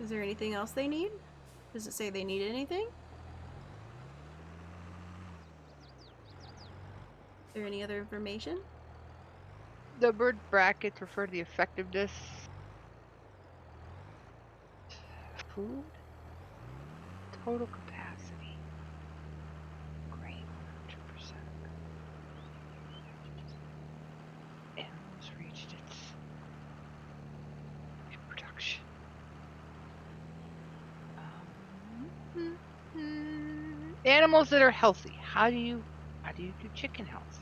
S1: Is there anything else they need? Does it say they need anything? Is there any other information?
S2: Numbered brackets refer to the effectiveness. Food. Total capacity. Grain, 2%. Animals reached its reproduction. Animals that are healthy. How do you do chicken health?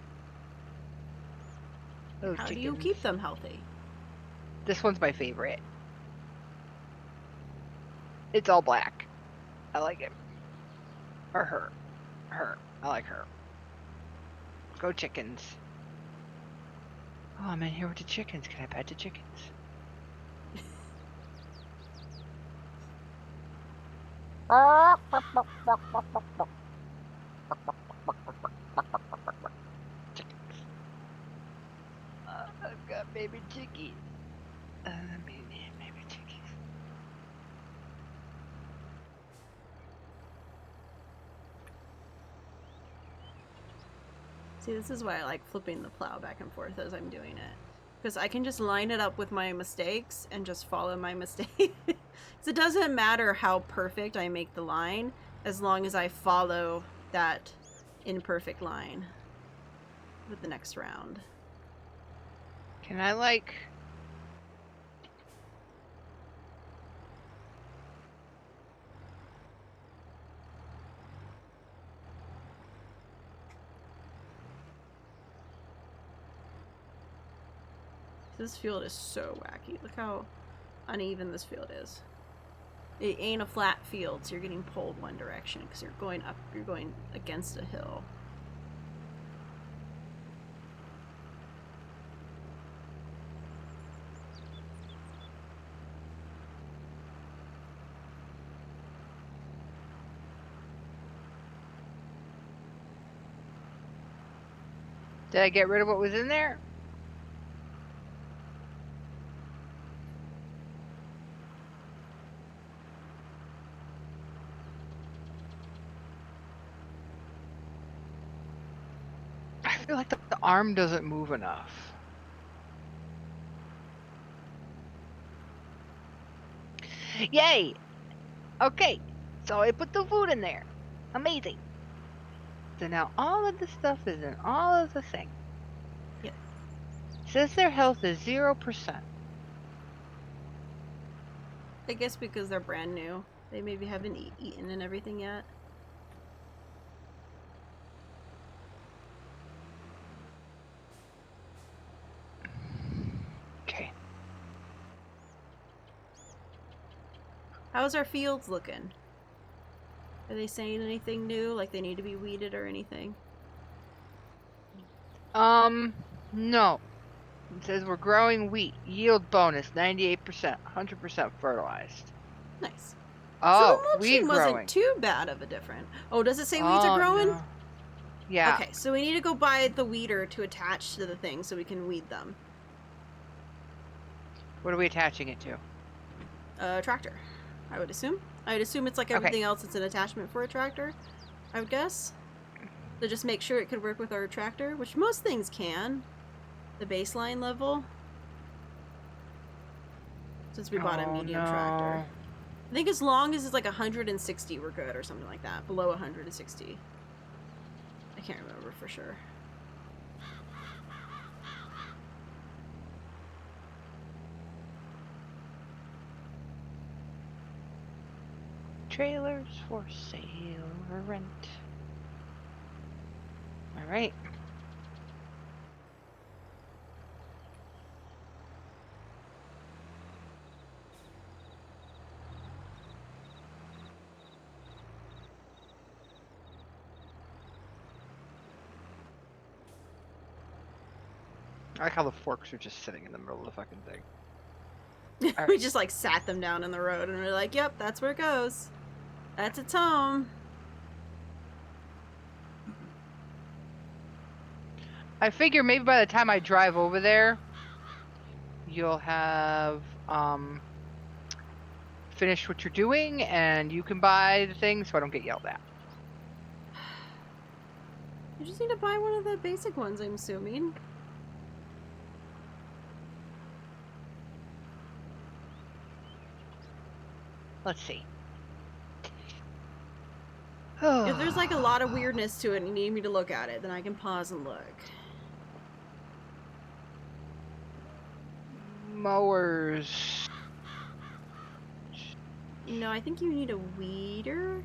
S2: Those
S1: How do
S2: chickens.
S1: you keep them healthy?
S2: This one's my favorite. It's all black. I like it. Or her. Her. I like her. Go chickens. Oh, I'm in here with the chickens. Can I pet the chickens? I've got baby chickies. Baby chickies.
S1: See, this is why I like flipping the plow back and forth as I'm doing it. Because I can just line it up with my mistakes and just follow my mistakes. It doesn't matter how perfect I make the line, as long as I follow that imperfect line with the next round.
S2: Can I, like...
S1: This field is so wacky. Look how uneven this field is. It ain't a flat field, so you're getting pulled one direction because you're going up, you're going against a hill.
S2: Did I get rid of what was in there? I feel like the arm doesn't move enough. Yay! Okay, so I put the food in there. Amazing. So now all of the stuff is in all of the things.
S1: Yep.
S2: Says their health is 0%.
S1: I guess because they're brand new. They maybe haven't eaten and everything yet.
S2: Okay.
S1: How's our fields looking? Are they saying anything new? Like they need to be weeded or anything?
S2: No. It says we're growing wheat. Yield bonus 98%, 100% fertilized.
S1: Nice.
S2: Oh,
S1: so the
S2: weed
S1: mulching
S2: growing.
S1: wasn't too bad of a difference. Oh, does it say weeds are growing?
S2: No. Yeah.
S1: Okay, so we need to go buy the weeder to attach to the thing so we can weed them.
S2: What are we attaching it to?
S1: Tractor, I would assume. I'd assume it's like everything else. It's an attachment for a tractor, I would guess. So just make sure it could work with our tractor, which most things can. The baseline level. Since we bought a medium tractor. I think as long as it's like 160 we're good or something like that. Below 160. I can't remember for sure.
S2: Trailers for sale or rent. All right. I like how the forks are just sitting in the middle of the fucking thing.
S1: Right. We just like sat them down in the road and we're like, yep, that's where it goes. That's its home.
S2: I figure maybe by the time I drive over there, you'll have finished what you're doing and you can buy the thing so I don't get yelled at.
S1: You just need to buy one of the basic ones, I'm assuming.
S2: Let's see.
S1: If there's like a lot of weirdness to it and you need me to look at it, then I can pause and look.
S2: Mowers.
S1: No, I think you need a weeder.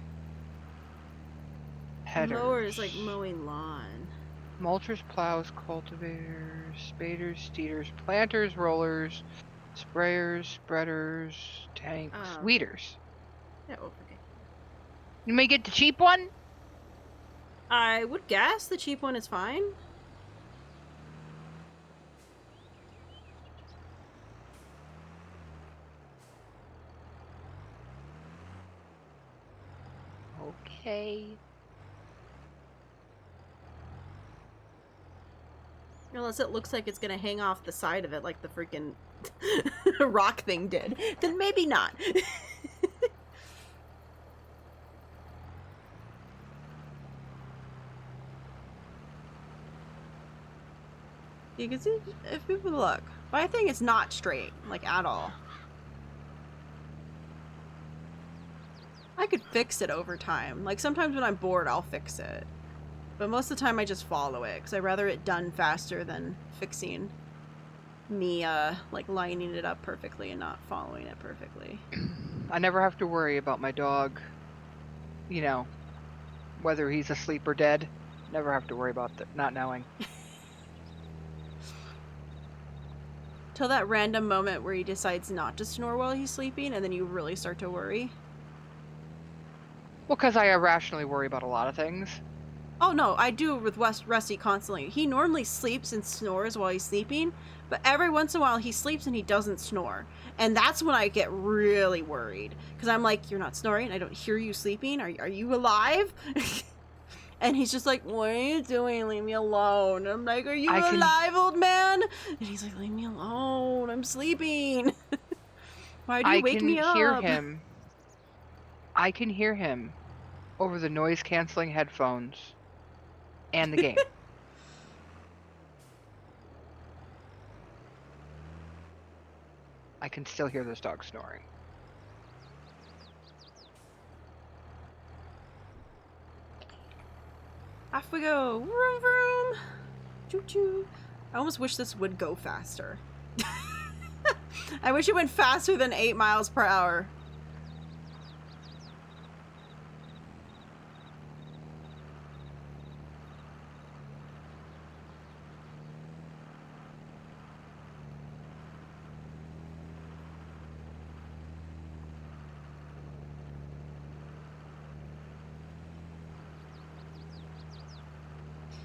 S2: Headers.
S1: Mower is like mowing lawn.
S2: Mulchers, plows, cultivators, spaders, steeders, planters, rollers, sprayers, spreaders, tanks, weeders.
S1: Yeah, okay.
S2: You may get the cheap one?
S1: I would guess the cheap one is fine.
S2: Okay.
S1: Unless it looks like it's gonna hang off the side of it like the freaking rock thing did. Then maybe not. You can see if people look. But I think it's not straight, like at all. I could fix it over time. Like sometimes when I'm bored, I'll fix it. But most of the time I just follow it because I'd rather it done faster than fixing me like lining it up perfectly and not following it perfectly.
S2: I never have to worry about my dog, you know, whether he's asleep or dead. Never have to worry about not knowing.
S1: Till that random moment where he decides not to snore while he's sleeping and then you really start to worry.
S2: Well, because I irrationally worry about a lot of things.
S1: Oh no, I do with Rusty constantly. He normally sleeps and snores while he's sleeping, but every once in a while he sleeps and he doesn't snore. And that's when I get really worried. Because I'm like, you're not snoring, I don't hear you sleeping, are you alive? And he's just like, what are you doing? Leave me alone. I'm like, are you alive, old man? And he's like, leave me alone, I'm sleeping. Why do you wake me up?
S2: I can hear him over the noise canceling headphones and the game. I can still hear this dog snoring.
S1: Off we go. Vroom vroom. Choo choo. I almost wish this would go faster. I wish it went faster than 8 miles per hour.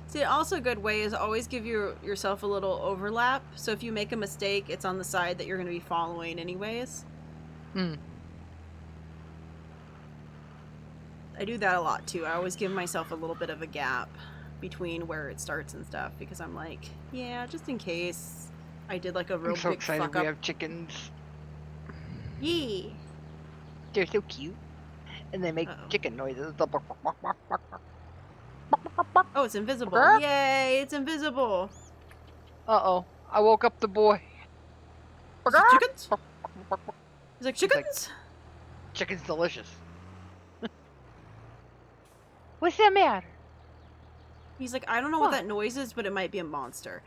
S1: See, also a good way is always give yourself a little overlap. So if you make a mistake, it's on the side that you're going to be following anyways. I do that a lot too. I always give myself a little bit of a gap between where it starts and stuff because I'm like, yeah, just in case I did like a real big fuck up.
S2: We have chickens.
S1: Yee.
S2: They're so cute. And they make chicken noises.
S1: Oh, it's invisible. Yay, it's invisible.
S2: Uh-oh. I woke up the boy.
S1: Is it chickens? He's like, chickens?
S2: Chicken's delicious. What's that matter?
S1: He's like, I don't know what that noise is, but it might be a monster.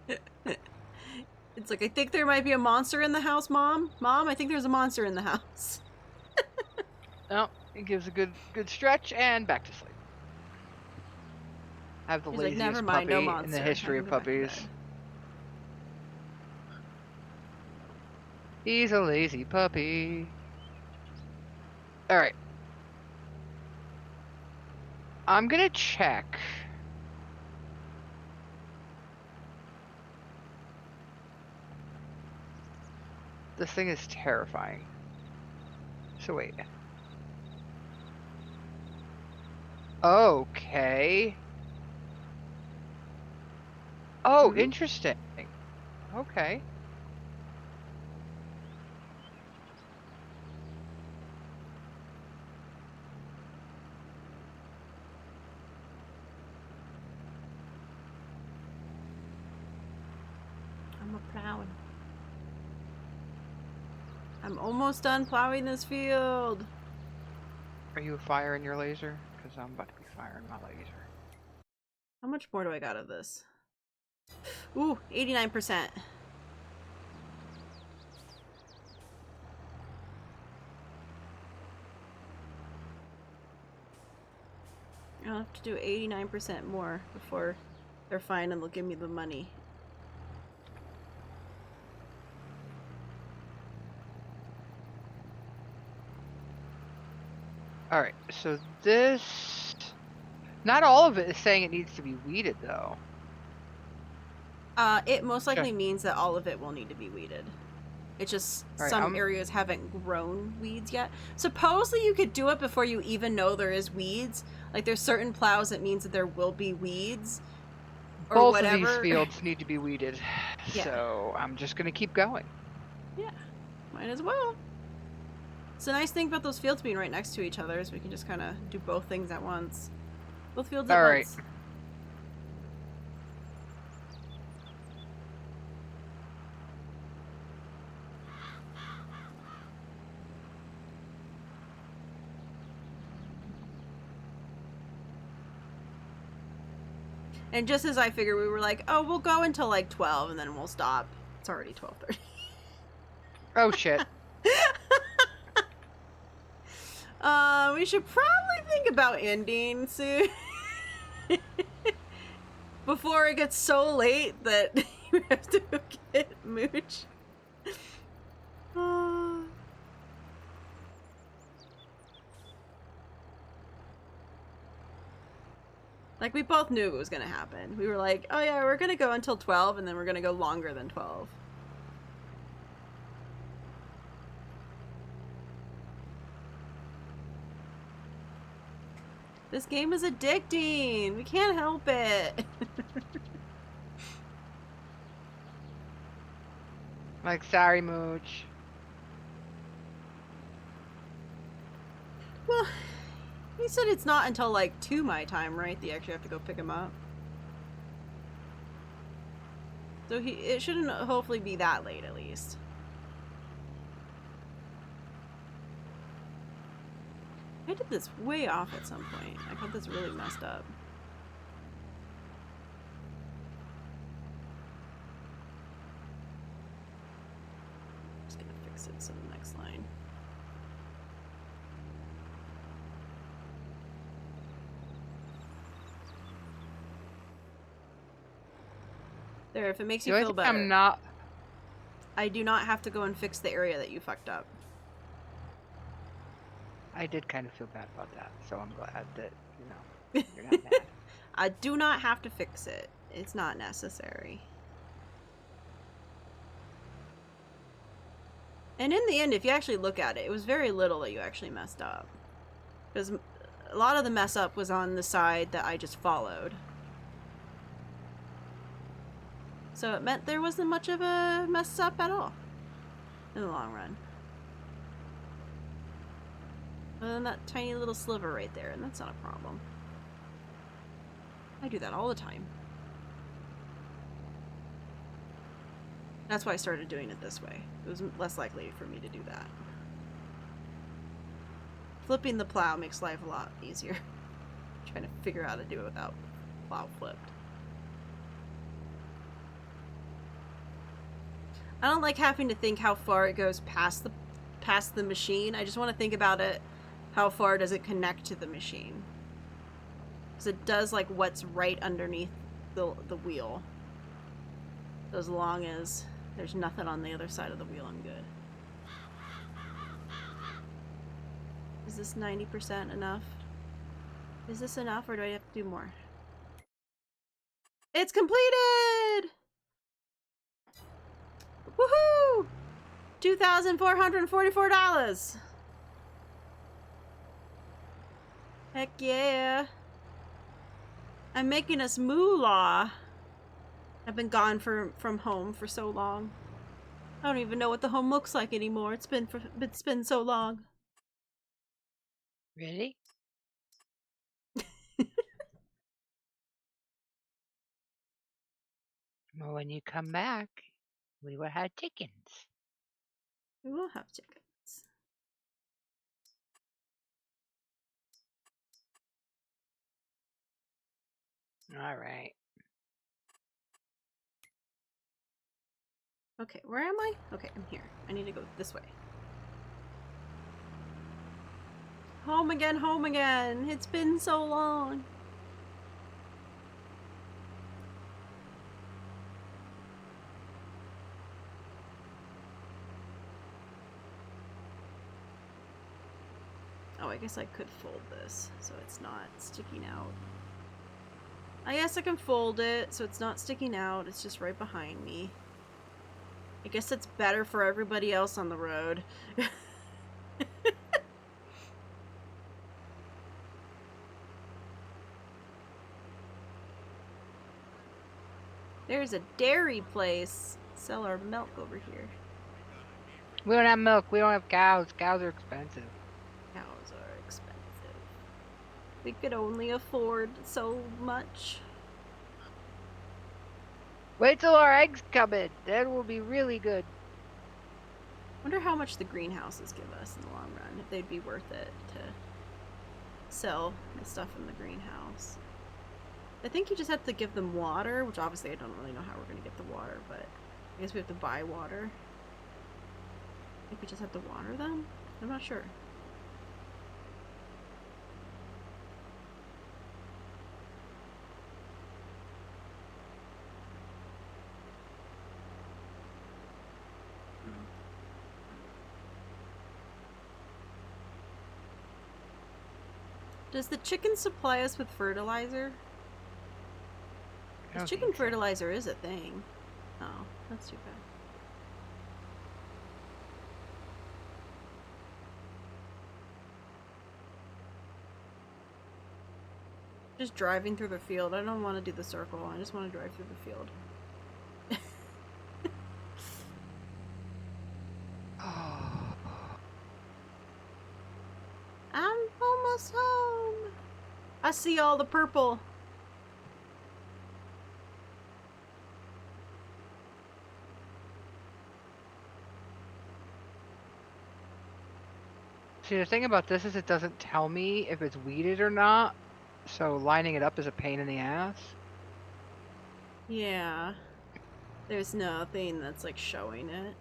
S1: It's like, I think there might be a monster in the house, Mom. Mom, I think there's a monster in the house.
S2: No, it gives a good stretch and back to sleep. I have the laziest
S1: never mind,
S2: puppy
S1: no
S2: in the history of puppies. He's a lazy puppy. Alright. I'm gonna check. This thing is terrifying. So wait. Okay. Oh, interesting. Okay.
S1: I'm a plowing. I'm almost done plowing this field.
S2: Are you firing your laser? Because I'm about to be firing my laser.
S1: How much more do I got of this? Ooh, 89%. I'll have to do 89% more before they're fine and they'll give me the money.
S2: Alright, so this... Not all of it is saying it needs to be weeded, though.
S1: It most likely means that all of it will need to be weeded. It's just
S2: Right,
S1: some areas haven't grown weeds yet. Supposedly you could do it before you even know there is weeds. Like there's certain plows that means that there will be weeds or
S2: both of these
S1: whatever.
S2: fields need to be weeded.
S1: Yeah.
S2: So I'm just going to keep going.
S1: Yeah, might as well. It's a nice thing about those fields being right next to each other is we can just kind of do both things at once. Both fields at once. And just as I figured, we were like, oh, we'll go until like 12 and then we'll stop. It's already 12:30.
S2: Oh, shit.
S1: We should probably think about ending soon. Before it gets so late that you have to go get Mooch. Like, we both knew it was gonna happen. We were like, oh yeah, we're gonna go until 12, and then we're gonna go longer than 12. This game is addicting! We can't help it!
S2: Like, sorry, Mooch.
S1: Well, he said it's not until like 2 my time, right? That you actually have to go pick him up. So it shouldn't hopefully be that late at least. I did this way off at some point. I got this really messed up. Just gonna fix it so the next line. There, if it makes you feel better. I do not have to go and fix the area that you fucked up.
S2: I did kind of feel bad about that, so I'm glad that, you know, you're not mad.
S1: I do not have to fix it. It's not necessary. And in the end, if you actually look at it, it was very little that you actually messed up. Because a lot of the mess up was on the side that I just followed. So it meant there wasn't much of a mess up at all. In the long run. Other than that tiny little sliver right there, and that's not a problem. I do that all the time. That's why I started doing it this way. It was less likely for me to do that. Flipping the plow makes life a lot easier. Trying to figure out how to do it without plow flipped. I don't like having to think how far it goes past the machine. I just want to think about it. How far does it connect to the machine? Because it does like what's right underneath the wheel. As long as there's nothing on the other side of the wheel, I'm good. Is this 90% enough? Is this enough or do I have to do more? It's completed! Woohoo! $2,444. Heck yeah. I'm making us moolah. I've been gone from home for so long. I don't even know what the home looks like anymore. It's been so long.
S2: Really? Well, when you come back, we will have chickens.
S1: We will have chickens.
S2: All right.
S1: Okay, where am I? Okay, I'm here. I need to go this way. Home again, home again. It's been so long. Oh, I guess I could fold this so it's not sticking out. I guess I can fold it so it's not sticking out. It's just right behind me. I guess it's better for everybody else on the road. There's a dairy place. Sell our milk over here.
S2: We don't have milk. We don't have cows. Cows are expensive.
S1: Cows are expensive. We could only afford so much.
S2: Wait till our eggs come in. Then we'll be really good.
S1: Wonder how much the greenhouses give us in the long run. If they'd be worth it to sell the stuff in the greenhouse. I think you just have to give them water, which obviously I don't really know how we're going to get the water, but I guess we have to buy water. I think we just have to water them? I'm not sure. Does the chicken supply us with fertilizer? Because chicken fertilizer is a thing. Oh, that's too bad. Just driving through the field. I don't want to do the circle. I just want to drive through the field. I'm almost home. I see all the purple.
S2: See, the thing about this is it doesn't tell me if it's weeded or not, so lining it up is a pain in the ass.
S1: Yeah. There's nothing that's like showing it.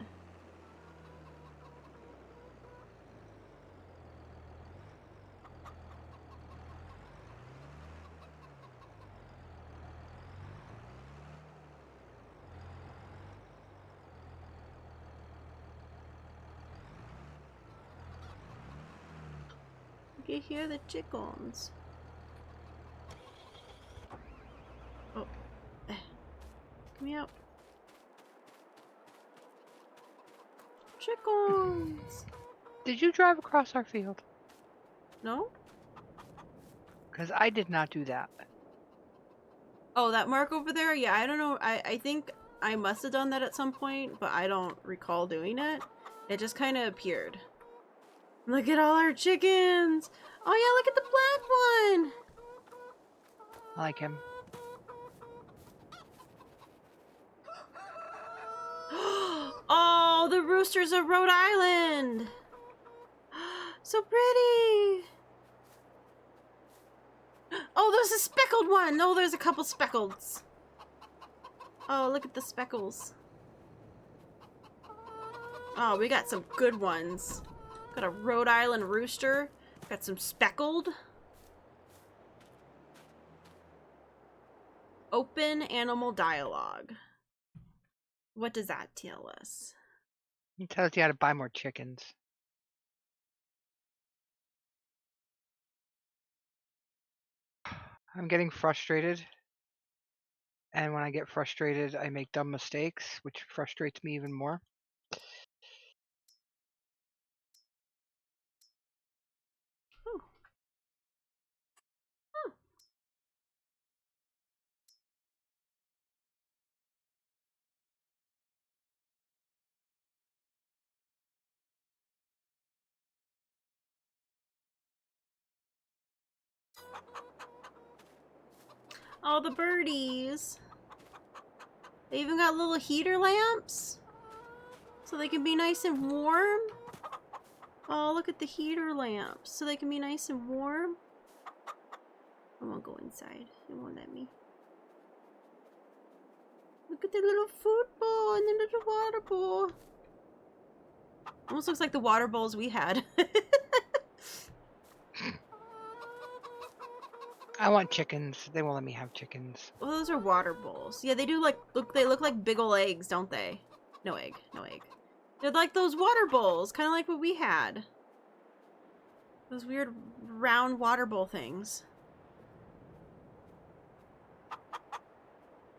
S1: You can hear the chickens. Oh. Come me out. Chickens!
S2: Did you drive across our field?
S1: No?
S2: Because I did not do that.
S1: Oh, that mark over there? Yeah, I don't know. I think I must have done that at some point, but I don't recall doing it. It just kind of appeared. Look at all our chickens! Oh yeah, look at the black one!
S2: I like him.
S1: Oh, the roosters of Rhode Island! So pretty! Oh, there's a speckled one! Oh, there's a couple speckleds. Oh, look at the speckles. Oh, we got some good ones. Got a Rhode Island rooster. Got some speckled. Open animal dialogue. What does that tell us?
S2: It tells you how to buy more chickens. I'm getting frustrated. And when I get frustrated, I make dumb mistakes, which frustrates me even more.
S1: Oh. Oh. All the birdies. They even got little heater lamps. So they can be nice and warm. Oh, look at the heater lamps. So they can be nice and warm. I won't go inside. It won't let me. Look at the little food bowl and the little water bowl. Almost looks like the water bowls we had.
S2: I want chickens. They won't let me have chickens.
S1: Well, those are water bowls. Yeah, they do they look like big ol' eggs, don't they? No egg, no egg. They're like those water bowls, kind of like what we had. Those weird round water bowl things.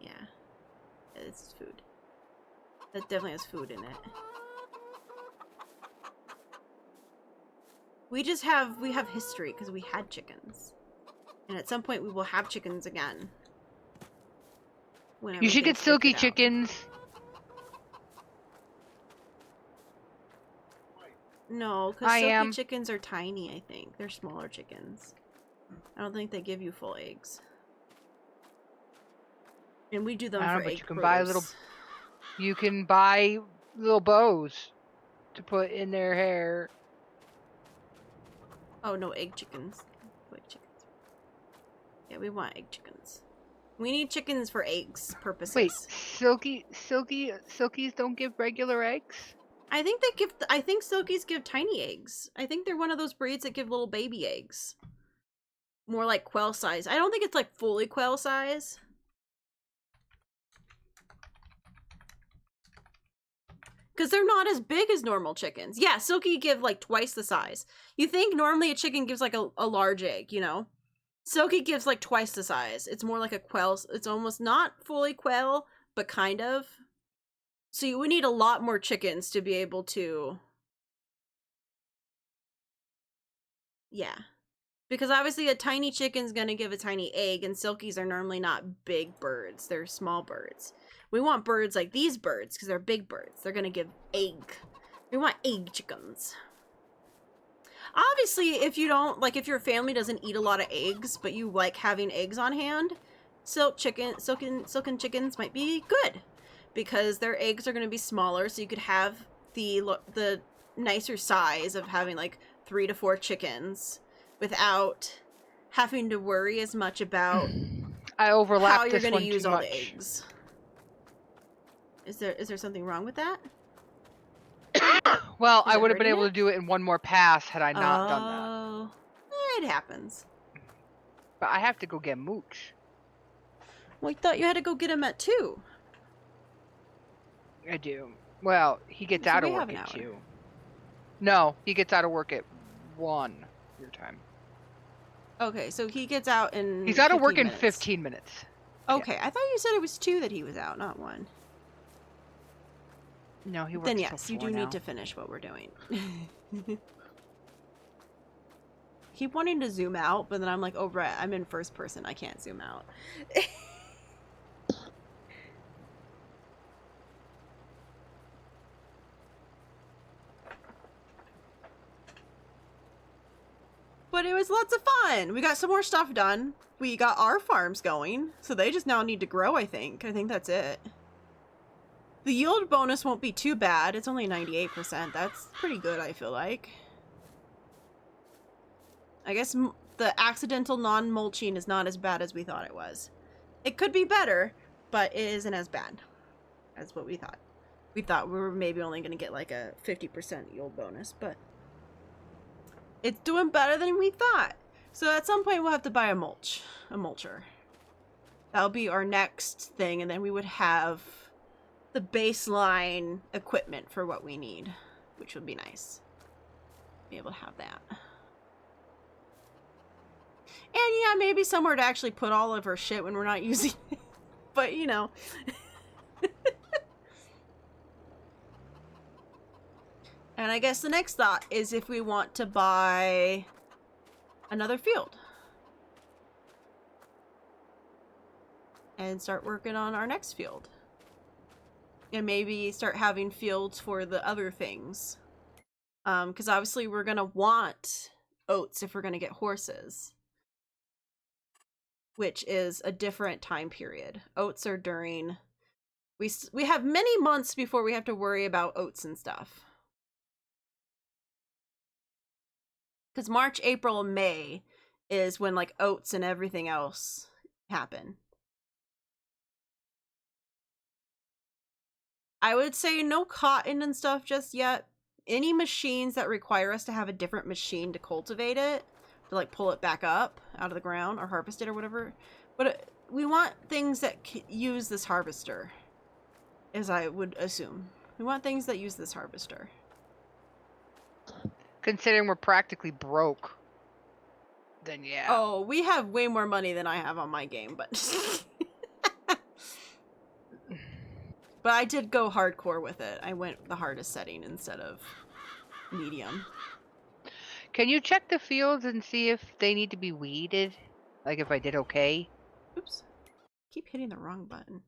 S1: Yeah. It's food. That definitely has food in it. We have history because we had chickens. And at some point we will have chickens again. When
S2: You should get
S1: everything's
S2: silky
S1: figured out.
S2: chickens.
S1: No, because silky chickens are tiny, I think. They're smaller chickens. I don't think they give you full eggs. And we do them for egg
S2: you can buy you can buy little bows to put in their hair.
S1: Oh, no, egg chickens. Egg chickens. Yeah, we want egg chickens. We need chickens for eggs purposes.
S2: Wait, silkies don't give regular eggs?
S1: I think silkies give tiny eggs. I think they're one of those breeds that give little baby eggs. More like quail size. I don't think it's like fully quail size. Because they're not as big as normal chickens. Yeah, silky give like twice the size. You think normally a chicken gives like a large egg, you know? Silky gives like twice the size. It's more like a quail. It's almost not fully quail, but kind of. So you would need a lot more chickens to be able to... Yeah. Because obviously a tiny chicken's gonna give a tiny egg, and silkies are normally not big birds. They're small birds. We want birds like these birds, because they're big birds. They're gonna give egg. We want egg chickens. Obviously, if you don't, like, if your family doesn't eat a lot of eggs, but you like having eggs on hand, silken chickens might be good. Because their eggs are gonna be smaller, so you could have the nicer size of having, like, 3 to 4 chickens without having to worry as much about how you're going to use all the eggs. Is there something wrong with that?
S2: Well, I would have been able to do it in one more pass had I not done that.
S1: Oh, it happens.
S2: But I have to go get Mooch.
S1: Well, I thought you had to go get him at 2.
S2: I do. Well, he gets out of work at 2. No, he gets out of work at 1 your time.
S1: Okay, so he gets out in...
S2: He's out of work in 15 minutes.
S1: Okay, yeah. I thought you said it was 2 that he was out, not 1.
S2: No, he works
S1: Then yes, you do need to finish what we're doing. Keep wanting to zoom out, but then I'm like, oh, Brett, I'm in first person. I can't zoom out. But it was lots of fun. We got some more stuff done. We got our farms going, so they just now need to grow, I think. I think that's it. The yield bonus won't be too bad. It's only 98%. That's pretty good, I feel like. I guess the accidental non-mulching is not as bad as we thought it was. It could be better, but it isn't as bad as what we thought. We thought we were maybe only going to get like a 50% yield bonus, but it's doing better than we thought. So at some point we'll have to buy a mulcher. That'll be our next thing, and then we would have the baseline equipment for what we need, which would be nice. Be able to have that. And yeah, maybe somewhere to actually put all of our shit when we're not using it. But, you know. And I guess the next thought is if we want to buy another field. And start working on our next field. And maybe start having fields for the other things. Because obviously we're going to want oats if we're going to get horses. Which is a different time period. Oats are during... We have many months before we have to worry about oats and stuff. Because March, April, and May is when, like, oats and everything else happen. I would say no cotton and stuff just yet. Any machines that require us to have a different machine to cultivate it, to, like, pull it back up out of the ground or harvest it or whatever. But we want things that use this harvester, as I would assume. We want things that use this harvester.
S2: Considering we're practically broke, then yeah.
S1: Oh, we have way more money than I have on my game, but But I did go hardcore with it. I went the hardest setting instead of medium.
S2: Can you check the fields and see if they need to be weeded? Like if I did okay?
S1: Oops. Keep hitting the wrong button.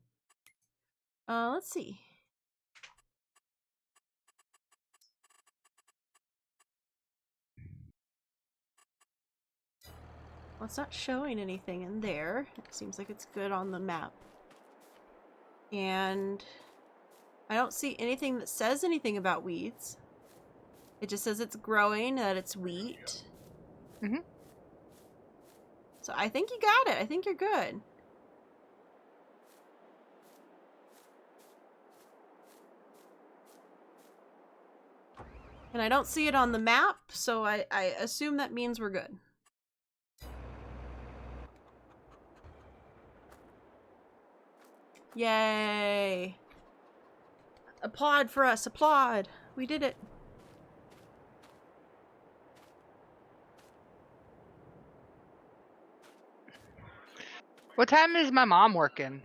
S1: Let's see. Well, it's not showing anything in there. It seems like it's good on the map. And I don't see anything that says anything about weeds. It just says it's growing, that it's wheat.
S2: Mm-hmm.
S1: So I think you got it. I think you're good. And I don't see it on the map, so I assume that means we're good. Yay! Applaud for us, applaud! We did it.
S2: What time is my mom working?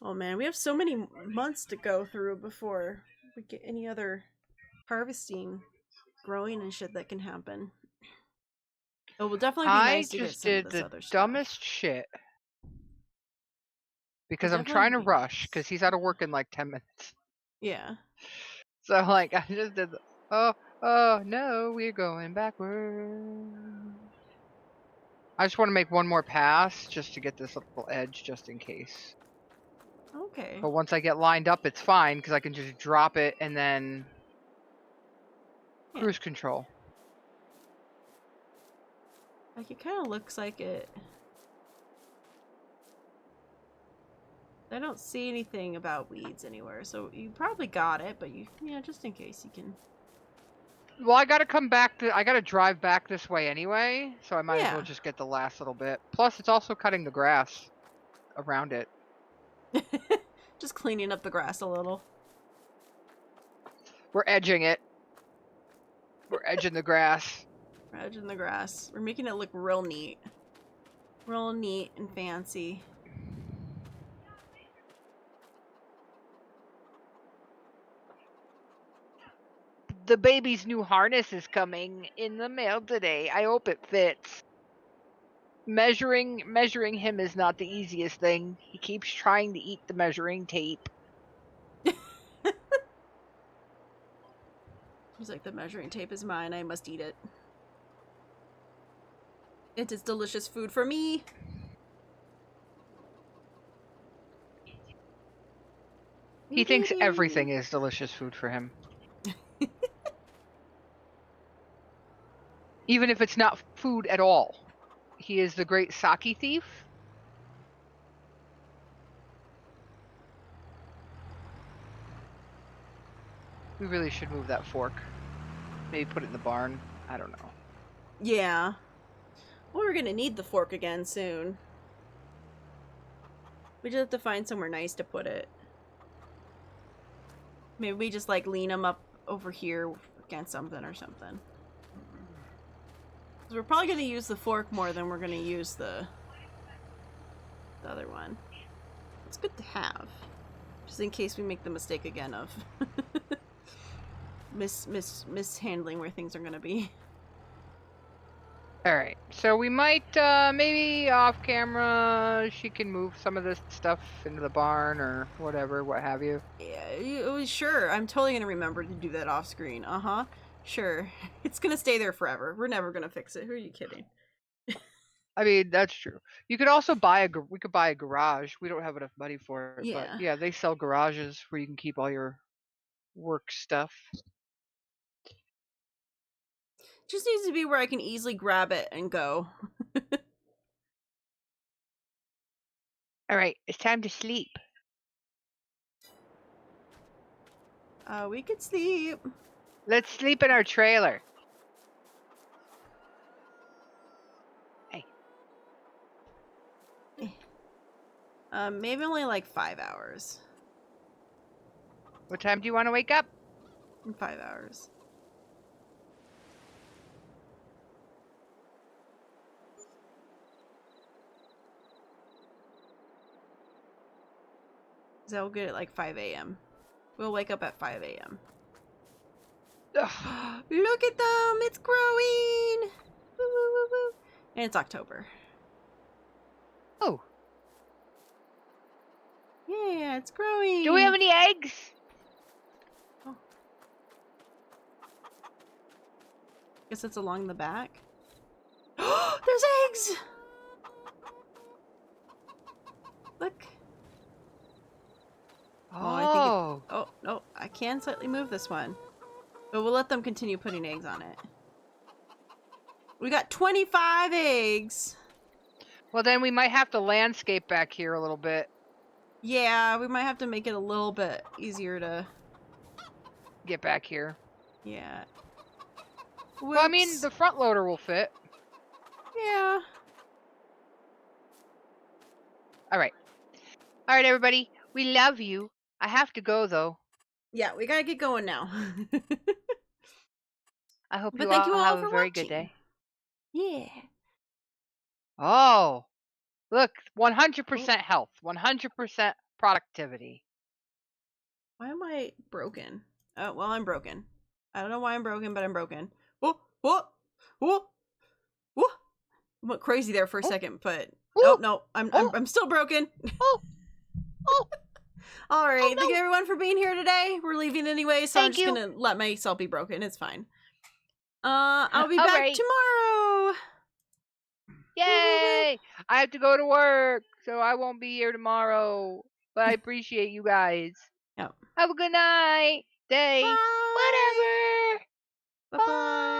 S1: Oh man, we have so many months to go through before we get any other harvesting, growing and shit that can happen. It will definitely be
S2: I
S1: nice to get
S2: just
S1: some of
S2: did
S1: this
S2: the
S1: other stuff.
S2: dumbest shit. Because
S1: It'll
S2: I'm trying to
S1: definitely be
S2: rush, because
S1: nice.
S2: he's out of work in like 10 minutes.
S1: Yeah.
S2: So like, I just did the, oh no, we're going backward. I just want to make one more pass just to get this little edge just in case.
S1: Okay.
S2: But once I get lined up, it's fine because I can just drop it and then cruise control.
S1: Like, it kind of looks like it. I don't see anything about weeds anywhere, so you probably got it, but just in case you can.
S2: Well, I gotta come back I gotta drive back this way anyway, so I might as well
S1: Yeah.
S2: just get the last little bit. Plus, it's also cutting the grass around it.
S1: Just cleaning up the grass a little.
S2: We're edging it. We're edging the grass.
S1: We're edging the grass. We're making it look real neat. Real neat and fancy.
S2: The baby's new harness is coming in the mail today. I hope it fits. Measuring him is not the easiest thing. He keeps trying to eat the measuring tape.
S1: He's like, the measuring tape is mine. I must eat it. It is delicious food for me.
S2: He thinks everything is delicious food for him. Even if it's not food at all. He is the great sake thief. We really should move that fork. Maybe put it in the barn. I don't know.
S1: Yeah. Well, we're gonna need the fork again soon. We just have to find somewhere nice to put it. Maybe we just like lean them up over here against something or something. Because we're probably gonna use the fork more than we're gonna use the other one. It's good to have, just in case we make the mistake again of mishandling where things are gonna be.
S2: All right, so we might maybe off camera she can move some of this stuff into the barn or whatever, what have you.
S1: Yeah, sure. I'm totally gonna remember to do that off screen. Sure. It's gonna stay there forever. We're never gonna fix it. Who are you kidding?
S2: I mean, that's true. You could also buy we could buy a garage. We don't have enough money for it,
S1: Yeah.
S2: but yeah, they sell garages where you can keep all your work stuff.
S1: Just needs to be where I can easily grab it and go.
S2: All right, it's time to sleep.
S1: We could sleep.
S2: Let's sleep in our trailer. Hey.
S1: Maybe only like 5 hours.
S2: What time do you want to wake up?
S1: In 5 hours. So we'll get it like 5 a.m. We'll wake up at 5 a.m.
S2: Ugh.
S1: Look at them! It's growing! Woo, woo, woo, woo. And it's October.
S2: Oh.
S1: Yeah, it's growing.
S2: Do we have any eggs?
S1: Oh. Guess it's along the back. There's eggs! Look.
S2: Oh.
S1: Oh, no. I can slightly move this one. But we'll let them continue putting eggs on it. We got 25 eggs.
S2: Well, then we might have to landscape back here a little bit.
S1: Yeah, we might have to make it a little bit easier to
S2: get back here.
S1: Yeah.
S2: Well, I mean, the front loader will fit.
S1: Yeah.
S2: All right. All right, everybody. We love you. I have to go, though.
S1: Yeah, we gotta get going now.
S2: I hope
S1: But
S2: you
S1: thank
S2: all
S1: you all
S2: have
S1: for
S2: a very
S1: watching.
S2: good day.
S1: Yeah.
S2: Oh, look, 100% health, 100% productivity.
S1: Why am I broken? Oh, well, I'm broken. I don't know why I'm broken, but I'm broken. Whoa, whoa, whoa, whoa. I went crazy there for a second, but oh no, I'm still broken.
S2: Oh.
S1: All right,
S2: Oh, no.
S1: Thank you everyone for being here today. We're leaving anyway, so I'm
S2: Thank
S1: just
S2: you.
S1: gonna let myself be broken. It's fine. I'll be
S2: All
S1: back
S2: right.
S1: tomorrow.
S2: Yay! I have to go to work, so I won't be here tomorrow. But I appreciate you guys.
S1: Yep.
S2: Have a good night, day,
S1: Bye.
S2: whatever.
S1: Bye-bye.